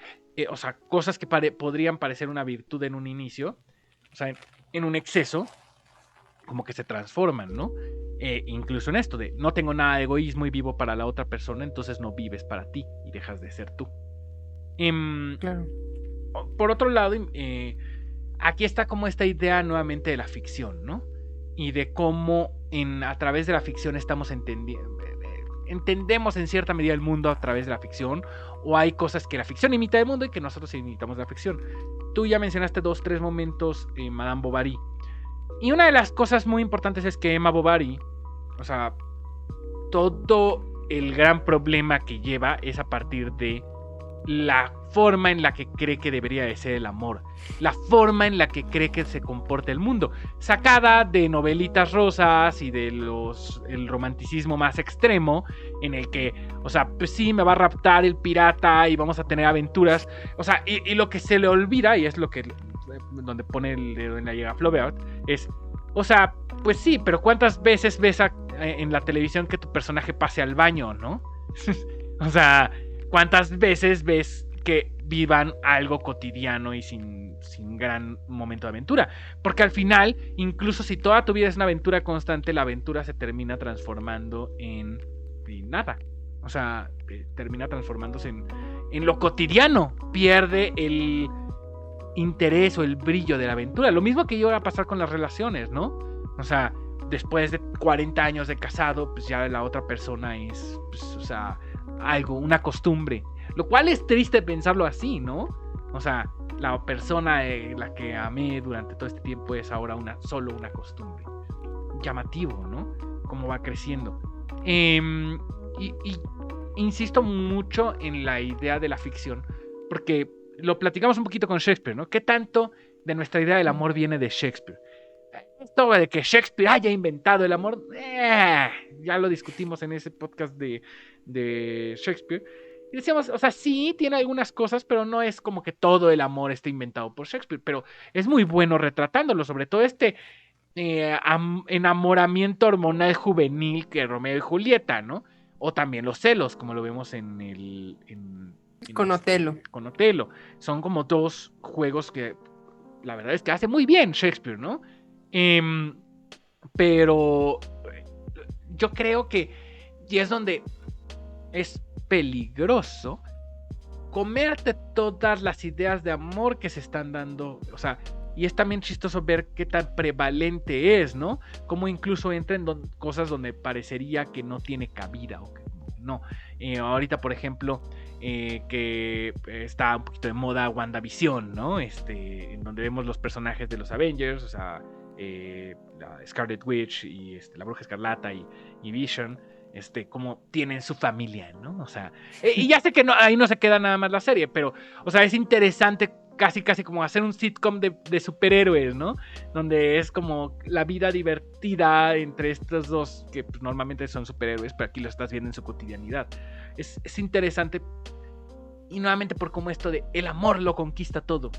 o sea, cosas que podrían parecer una virtud en un inicio, o sea, en un exceso, como que se transforman, ¿no? Incluso en esto de, no tengo nada de egoísmo y vivo para la otra persona, entonces no vives para ti y dejas de ser tú. Claro. Por otro lado, aquí está como esta idea nuevamente de la ficción, ¿no? Y de cómo a través de la ficción entendemos en cierta medida el mundo a través de la ficción, o hay cosas que la ficción imita del mundo y que nosotros imitamos la ficción. Tú ya mencionaste 2-3 momentos Madame Bovary. Y una de las cosas muy importantes es que Emma Bovary, o sea, todo el gran problema que lleva es a partir de la forma en la que cree que debería de ser el amor, la forma en la que cree que se comporta el mundo, sacada de novelitas rosas y de el romanticismo más extremo, en el que, o sea, pues sí, me va a raptar el pirata y vamos a tener aventuras, o sea, y lo que se le olvida, y es lo que, donde pone el dedo en la llaga Flaubert, es, o sea, pues sí, pero ¿cuántas veces ves en la televisión que tu personaje pase al baño, no? O sea, ¿cuántas veces ves que vivan algo cotidiano y sin gran momento de aventura? Porque al final, incluso si toda tu vida es una aventura constante, la aventura se termina transformando en nada. O sea, termina transformándose en lo cotidiano. Pierde el interés o el brillo de la aventura. Lo mismo que iba a pasar con las relaciones, ¿no? O sea, después de 40 años de casado, pues ya la otra persona es, pues, o sea, algo, una costumbre. Lo cual es triste pensarlo así, ¿no? O sea, la persona la que amé durante todo este tiempo es ahora solo una costumbre. Llamativo, ¿no? Cómo va creciendo. Y insisto mucho en la idea de la ficción, porque lo platicamos un poquito con Shakespeare, ¿no? ¿Qué tanto de nuestra idea del amor viene de Shakespeare? Esto de que Shakespeare haya inventado el amor, ya lo discutimos en ese podcast de Shakespeare. Y decíamos, o sea, sí, tiene algunas cosas, pero no es como que todo el amor esté inventado por Shakespeare. Pero es muy bueno retratándolo, sobre todo este enamoramiento hormonal juvenil que Romeo y Julieta, ¿no? O también los celos, como lo vemos con Otelo. Con Otelo. Son como dos juegos que la verdad es que hace muy bien Shakespeare, ¿no? Pero yo creo que, y es donde es peligroso, comerte todas las ideas de amor que se están dando, o sea, y es también chistoso ver qué tan prevalente es, ¿no? Como incluso entra en cosas donde parecería que no tiene cabida, o que no. Ahorita, por ejemplo, que está un poquito de moda WandaVision, ¿no? En donde vemos los personajes de los Avengers, o sea, la Scarlet Witch y la Bruja Escarlata y Vision, como tienen su familia, ¿no? O sea, y ya sé que no, ahí no se queda nada más la serie, pero, o sea, es interesante casi como hacer un sitcom de superhéroes, ¿no? Donde es como la vida divertida entre estos dos que pues, normalmente son superhéroes, pero aquí lo estás viendo en su cotidianidad. Es interesante, y nuevamente por cómo esto de el amor lo conquista todo.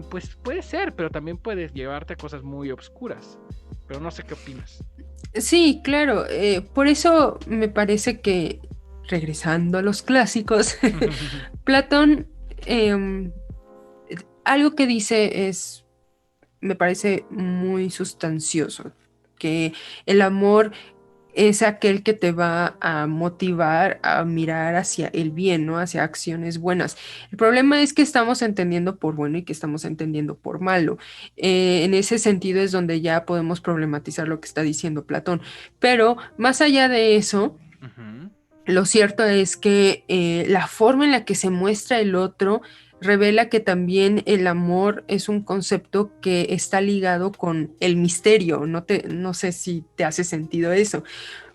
Pues puede ser, pero también puedes llevarte a cosas muy obscuras. Pero no sé qué opinas. Sí, claro. Por eso me parece que, regresando a los clásicos, Platón, em, algo que dice me parece muy sustancioso, que el amor es aquel que te va a motivar a mirar hacia el bien, ¿no? Hacia acciones buenas. El problema es que estamos entendiendo por bueno y que estamos entendiendo por malo. En ese sentido es donde ya podemos problematizar lo que está diciendo Platón. Pero más allá de eso, Ujú, lo cierto es que la forma en la que se muestra el otro revela que también el amor es un concepto que está ligado con el misterio. No sé si te hace sentido eso.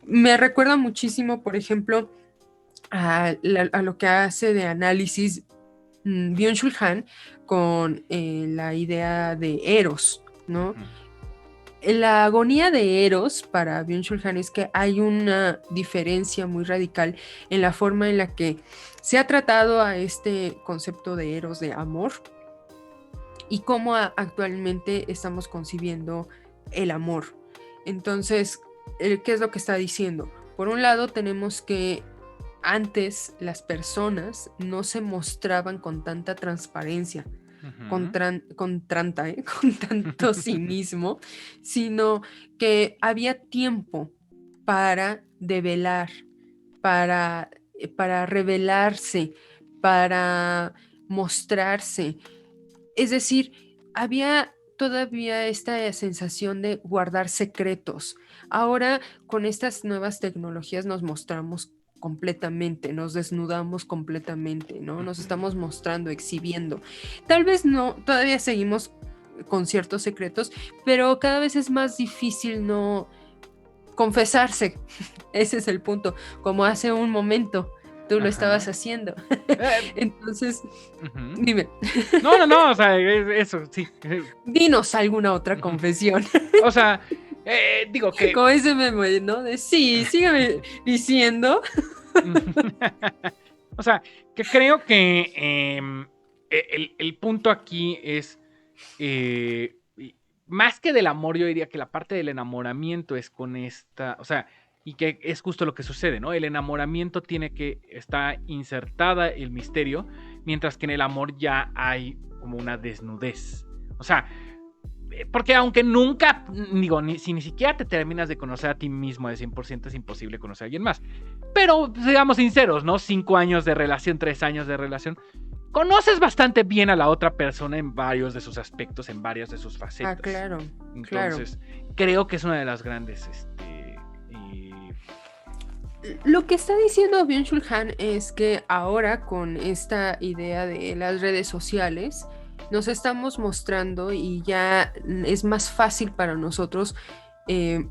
Me recuerda muchísimo, por ejemplo, a lo que hace de análisis Byung-Chul Han con la idea de Eros, ¿no? ujú, La agonía de Eros para Byung-Chul Han es que hay una diferencia muy radical en la forma en la que se ha tratado a este concepto de Eros, de amor, y cómo actualmente estamos concibiendo el amor. Entonces, ¿qué es lo que está diciendo? Por un lado, tenemos que antes las personas no se mostraban con tanta transparencia, ujú. con tanto cinismo, sino que había tiempo para develar, para revelarse, para mostrarse. Es decir, había todavía esta sensación de guardar secretos. Ahora, con estas nuevas tecnologías nos mostramos completamente, nos desnudamos completamente, ¿no? Nos Ujú. estamos mostrando, exhibiendo. Tal vez no, todavía seguimos con ciertos secretos, pero cada vez es más difícil no confesarse. Ese es el punto, como hace un momento tú lo estabas Ajá. haciendo. Eh, Entonces, ujú. dime. No, no, no, o sea, eso, sí. Dinos alguna otra Ujú. confesión. O sea, digo que. Como ese meme, ¿no? De sí, sígueme diciendo. O sea, que creo que el punto aquí es, más que del amor, yo diría que la parte del enamoramiento es con esta, o sea, y que es justo lo que sucede, ¿no? El enamoramiento tiene que estar insertada el misterio, mientras que en el amor ya hay como una desnudez. O sea, porque aunque nunca, digo, si ni siquiera te terminas de conocer a ti mismo de 100% es imposible conocer a alguien más. Pero, seamos sinceros, ¿no? 5 años de relación, 3 años de relación. Conoces bastante bien a la otra persona en varios de sus aspectos, en varias de sus Ah, facetas. claro, claro. Entonces, creo que es una de las grandes, Lo que está diciendo Byung-Chul Han es que ahora con esta idea de las redes sociales nos estamos mostrando y ya es más fácil para nosotros eh,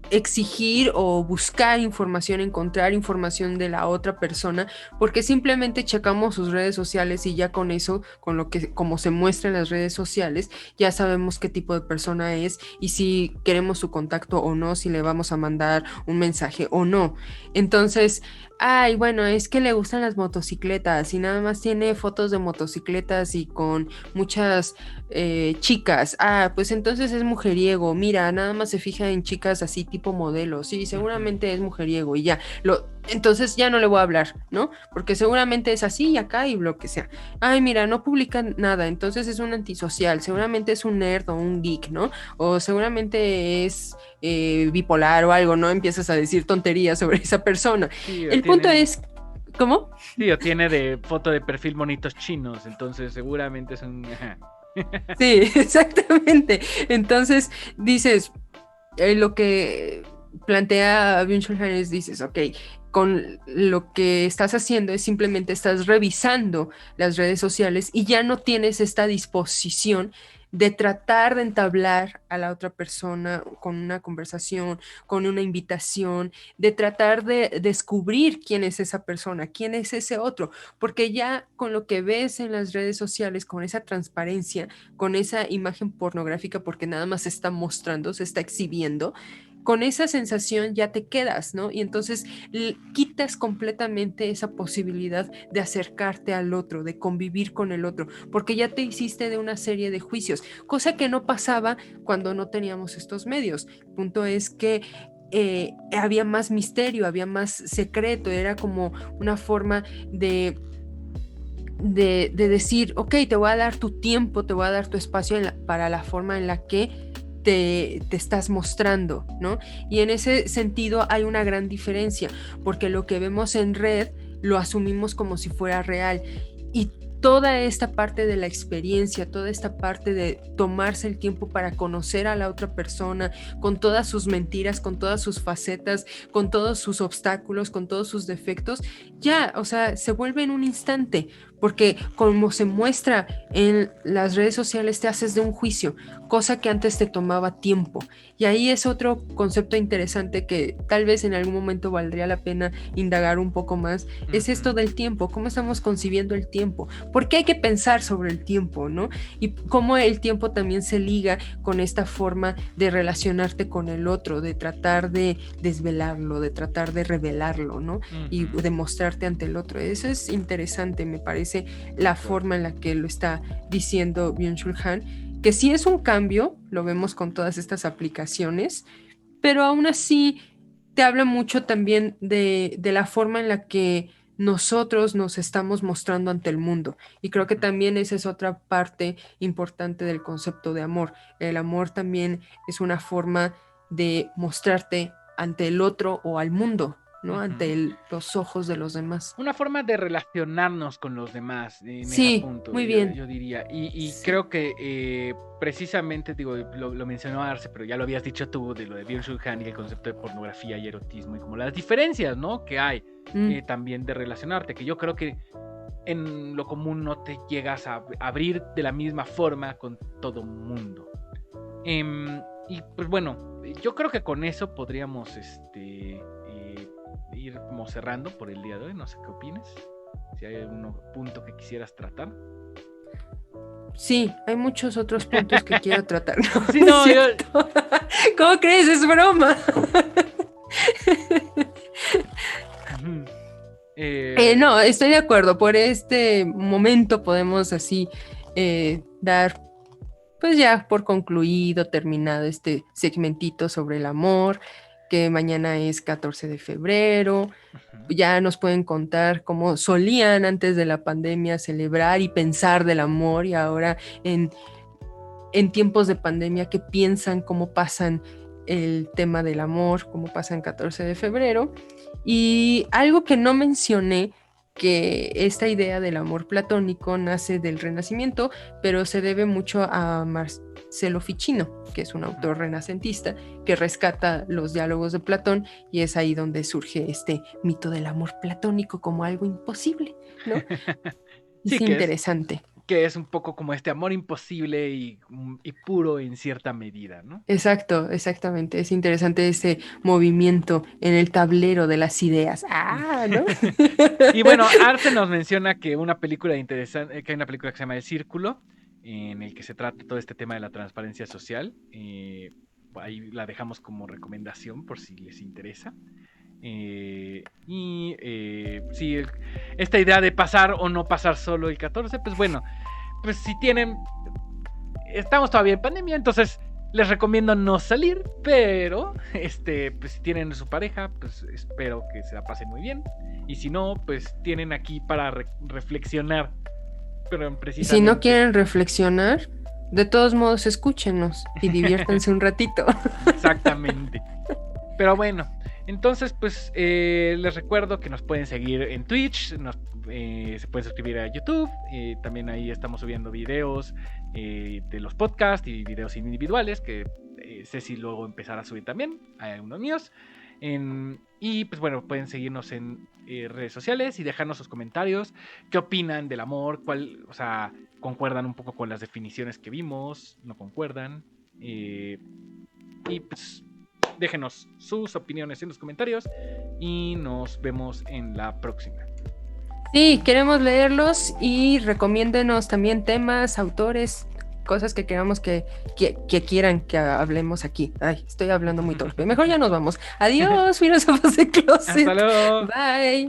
exigir o buscar información, encontrar información de la otra persona, porque simplemente checamos sus redes sociales y ya con eso, con lo que como se muestra en las redes sociales, ya sabemos qué tipo de persona es y si queremos su contacto o no, si le vamos a mandar un mensaje o no. Entonces, ay, bueno, es que le gustan las motocicletas y nada más tiene fotos de motocicletas y con muchas chicas. Ah, pues entonces es mujeriego. Mira, nada más se fija en chicas así tipo modelo. Sí, Ujú. seguramente es mujeriego y ya. Entonces ya no le voy a hablar, ¿no? Porque seguramente es así y acá y lo que sea. Ay, mira, no publica nada, entonces es un antisocial. Seguramente es un nerd o un geek, ¿no? O seguramente es bipolar o algo, ¿no? Empiezas a decir tonterías sobre esa persona. Sí, El punto es, ¿cómo? o tiene de foto de perfil monitos chinos, entonces seguramente es un... ajá. Sí, exactamente. Entonces dices, lo que plantea Byung-Chul Han es, dices, ok, con lo que estás haciendo es simplemente estás revisando las redes sociales y ya no tienes esta disposición de tratar de entablar a la otra persona con una conversación, con una invitación, de tratar de descubrir quién es esa persona, quién es ese otro, porque ya con lo que ves en las redes sociales, con esa transparencia, con esa imagen pornográfica, porque nada más se está mostrando, se está exhibiendo, con esa sensación ya te quedas, ¿no? Y entonces quitas completamente esa posibilidad de acercarte al otro, de convivir con el otro, porque ya te hiciste de una serie de juicios, cosa que no pasaba cuando no teníamos estos medios. El punto es que había más misterio, había más secreto, era como una forma de decir, ok, te voy a dar tu tiempo, te voy a dar tu espacio para la forma en la que te estás mostrando, ¿no? Y en ese sentido hay una gran diferencia, porque lo que vemos en red lo asumimos como si fuera real, y toda esta parte de la experiencia, toda esta parte de tomarse el tiempo para conocer a la otra persona, con todas sus mentiras, con todas sus facetas, con todos sus obstáculos, con todos sus defectos, ya, o sea, se vuelve en un instante, porque como se muestra en las redes sociales, te haces de un juicio, cosa que antes te tomaba tiempo. Y ahí es otro concepto interesante que tal vez en algún momento valdría la pena indagar un poco más, es esto del tiempo, cómo estamos concibiendo el tiempo, por qué hay que pensar sobre el tiempo, ¿no? Y cómo el tiempo también se liga con esta forma de relacionarte con el otro, de tratar de desvelarlo, de tratar de revelarlo, ¿no? Y de mostrarte ante el otro. Eso es interesante, me parece, la forma en la que lo está diciendo Byung-Chul Han, que sí es un cambio, lo vemos con todas estas aplicaciones, pero aún así te habla mucho también de la forma en la que nosotros nos estamos mostrando ante el mundo. Y creo que también esa es otra parte importante del concepto de amor. El amor también es una forma de mostrarte ante el otro o al mundo, ¿no? Ante los ojos de los demás. Una forma de relacionarnos con los demás en Sí, ese punto, muy bien. yo diría. Y Sí. creo que precisamente, digo, lo mencionó Arce, pero ya lo habías dicho tú, de lo de Byung-Chul Han y el concepto de pornografía y erotismo, y como las diferencias, ¿no? Que hay también de relacionarte, que yo creo que en lo común no te llegas a abrir de la misma forma con todo mundo. Y pues bueno, yo creo que con eso podríamos ir como cerrando por el día de hoy. No sé qué opines, si hay algún punto que quisieras tratar. Sí, hay muchos otros puntos que quiero tratar. No, sí, no, yo... ¿Cómo crees? Es broma. No, estoy de acuerdo. Por este momento podemos así dar, pues ya por concluido, terminado este segmentito sobre el amor, que mañana es 14 de febrero. Ya nos pueden contar cómo solían antes de la pandemia celebrar y pensar del amor, y ahora en tiempos de pandemia, qué piensan, cómo pasan el tema del amor, cómo pasan 14 de febrero. Y algo que no mencioné, que esta idea del amor platónico nace del Renacimiento, pero se debe mucho a Marcello Ficino, que es un autor renacentista que rescata los diálogos de Platón, y es ahí donde surge este mito del amor platónico como algo imposible, ¿no? Sí, es interesante. Que es un poco como este amor imposible y puro en cierta medida, ¿no? Exacto, exactamente. Es interesante ese movimiento en el tablero de las ideas. ¿No? Y bueno, Arce nos menciona que una película interesante, que hay una película que se llama El Círculo, en el que se trata todo este tema de la transparencia social. Ahí la dejamos como recomendación por si les interesa. Sí, esta idea de pasar o no pasar solo el 14, pues bueno, pues si tienen, estamos todavía en pandemia, entonces les recomiendo no salir, pero pues si tienen su pareja, pues espero que se la pasen muy bien, y si no, pues tienen aquí para reflexionar. Pero precisamente, si no quieren reflexionar, de todos modos escúchenos y diviértanse un ratito. Exactamente. Pero bueno, entonces pues les recuerdo que nos pueden seguir en Twitch, se pueden suscribir a YouTube, también ahí estamos subiendo videos de los podcasts y videos individuales que Ceci luego empezará a subir también, hay algunos míos. Y pues bueno, pueden seguirnos en redes sociales y dejarnos sus comentarios, qué opinan del amor, o sea, concuerdan un poco con las definiciones que vimos, no concuerdan, y pues déjenos sus opiniones en los comentarios y nos vemos en la próxima. Sí, queremos leerlos, y recomiéndenos también temas, autores, cosas que queramos que quieran que hablemos aquí. Ay, estoy hablando muy torpe. Mejor ya nos vamos. Adiós, filósofos de closet. Hasta luego. Bye.